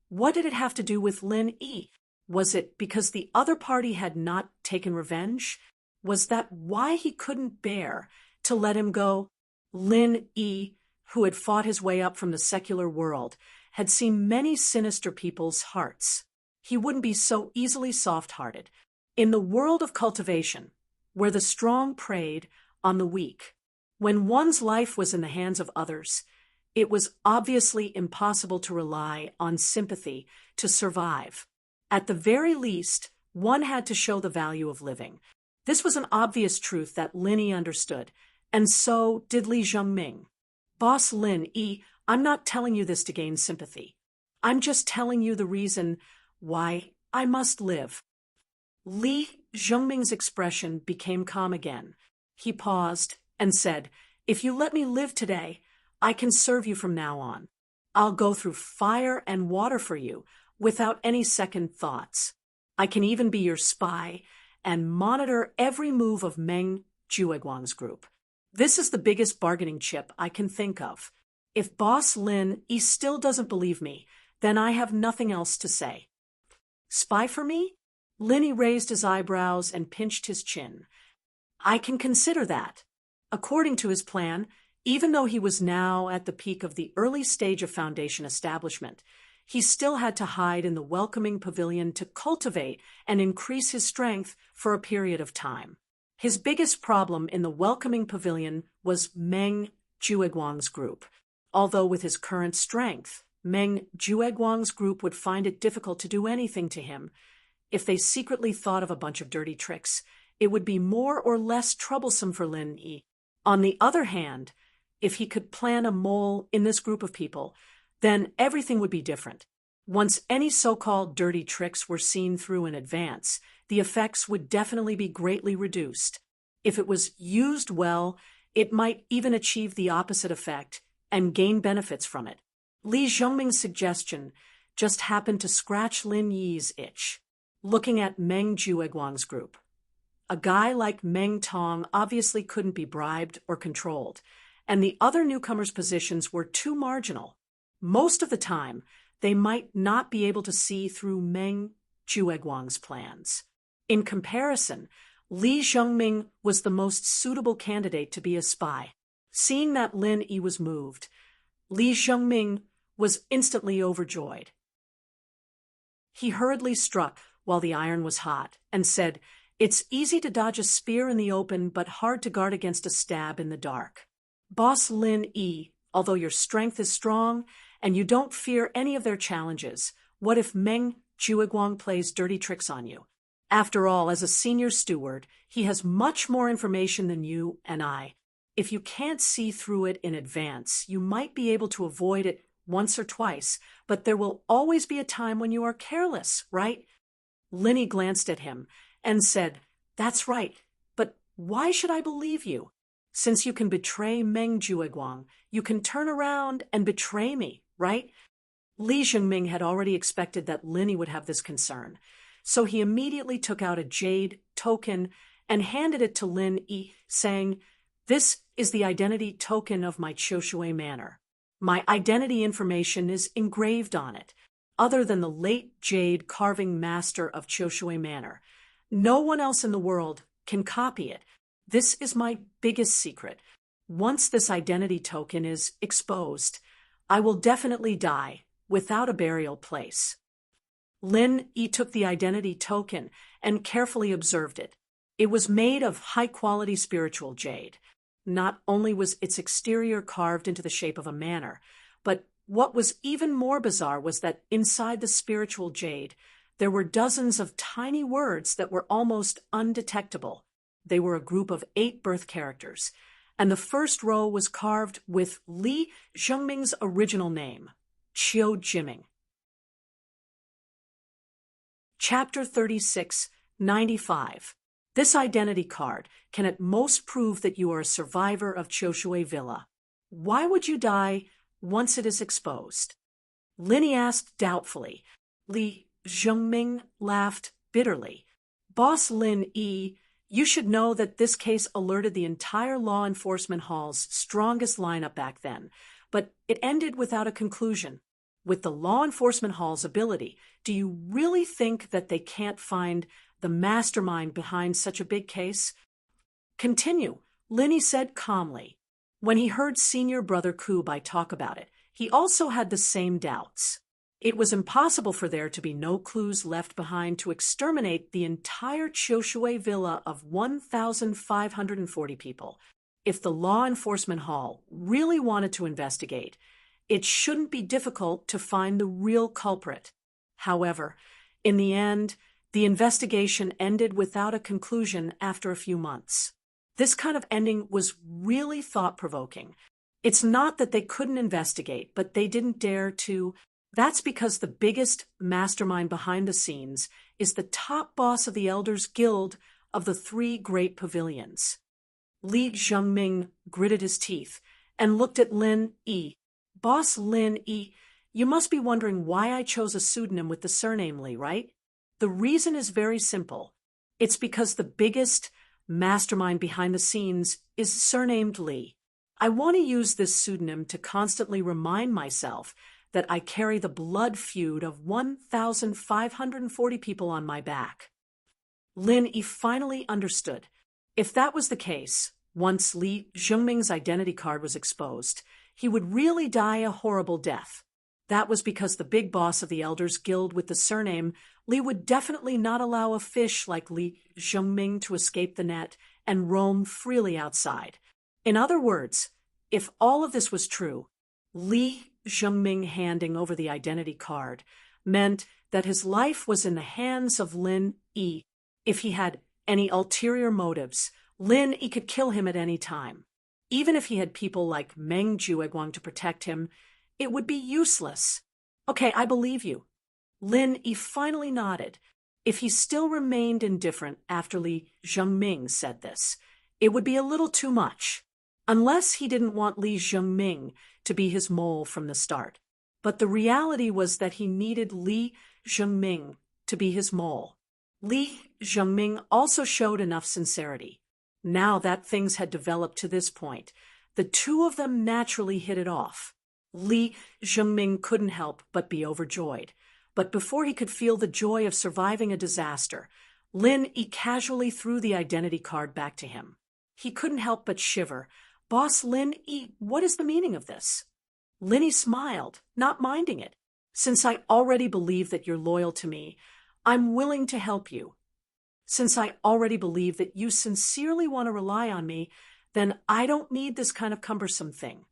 What did it have to do with Lin Yi? Was it because the other party had not taken revenge? Was that why he couldn't bear to let him go? Lin Yi, who had fought his way up from the secular world, had seen many sinister people's hearts. He wouldn't be so easily soft-hearted. In the world of cultivation, where the strong preyed on the weak, when one's life was in the hands of others, it was obviously impossible to rely on sympathy to survive. At the very least, one had to show the value of living. This was an obvious truth that Lin Yi understood, and so did Li Zhengming. Boss Lin Yi, I'm not telling you this to gain sympathy. I'm just telling you the reason why I must live. Li Zhengming's expression became calm again. He paused and said, if you let me live today, I can serve you from now on. I'll go through fire and water for you without any second thoughts. I can even be your spy and monitor every move of Meng Jueguang's group. This is the biggest bargaining chip I can think of. If Boss Lin Yi still doesn't believe me, then I have nothing else to say. Spy for me? Lin Yi raised his eyebrows and pinched his chin. I can consider that. According to his plan, even though he was now at the peak of the early stage of Foundation establishment, he still had to hide in the welcoming pavilion to cultivate and increase his strength for a period of time. His biggest problem in the welcoming pavilion was Meng Jueguang's group. Although with his current strength, Meng Jueguang's group would find it difficult to do anything to him. If they secretly thought of a bunch of dirty tricks, it would be more or less troublesome for Lin Yi. On the other hand, if he could plan a mole in this group of people, then everything would be different. Once any so-called dirty tricks were seen through in advance, the effects would definitely be greatly reduced. If it was used well, it might even achieve the opposite effect and gain benefits from it. Li Zhengming's suggestion just happened to scratch Lin Yi's itch. Looking at Meng Jueguang's group. A guy like Meng Tong obviously couldn't be bribed or controlled, and the other newcomers' positions were too marginal. Most of the time, they might not be able to see through Meng Jueguang's plans. In comparison, Li Zhengming was the most suitable candidate to be a spy. Seeing that Lin Yi was moved, Li Zhengming was instantly overjoyed. He hurriedly struck while the iron was hot and said, it's easy to dodge a spear in the open, but hard to guard against a stab in the dark. Boss Lin Yi, although your strength is strong and you don't fear any of their challenges, what if Meng Jueguang plays dirty tricks on you? After all, as a senior steward, he has much more information than you and I. If you can't see through it in advance, you might be able to avoid it once or twice, but there will always be a time when you are careless, right? Lin Yi glanced at him and said, that's right, but why should I believe you? Since you can betray Meng Jueguang, you can turn around and betray me, right? Li Zhengming had already expected that Lin Yi would have this concern, so he immediately took out a jade token and handed it to Lin Yi, saying, this is the identity token of my Qiushui manor. My identity information is engraved on it. Other than the late jade carving master of Qiushui manor, no one else in the world can copy it. This is my biggest secret. Once this identity token is exposed, I will definitely die without a burial place. Lin Yi took the identity token and carefully observed it. It was made of high-quality spiritual jade. Not only was its exterior carved into the shape of a manor, But what was even more bizarre was that inside the spiritual jade, there were dozens of tiny words that were almost undetectable. They were a group of 8 birth characters, and the first row was carved with Li Zhengming's original name, Qiu Jiming. Chapter 36, 95. This identity card can at most prove that you are a survivor of Qiushui Villa. Why would you die once it is exposed? Linny asked doubtfully. Li Zhengming laughed bitterly. Boss Lin Yi, you should know that this case alerted the entire law enforcement hall's strongest lineup back then, but it ended without a conclusion. With the law enforcement hall's ability, do you really think that they can't find the mastermind behind such a big case? Continue, Linny said calmly. When he heard senior brother Kubai talk about it, he also had the same doubts. It was impossible for there to be no clues left behind to exterminate the entire Qiushui Villa of 1,540 people. If the law enforcement hall really wanted to investigate, it shouldn't be difficult to find the real culprit. However, in the end, the investigation ended without a conclusion after a few months. This kind of ending was really thought-provoking. It's not that they couldn't investigate, but they didn't dare to. That's because the biggest mastermind behind the scenes is the top boss of the Elders Guild of the 3 Great Pavilions. Li Zhengming gritted his teeth and looked at Lin Yi. Boss Lin Yi, you must be wondering why I chose a pseudonym with the surname Li, right? The reason is very simple. It's because the biggest mastermind behind the scenes is surnamed Li. I want to use this pseudonym to constantly remind myself that I carry the blood feud of 1,540 people on my back. Lin Yi finally understood. If that was the case, once Li Zhengming's identity card was exposed, he would really die a horrible death. That was because the big boss of the Elders Guild with the surname Li would definitely not allow a fish like Li Zhengming to escape the net and roam freely outside. In other words, if all of this was true, Li Zhengming handing over the identity card meant that his life was in the hands of Lin Yi. If he had any ulterior motives, Lin Yi could kill him at any time. Even if he had people like Meng Jueguang to protect him, it would be useless. Okay, I believe you. Lin Yi finally nodded. If he still remained indifferent after Li Zhengming said this, it would be a little too much. Unless he didn't want Li Zhengming to be his mole from the start. But the reality was that he needed Li Zhengming to be his mole. Li Zhengming also showed enough sincerity. Now that things had developed to this point, the two of them naturally hit it off. Li Zhengming couldn't help but be overjoyed. But before he could feel the joy of surviving a disaster, Lin Yi casually threw the identity card back to him. He couldn't help but shiver. Boss Lin Yi, what is the meaning of this? Lin Yi smiled, not minding it. Since I already believe that you're loyal to me, I'm willing to help you. Since I already believe that you sincerely want to rely on me, then I don't need this kind of cumbersome thing.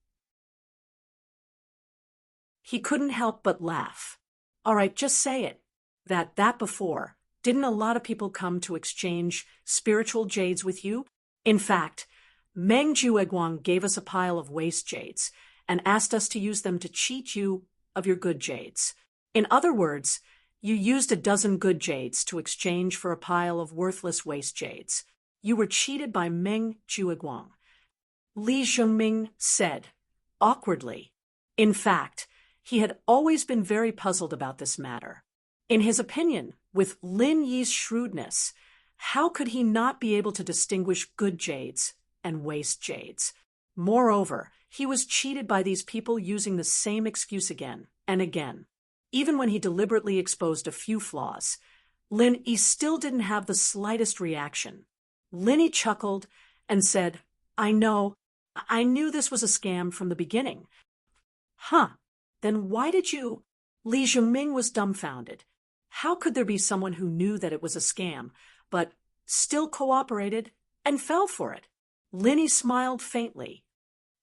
He couldn't help but laugh. All right, just say it. That before, didn't a lot of people come to exchange spiritual jades with you? In fact, Meng Jueguang gave us a pile of waste jades and asked us to use them to cheat you of your good jades. In other words, you used a dozen good jades to exchange for a pile of worthless waste jades. You were cheated by Meng Jueguang. Li Zhengming said, awkwardly. In fact, he had always been very puzzled about this matter. In his opinion, with Lin Yi's shrewdness, how could he not be able to distinguish good jades and waste jades? Moreover, he was cheated by these people using the same excuse again and again. Even when he deliberately exposed a few flaws, Lin Yi still didn't have the slightest reaction. Lin Yi chuckled and said, I knew this was a scam from the beginning. Huh, then why did you? Li Zhengming was dumbfounded. How could there be someone who knew that it was a scam, but still cooperated and fell for it? Lin Yi smiled faintly.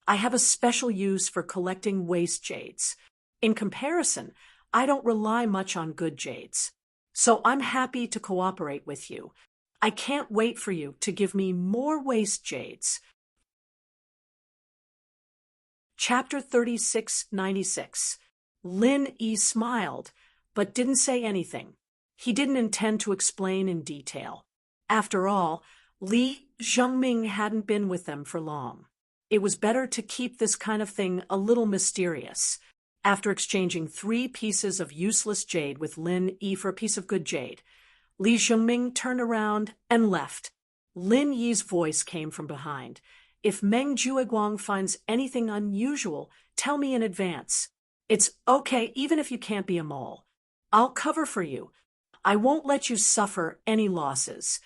I have a special use for collecting waste jades. In comparison, I don't rely much on good jades. So I'm happy to cooperate with you. I can't wait for you to give me more waste jades. Chapter 3696. Lin Yi smiled, but didn't say anything. He didn't intend to explain in detail. After all, Li Zhengming hadn't been with them for long. It was better to keep this kind of thing a little mysterious. After exchanging 3 pieces of useless jade with Lin Yi for a piece of good jade, Li Zhengming turned around and left. Lin Yi's voice came from behind. If Meng Jueguang finds anything unusual, tell me in advance. It's okay even if you can't be a mole. I'll cover for you. I won't let you suffer any losses.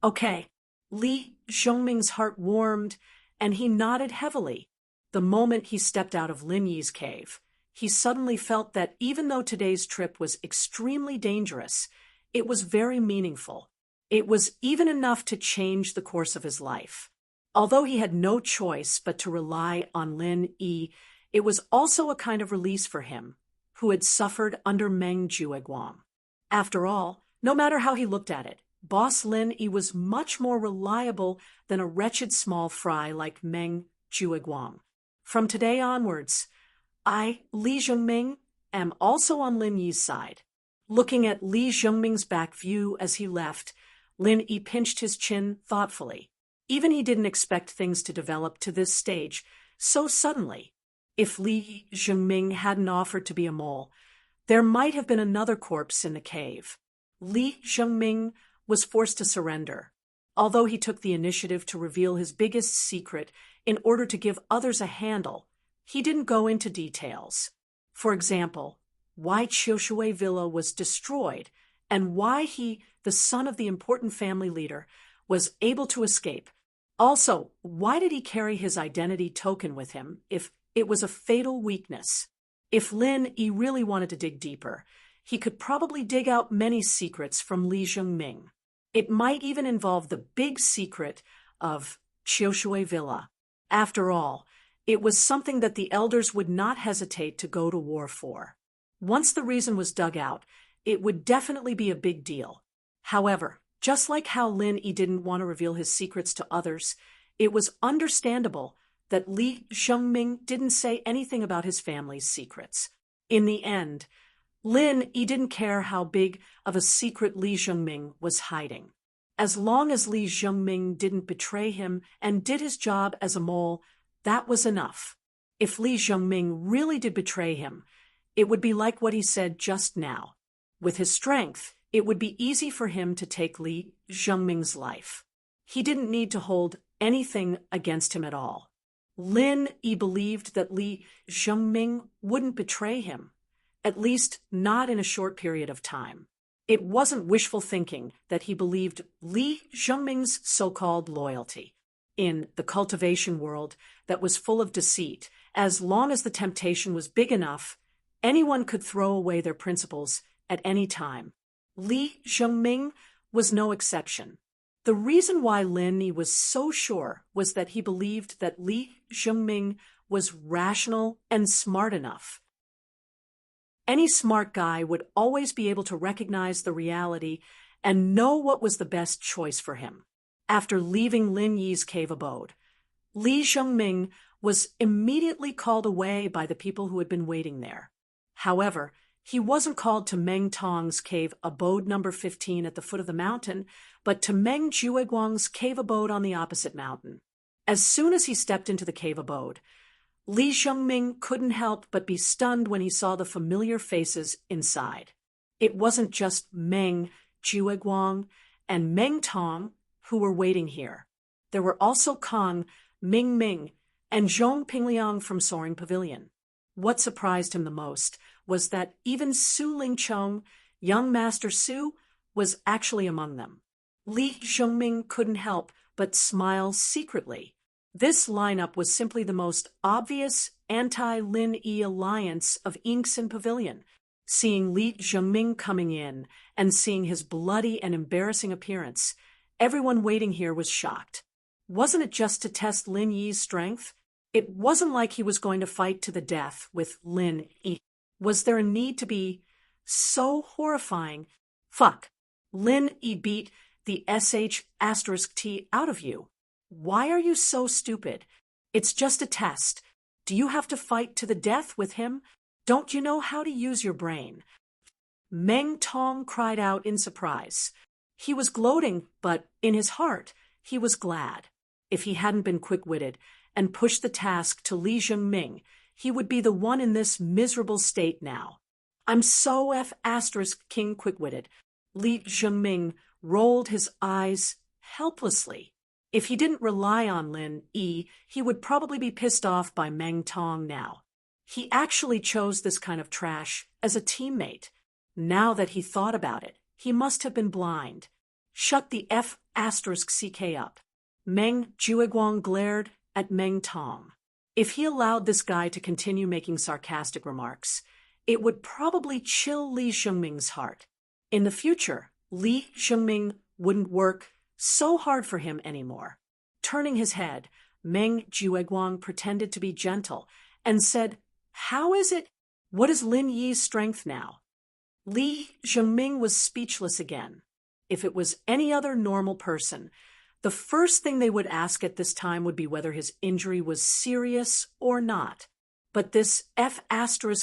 Okay. Li Zhengming's heart warmed, and he nodded heavily. The moment he stepped out of Lin Yi's cave, he suddenly felt that even though today's trip was extremely dangerous, it was very meaningful. It was even enough to change the course of his life. Although he had no choice but to rely on Lin Yi, it was also a kind of release for him, who had suffered under Meng Jueguang. After all, no matter how he looked at it, Boss Lin Yi was much more reliable than a wretched small fry like Meng Jueguang. From today onwards, I, Li Zhengming, am also on Lin Yi's side. Looking at Li Zhengming's back view as he left, Lin Yi pinched his chin thoughtfully. Even he didn't expect things to develop to this stage so suddenly. If Li Zhengming hadn't offered to be a mole, there might have been another corpse in the cave. Li Zhengming was forced to surrender. Although he took the initiative to reveal his biggest secret in order to give others a handle, he didn't go into details. For example, why Qiushui Villa was destroyed and why he, the son of the important family leader, was able to escape. Also, why did he carry his identity token with him if it was a fatal weakness? If Lin Yi really wanted to dig deeper, he could probably dig out many secrets from Li Zhengming. It might even involve the big secret of Qiushui Villa. After all, it was something that the elders would not hesitate to go to war for. Once the reason was dug out, it would definitely be a big deal. However, just like how Lin Yi didn't want to reveal his secrets to others, it was understandable that Li Zhengming didn't say anything about his family's secrets. In the end, Lin Yi didn't care how big of a secret Li Zhengming was hiding. As long as Li Zhengming didn't betray him and did his job as a mole, that was enough. If Li Zhengming really did betray him, it would be like what he said just now. With his strength, it would be easy for him to take Li Zhengming's life. He didn't need to hold anything against him at all. Lin Yi believed that Li Zhengming wouldn't betray him, at least not in a short period of time. It wasn't wishful thinking that he believed Li Zhengming's so-called loyalty. In the cultivation world that was full of deceit, as long as the temptation was big enough, anyone could throw away their principles at any time. Li Zhengming was no exception. The reason why Lin Yi was so sure was that he believed that Li Zhengming was rational and smart enough. Any smart guy would always be able to recognize the reality and know what was the best choice for him. After leaving Lin Yi's cave abode, Li Zhengming was immediately called away by the people who had been waiting there. However, he wasn't called to Meng Tong's cave abode number 15 at the foot of the mountain, but to Meng Jueguang's cave abode on the opposite mountain. As soon as he stepped into the cave abode, Li Zhengming couldn't help but be stunned when he saw the familiar faces inside. It wasn't just Meng Jueguang and Meng Tong who were waiting here. There were also Kong, Ming Ming, and Zhong Pingliang from Soaring Pavilion. What surprised him the most was that even Su Lingchong, young Master Su, was actually among them. Li Zhengming couldn't help but smile secretly. This lineup was simply the most obvious anti-Lin Yi alliance of Inks and Pavilion. Seeing Li Zhengming coming in and seeing his bloody and embarrassing appearance, everyone waiting here was shocked. Wasn't it just to test Lin Yi's strength? It wasn't like he was going to fight to the death with Lin Yi. Was there a need to be so horrifying? Fuck. Lin Yi beat the sh*t out of you. Why are you so stupid? It's just a test. Do you have to fight to the death with him? Don't you know how to use your brain? Meng Tong cried out in surprise. He was gloating, but in his heart, he was glad. If he hadn't been quick-witted and pushed the task to Li Zhengming, he would be the one in this miserable state now. I'm so King quick-witted. Li Zhengming rolled his eyes helplessly. If he didn't rely on Lin Yi, he would probably be pissed off by Meng Tong now. He actually chose this kind of trash as a teammate. Now that he thought about it, he must have been blind. Shut the *ck up. Meng Jueguang glared at Meng Tong. If he allowed this guy to continue making sarcastic remarks, it would probably chill Li Zhengming's heart. In the future, Li Zhengming wouldn't work so hard for him anymore. Turning his head, Meng Jueguang pretended to be gentle and said, "How is it? What is Lin Yi's strength now?" Li Zhengming was speechless again. If it was any other normal person, the first thing they would ask at this time would be whether his injury was serious or not. But this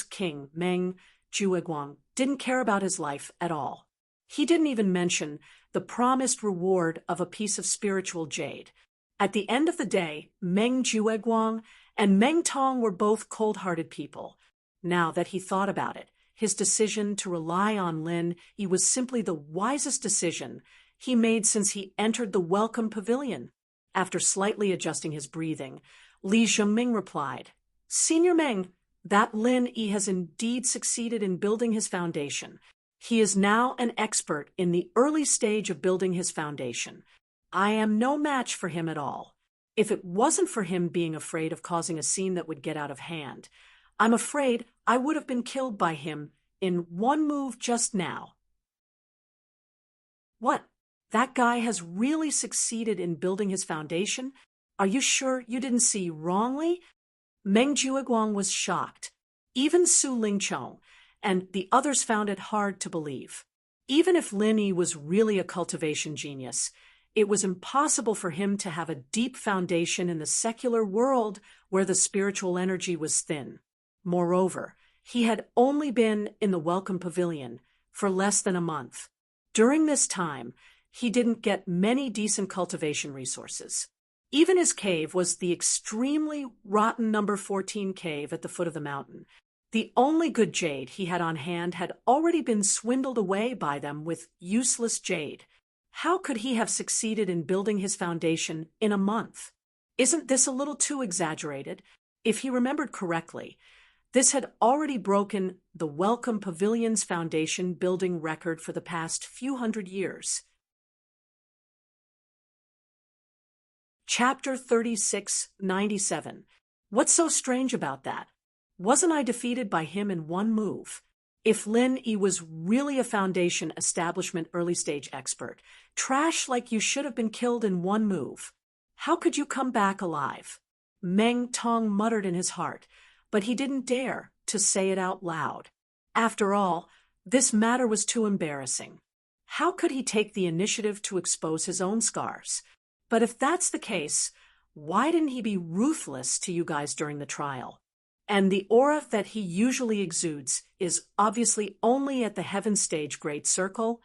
*king, Meng Jueguang, didn't care about his life at all. He didn't even mention the promised reward of a piece of spiritual jade. At the end of the day, Meng Jueguang and Meng Tong were both cold-hearted people. Now that he thought about it, his decision to rely on Lin Yi was simply the wisest decision he made since he entered the welcome pavilion. After slightly adjusting his breathing, Li Zhengming replied, "Senior Meng, that Lin Yi has indeed succeeded in building his foundation. He is now an expert in the early stage of building his foundation. I am no match for him at all. If it wasn't for him being afraid of causing a scene that would get out of hand, I'm afraid I would have been killed by him in one move just now." What? That guy has really succeeded in building his foundation? Are you sure you didn't see wrongly? Meng Jueguang was shocked. Even Su Lingchong and the others found it hard to believe. Even if Lin Yi was really a cultivation genius, it was impossible for him to have a deep foundation in the secular world where the spiritual energy was thin. Moreover, he had only been in the welcome pavilion for less than a month. During this time, he didn't get many decent cultivation resources. Even his cave was the extremely rotten number 14 cave at the foot of the mountain. The only good jade he had on hand had already been swindled away by them with useless jade. How could he have succeeded in building his foundation in a month? Isn't this a little too exaggerated? If he remembered correctly, this had already broken the Welcome Pavilion's foundation building record for the past few hundred years. Chapter 3697. What's so strange about that? Wasn't I defeated by him in one move? If Lin Yi was really a foundation establishment early-stage expert, trash like you should have been killed in one move. How could you come back alive? Meng Tong muttered in his heart, but he didn't dare to say it out loud. After all, this matter was too embarrassing. How could he take the initiative to expose his own scars? But if that's the case, why didn't he be ruthless to you guys during the trial? And the aura that he usually exudes is obviously only at the Heaven Stage Great Circle.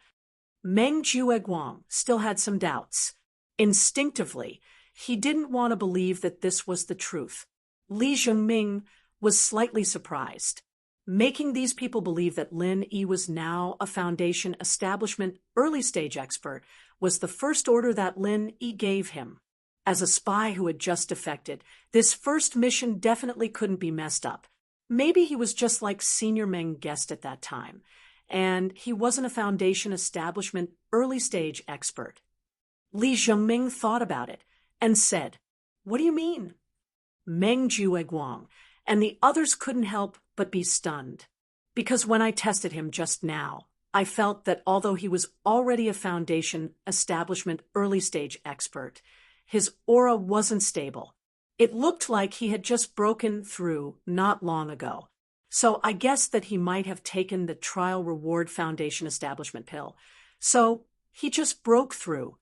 Meng Jueguang still had some doubts. Instinctively, he didn't want to believe that this was the truth. Li Zhengming was slightly surprised. Making these people believe that Lin Yi was now a foundation establishment early-stage expert was the first order that Lin Yi gave him. As a spy who had just defected, this first mission definitely couldn't be messed up. Maybe he was just like Senior Meng guessed at that time, and he wasn't a foundation establishment early-stage expert. Li Zhengming thought about it and said, "What do you mean?" Meng Jueguang and the others couldn't help but be stunned. Because when I tested him just now, I felt that although he was already a foundation establishment early-stage expert, his aura wasn't stable. It looked like he had just broken through not long ago. So I guessed that he might have taken the Trial Reward Foundation establishment pill. So he just broke through.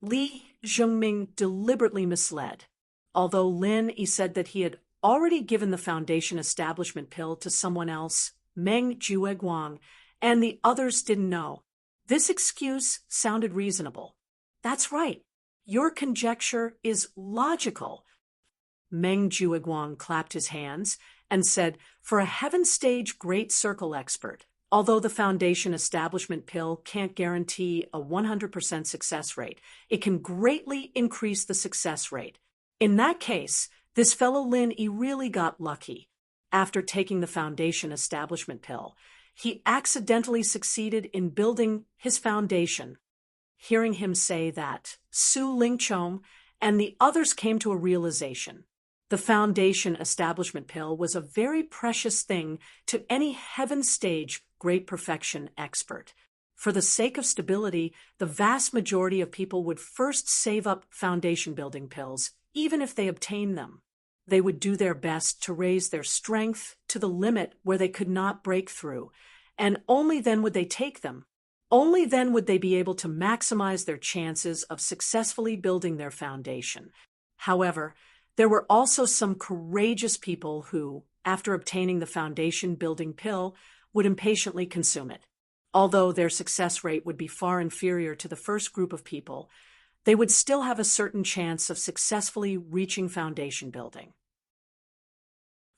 Li Zhengming deliberately misled. Although Lin Yi said that he had already given the foundation establishment pill to someone else, Meng Jueguang, and the others didn't know. This excuse sounded reasonable. That's right. Your conjecture is logical. Meng Jueguang clapped his hands and said, for a heaven stage great circle expert, although the foundation establishment pill can't guarantee a 100% success rate, it can greatly increase the success rate. In that case, this fellow Lin Yi really got lucky. After taking the foundation establishment pill, he accidentally succeeded in building his foundation. Hearing him say that, Su Lingchong and the others came to a realization. The foundation establishment pill was a very precious thing to any heaven stage great perfection expert. For the sake of stability, the vast majority of people would first save up foundation building pills, even if they obtained them. They would do their best to raise their strength to the limit where they could not break through, and only then would they take them. Only then would they be able to maximize their chances of successfully building their foundation. However, there were also some courageous people who, after obtaining the foundation building pill, would impatiently consume it. Although their success rate would be far inferior to the first group of people, they would still have a certain chance of successfully reaching foundation building.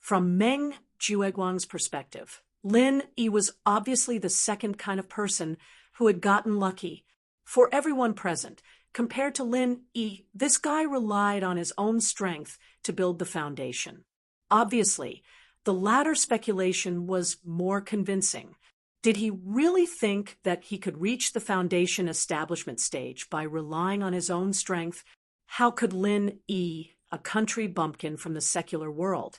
From Meng Jueguang's perspective, Lin Yi was obviously the second kind of person who had gotten lucky. For everyone present, compared to Lin Yi, this guy relied on his own strength to build the foundation. Obviously, the latter speculation was more convincing. Did he really think that he could reach the foundation establishment stage by relying on his own strength? How could Lin Yi, a country bumpkin from the secular world,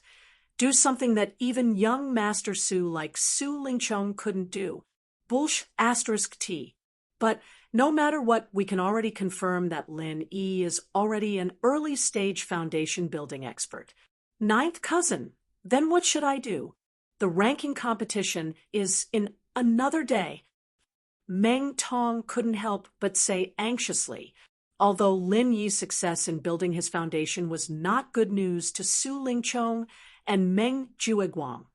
do something that even young Master Su like Su Lingchong couldn't do? *T. But no matter what, we can already confirm that Lin Yi is already an early-stage foundation-building expert. Ninth cousin, then what should I do? The ranking competition is in another day. Meng Tong couldn't help but say anxiously, although Lin Yi's success in building his foundation was not good news to Su Lingchong and Meng Jueguang.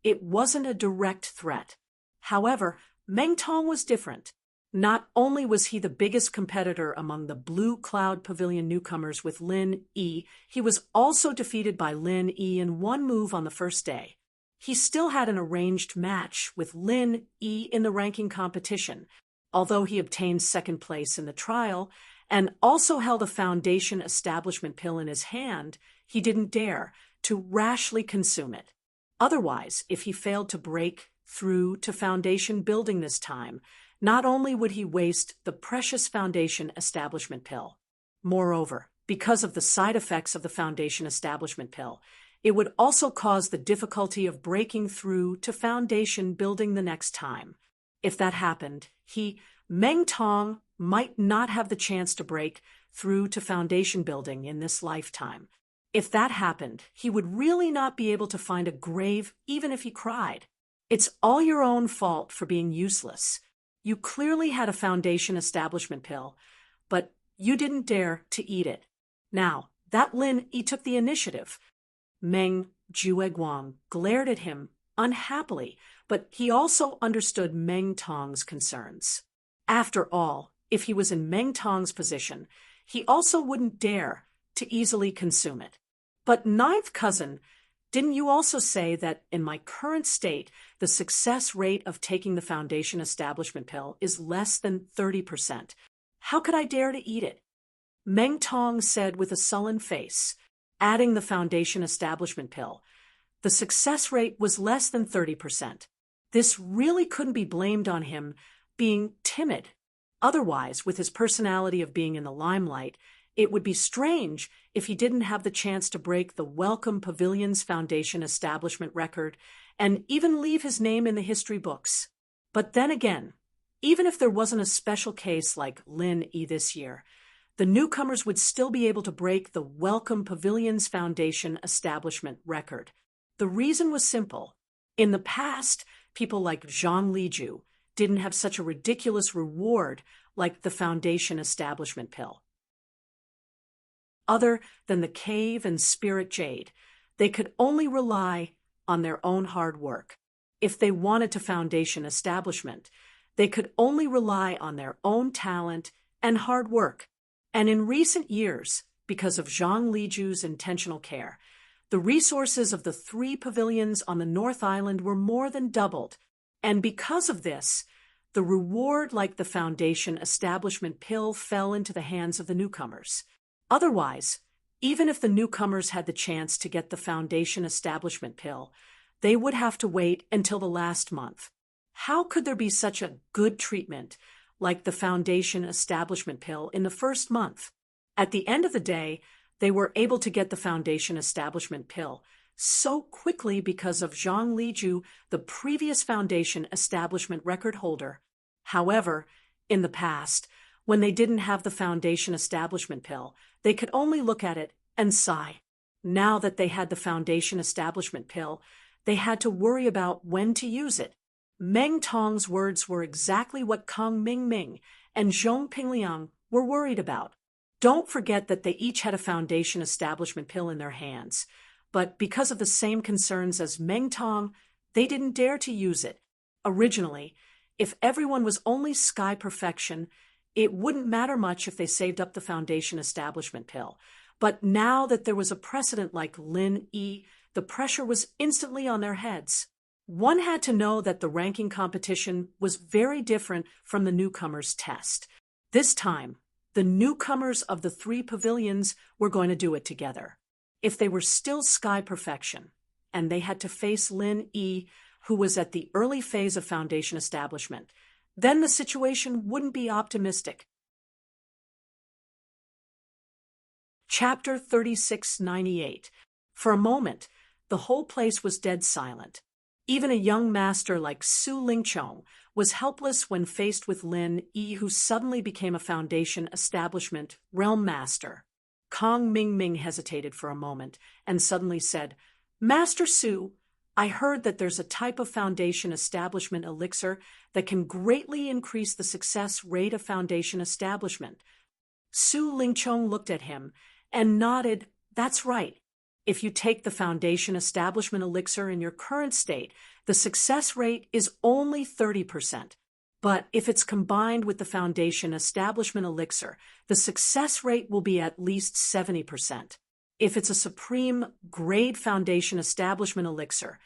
It wasn't a direct threat. However, Meng Tong was different. Not only was he the biggest competitor among the Blue Cloud Pavilion newcomers with Lin Yi, he was also defeated by Lin Yi in one move on the first day. He still had an arranged match with Lin Yi in the ranking competition, although he obtained second place in the trial and also held a foundation establishment pill in his hand. He didn't dare to rashly consume it. Otherwise, if he failed to break through to foundation building this time, not only would he waste the precious foundation establishment pill, moreover, because of the side effects of the foundation establishment pill, it would also cause the difficulty of breaking through to foundation building the next time. If that happened, Meng Tong, might not have the chance to break through to foundation building in this lifetime. If that happened, he would really not be able to find a grave even if he cried. It's all your own fault for being useless. You clearly had a foundation establishment pill, but you didn't dare to eat it. Now, that Lin Yi took the initiative. Meng Jueguang glared at him unhappily, but he also understood Meng Tong's concerns. After all, if he was in Meng Tong's position, he also wouldn't dare to easily consume it. But ninth cousin, didn't you also say that in my current state, the success rate of taking the foundation establishment pill is less than 30%? How could I dare to eat it? Meng Tong said with a sullen face, adding the foundation establishment pill. The success rate was less than 30%. This really couldn't be blamed on him being timid. Otherwise, with his personality of being in the limelight, it would be strange if he didn't have the chance to break the Welcome Pavilion's foundation establishment record and even leave his name in the history books. But then again, even if there wasn't a special case like Lin Yi this year, the newcomers would still be able to break the Welcome Pavilion's foundation establishment record. The reason was simple. In the past, people like Zhang Liju didn't have such a ridiculous reward like the foundation establishment pill. Other than the cave and spirit jade, they could only rely on their own hard work. If they wanted to foundation establishment, they could only rely on their own talent and hard work. And in recent years, because of Zhang Liju's intentional care, the resources of the 3 pavilions on the North Island were more than doubled. And because of this, the reward like the foundation establishment pill fell into the hands of the newcomers. Otherwise, even if the newcomers had the chance to get the foundation establishment pill, they would have to wait until the last month. How could there be such a good treatment like the foundation establishment pill in the first month? At the end of the day, they were able to get the foundation establishment pill so quickly because of Zhang Liju, the previous foundation establishment record holder. However, in the past, when they didn't have the foundation establishment pill, they could only look at it and sigh. Now that they had the foundation establishment pill, they had to worry about when to use it. Meng Tong's words were exactly what Kang Mingming and Zhong Pingliang were worried about. Don't forget that they each had a foundation establishment pill in their hands, but because of the same concerns as Meng Tong, they didn't dare to use it. Originally, if everyone was only sky perfection, it wouldn't matter much if they saved up the foundation establishment pill. But now that there was a precedent like Lin Yi, the pressure was instantly on their heads. One had to know that the ranking competition was very different from the newcomers' test. This time, the newcomers of the 3 pavilions were going to do it together. If they were still sky perfection, and they had to face Lin Yi, who was at the early phase of foundation establishment, then the situation wouldn't be optimistic. Chapter 3698. For a moment, the whole place was dead silent. Even a young master like Su Lingchong was helpless when faced with Lin Yi, who suddenly became a foundation establishment realm master. Kang Mingming hesitated for a moment and suddenly said, "Master Su, I heard that there's a type of foundation establishment elixir that can greatly increase the success rate of foundation establishment." Su Lingchong looked at him and nodded, "That's right. If you take the foundation establishment elixir in your current state, the success rate is only 30%. But if it's combined with the foundation establishment elixir, the success rate will be at least 70%. If it's a supreme grade foundation establishment elixir,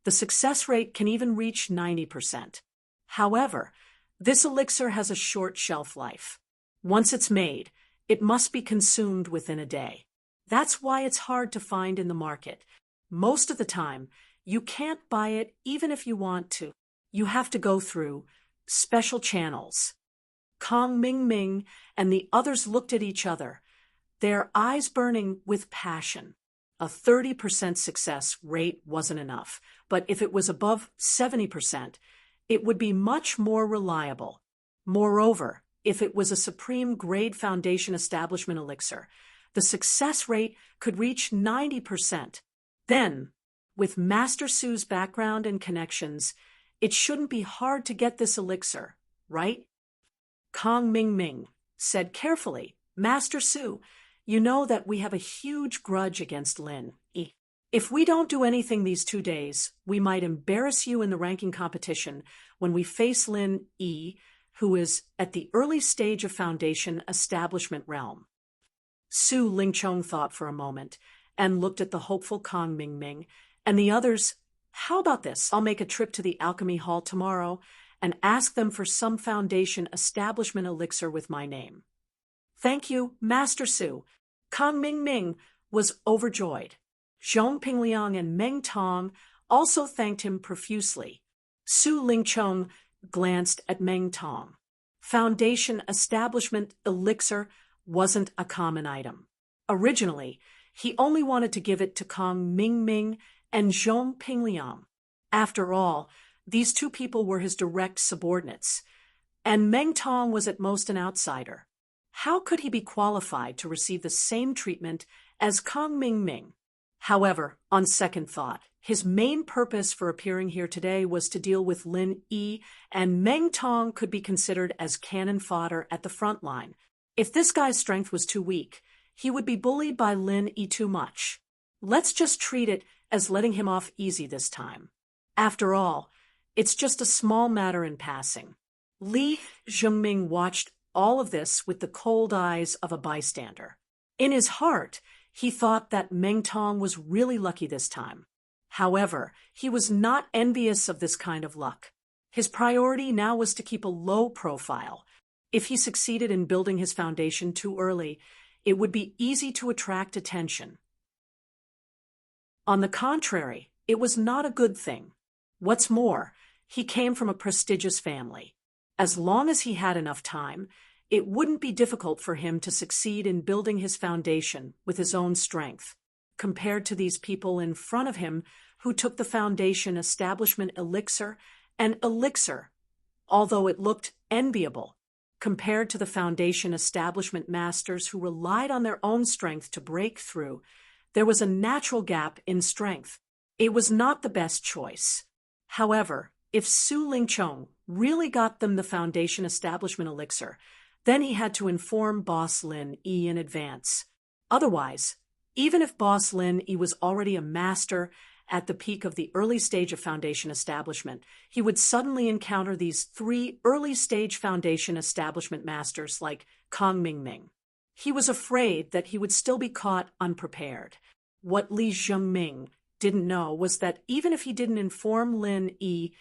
the success rate can even reach 90%. However, this elixir has a short shelf life. Once it's made, it must be consumed within a day. That's why it's hard to find in the market. Most of the time, you can't buy it even if you want to. You have to go through special channels." Kang Mingming and the others looked at each other, their eyes burning with passion. A 30% success rate wasn't enough, but if it was above 70%, it would be much more reliable. Moreover, if it was a supreme grade foundation establishment elixir, the success rate could reach 90%. Then, with Master Su's background and connections, it shouldn't be hard to get this elixir, right? Kang Mingming said carefully, "Master Su, you know that we have a huge grudge against Lin Yi. If we don't do anything these 2 days, we might embarrass you in the ranking competition when we face Lin Yi, who is at the early stage of foundation establishment realm." Su Lingchong thought for a moment and looked at the hopeful Kang Mingming and the others. "How about this? I'll make a trip to the Alchemy Hall tomorrow and ask them for some foundation establishment elixir with my name." "Thank you, Master Su." Kang Mingming was overjoyed. Zhong Pingliang and Meng Tong also thanked him profusely. Su Lingchong glanced at Meng Tong. Foundation establishment elixir wasn't a common item. Originally, he only wanted to give it to Kang Mingming and Zhong Pingliang. After all, these 2 people were his direct subordinates, and Meng Tong was at most an outsider. How could he be qualified to receive the same treatment as Kang Ming? However, on second thought, his main purpose for appearing here today was to deal with Lin Yi, and Meng Tong could be considered as cannon fodder at the front line. If this guy's strength was too weak, he would be bullied by Lin Yi too much. Let's just treat it as letting him off easy this time. After all, it's just a small matter in passing. Li Zhengming watched all of this with the cold eyes of a bystander. In his heart, he thought that Meng Tong was really lucky this time. However, he was not envious of this kind of luck. His priority now was to keep a low profile. If he succeeded in building his foundation too early, it would be easy to attract attention. On the contrary, it was not a good thing. What's more, he came from a prestigious family. As long as he had enough time, it wouldn't be difficult for him to succeed in building his foundation with his own strength, compared to these people in front of him who took the foundation establishment elixir, and elixir, although it looked enviable, compared to the foundation establishment masters who relied on their own strength to break through, there was a natural gap in strength. It was not the best choice. However, if Su Lingchong really got them the foundation establishment elixir, then he had to inform Boss Lin Yi in advance. Otherwise, even if Boss Lin Yi was already a master at the peak of the early stage of foundation establishment, he would suddenly encounter these 3 early-stage foundation establishment masters like Kang Ming. He was afraid that he would still be caught unprepared. What Li Zhengming didn't know was that even if he didn't inform Lin Yi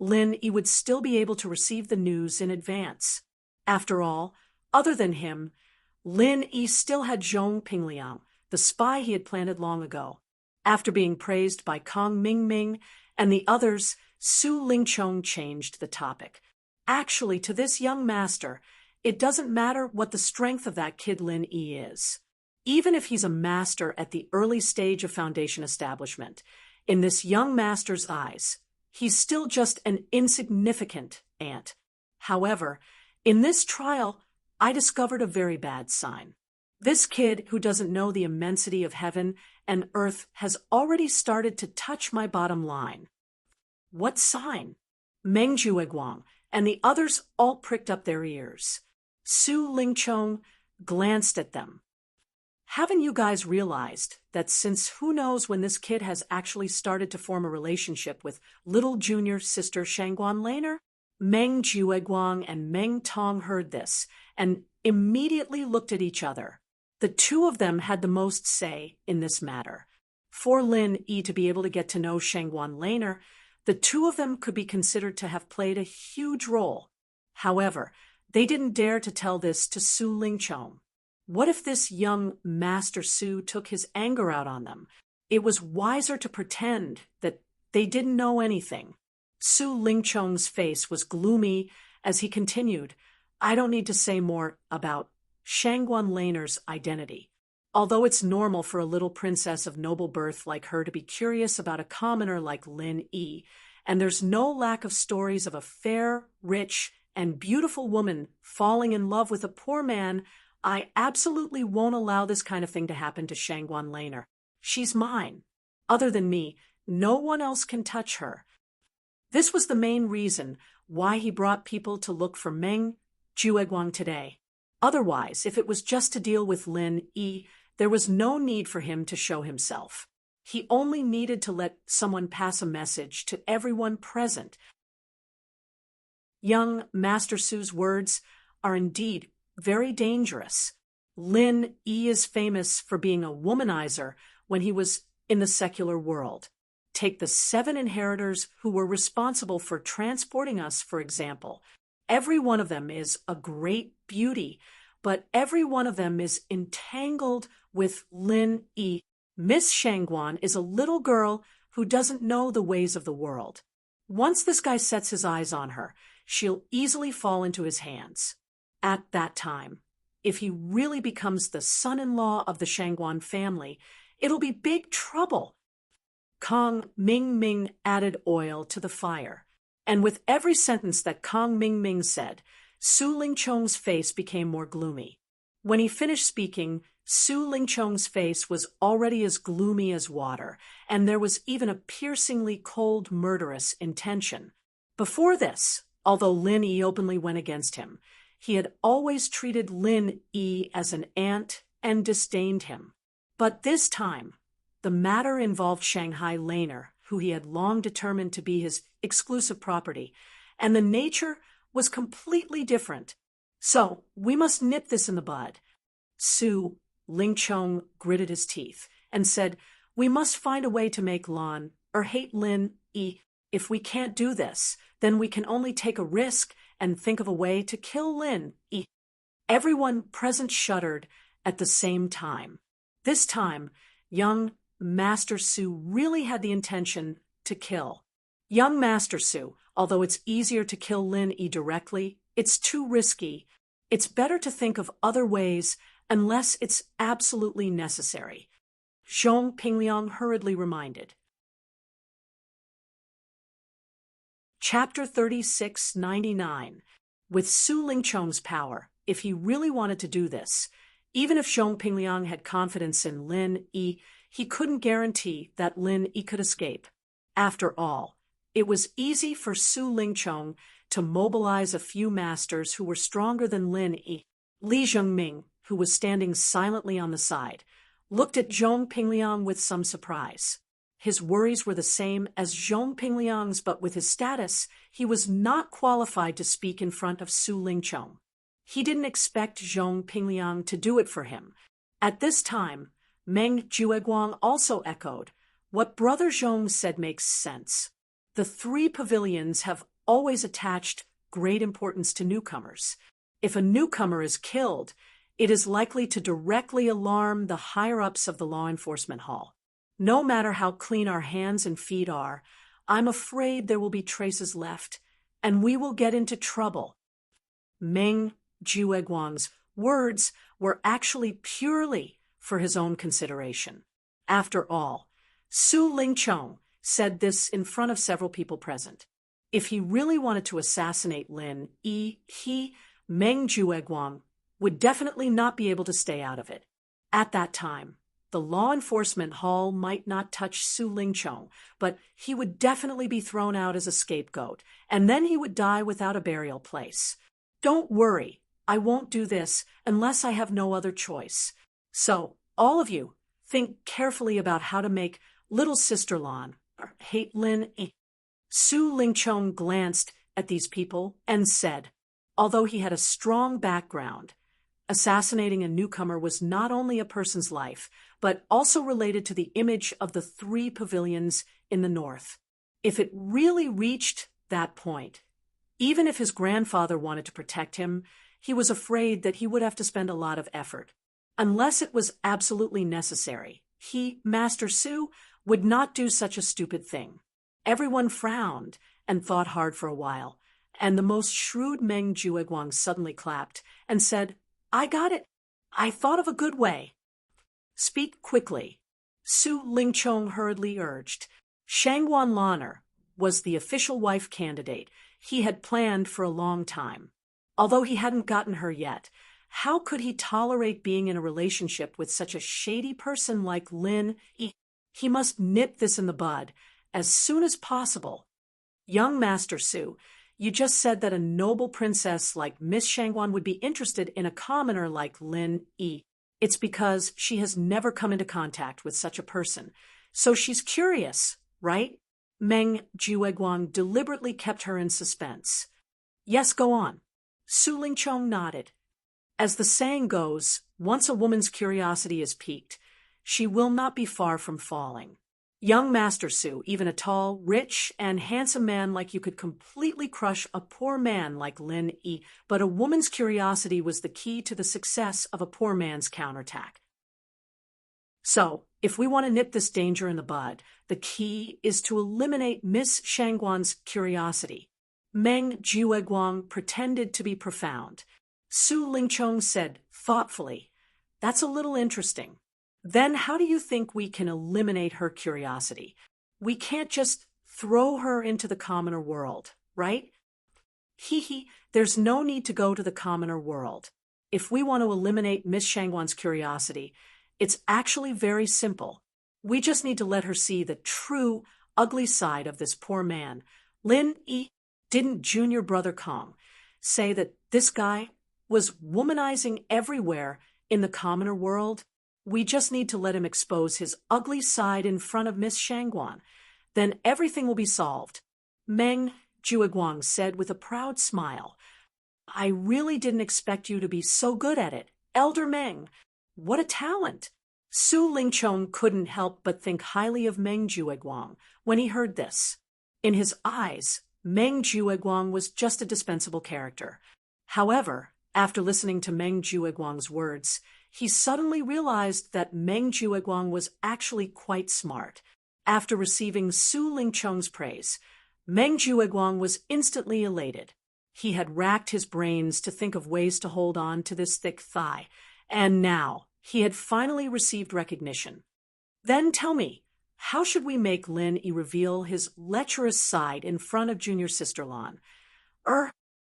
would still be able to receive the news in advance. After all, other than him, Lin Yi still had Zhong Pingliang, the spy he had planted long ago. After being praised by Kang Ming and the others, Su Lingchong changed the topic. Actually, to this young master, it doesn't matter what the strength of that kid Lin Yi is. Even if he's a master at the early stage of foundation establishment, in this young master's eyes, he's still just an insignificant ant. However, in this trial, I discovered a very bad sign. This kid who doesn't know the immensity of heaven and earth has already started to touch my bottom line. What sign? Meng Jueguang and the others all pricked up their ears. Su Lingchong glanced at them. Haven't you guys realized that since who knows when this kid has actually started to form a relationship with little junior sister Shangguan Laner? Meng Jueguang and Meng Tong heard this and immediately looked at each other. The two of them had the most say in this matter. For Lin Yi to be able to get to know Shangguan Laner, the two of them could be considered to have played a huge role. However, they didn't dare to tell this to Su Lingchong. What if this young Master Su took his anger out on them? It was wiser to pretend that they didn't know anything. Su Lingchong's face was gloomy as he continued, I don't need to say more about Shangguan Laner's identity. Although it's normal for a little princess of noble birth like her to be curious about a commoner like Lin Yi, and there's no lack of stories of a fair, rich, and beautiful woman falling in love with a poor man, I absolutely won't allow this kind of thing to happen to Shangguan Laner. She's mine. Other than me, no one else can touch her. This was the main reason why he brought people to look for Meng Jueguang today. Otherwise, if it was just to deal with Lin Yi, there was no need for him to show himself. He only needed to let someone pass a message to everyone present. Young Master Su's words are indeed very dangerous. Lin Yi is famous for being a womanizer when he was in the secular world. Take the 7 inheritors who were responsible for transporting us, for example. Every one of them is a great beauty, but every one of them is entangled with Lin Yi. Miss Shangguan is a little girl who doesn't know the ways of the world. Once this guy sets his eyes on her, she'll easily fall into his hands. At that time, if he really becomes the son-in-law of the Shangguan family, it'll be big trouble. Kang Ming added oil to the fire, and with every sentence that Kang Ming said, Su Lingchong's face became more gloomy. When he finished speaking, Su Lingchong's face was already as gloomy as water, and there was even a piercingly cold, murderous intention. Before this, although Lin Yi openly went against him, he had always treated Lin Yi as an ant and disdained him. But this time, the matter involved Shanghai Laner, who he had long determined to be his exclusive property, and the nature was completely different. So, we must nip this in the bud. Su Lingchong gritted his teeth and said, "We must find a way to make Lin, or hate Lin Yi. If we can't do this, then we can only take a risk and think of a way to kill Lin Yi." Everyone present shuddered at the same time. This time, young Master Su really had the intention to kill. Young Master Su, although it's easier to kill Lin Yi directly, it's too risky. It's better to think of other ways unless it's absolutely necessary. Zhong Pingliang hurriedly reminded. Chapter 3699. With Su Lingchong's power, if he really wanted to do this, even if Zhong Pingliang had confidence in Lin Yi, he couldn't guarantee that Lin Yi could escape. After all, it was easy for Su Lingchong to mobilize a few masters who were stronger than Lin Yi. Li Zhengming, who was standing silently on the side, looked at Zhong Pingliang with some surprise. His worries were the same as Zhong Pingliang's, but with his status, he was not qualified to speak in front of Su Lingchong. He didn't expect Zhong Pingliang to do it for him. At this time, Meng Jueguang also echoed, "What Brother Zhong said makes sense. The three pavilions have always attached great importance to newcomers. If a newcomer is killed, it is likely to directly alarm the higher-ups of the law enforcement hall. No matter how clean our hands and feet are, I'm afraid there will be traces left, and we will get into trouble." Meng Jueguang's words were actually purely for his own consideration. After all, Su Lingchong said this in front of several people present. If he really wanted to assassinate Lin Yi, Meng Jueguang, would definitely not be able to stay out of it. At that time, the law enforcement hall might not touch Su Lingchong, but he would definitely be thrown out as a scapegoat, and then he would die without a burial place. Don't worry, I won't do this unless I have no other choice. So, all of you, think carefully about how to make little sister Lin, or hate Lin Yi. Su Lingchong glanced at these people and said, although he had a strong background, assassinating a newcomer was not only a person's life, but also related to the image of the three pavilions in the north. If it really reached that point, even if his grandfather wanted to protect him, he was afraid that he would have to spend a lot of effort. Unless it was absolutely necessary, he, Master Su, would not do such a stupid thing. Everyone frowned and thought hard for a while, and the most shrewd Meng Jueguang suddenly clapped and said, "I got it. I thought of a good way." "Speak quickly," Su Lingchong hurriedly urged. Shangguan Lan'er was the official wife candidate he had planned for a long time. Although he hadn't gotten her yet, how could he tolerate being in a relationship with such a shady person like Lin Yi? He must nip this in the bud as soon as possible. "Young Master Su, you just said that a noble princess like Miss Shangguan would be interested in a commoner like Lin Yi. It's because she has never come into contact with such a person. So she's curious, right?" Meng Jueguang deliberately kept her in suspense. "Yes, go on." Su Lingchong nodded. As the saying goes, once a woman's curiosity is piqued, she will not be far from falling. Young Master Su, even a tall, rich, and handsome man like you could completely crush a poor man like Lin Yi, but a woman's curiosity was the key to the success of a poor man's counterattack. So, if we want to nip this danger in the bud, the key is to eliminate Miss Shangguan's curiosity. Meng Jueguang pretended to be profound. Su Lingchong said thoughtfully, "That's a little interesting. Then how do you think we can eliminate her curiosity? We can't just throw her into the commoner world, right?" There's no need to go to the commoner world. If we want to eliminate Miss Shangwan's curiosity, it's actually very simple. We just need to let her see the true, ugly side of this poor man. Lin E. Didn't junior brother Kong say that this guy was womanizing everywhere in the commoner world? We just need to let him expose his ugly side in front of Miss Shangguan. Then everything will be solved. Meng Jueguang said with a proud smile. I really didn't expect you to be so good at it. Elder Meng, what a talent! Su Lingchong couldn't help but think highly of Meng Jueguang when he heard this. In his eyes, Meng Jueguang was just a dispensable character. However, after listening to Meng Jueguang's words, he suddenly realized that Meng Jueguang was actually quite smart. After receiving Su Lingchong's praise, Meng Jueguang was instantly elated. He had racked his brains to think of ways to hold on to this thick thigh, and now he had finally received recognition. Then tell me, how should we make Lin Yi reveal his lecherous side in front of junior sister Lan?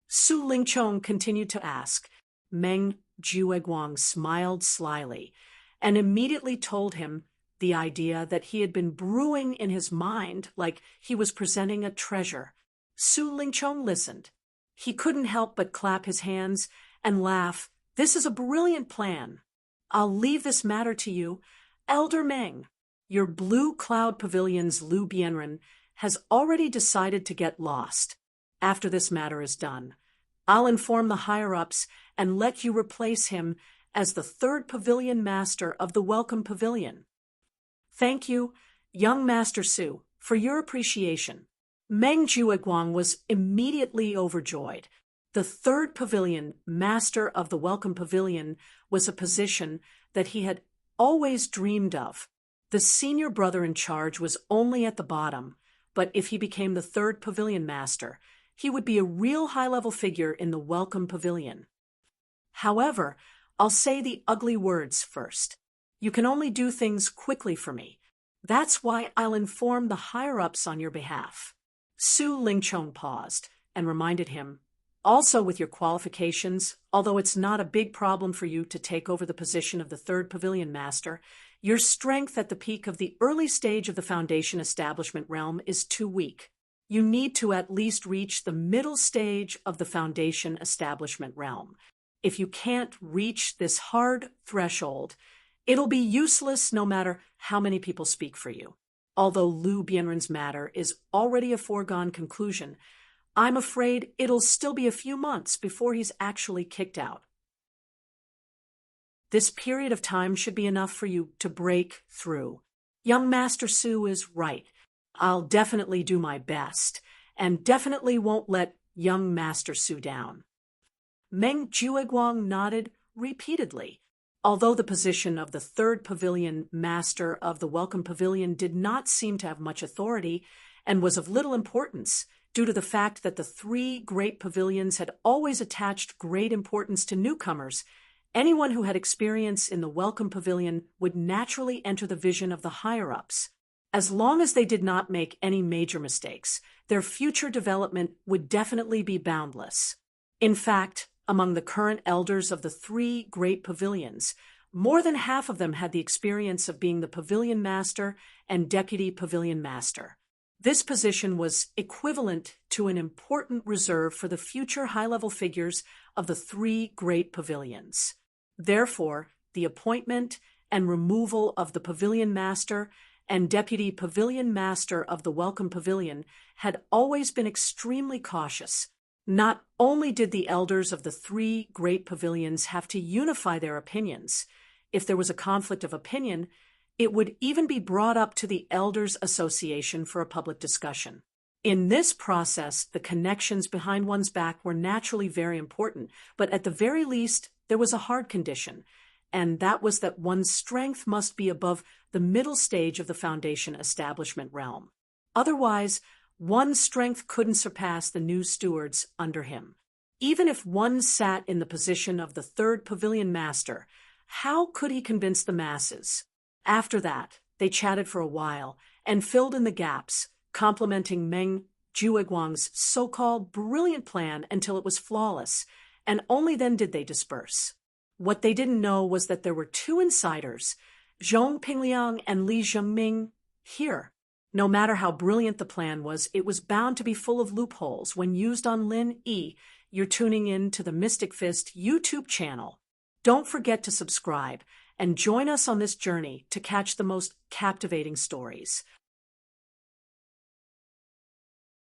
Su Lingchong continued to ask. Meng Jueguang smiled slyly and immediately told him the idea that he had been brewing in his mind like he was presenting a treasure. Su Lingchong listened. He couldn't help but clap his hands and laugh. This is a brilliant plan. I'll leave this matter to you. Elder Meng, your Blue Cloud Pavilion's Lu Bianren has already decided to get lost. After this matter is done, I'll inform the higher-ups and let you replace him as the third pavilion master of the Welcome Pavilion. Thank you, young Master Su, for your appreciation. Meng Jueguang was immediately overjoyed. The third pavilion master of the Welcome Pavilion was a position that he had always dreamed of. The senior brother in charge was only at the bottom, but if he became the third pavilion master, he would be a real high-level figure in the Welcome Pavilion. However, I'll say the ugly words first. You can only do things quickly for me. That's why I'll inform the higher-ups on your behalf. Su Lingchong paused and reminded him, also with your qualifications, although it's not a big problem for you to take over the position of the third pavilion master, your strength at the peak of the early stage of the Foundation establishment realm is too weak. You need to at least reach the middle stage of the Foundation establishment realm. If you can't reach this hard threshold, it'll be useless no matter how many people speak for you. Although Lu Bianren's matter is already a foregone conclusion, I'm afraid it'll still be a few months before he's actually kicked out. This period of time should be enough for you to break through. Young Master Su is right. I'll definitely do my best, and definitely won't let young Master Su down. Meng Jueguang nodded repeatedly. Although the position of the third pavilion master of the Welcome Pavilion did not seem to have much authority and was of little importance, due to the fact that the three great pavilions had always attached great importance to newcomers, anyone who had experience in the Welcome Pavilion would naturally enter the vision of the higher-ups. As long as they did not make any major mistakes, their future development would definitely be boundless. In fact, among the current elders of the three great pavilions, more than half of them had the experience of being the pavilion master and deputy pavilion master. This position was equivalent to an important reserve for the future high-level figures of the three great pavilions. Therefore, the appointment and removal of the pavilion master and deputy pavilion master of the Welcome Pavilion had always been extremely cautious. Not only did the elders of the three great pavilions have to unify their opinions, if there was a conflict of opinion, it would even be brought up to the Elders Association for a public discussion. In this process, the connections behind one's back were naturally very important, but at the very least, there was a hard condition, and that was that one's strength must be above the middle stage of the Foundation establishment realm. Otherwise, one's strength couldn't surpass the new stewards under him. Even if one sat in the position of the third pavilion master, how could he convince the masses? After that, they chatted for a while and filled in the gaps, complimenting Meng Jueguang's so-called brilliant plan until it was flawless, and only then did they disperse. What they didn't know was that there were two insiders, Zhong Pingliang and Li Zhengming, here. No matter how brilliant the plan was, it was bound to be full of loopholes when used on Lin Yi. You're tuning in to the Mystic Fist YouTube channel. Don't forget to subscribe and join us on this journey to catch the most captivating stories.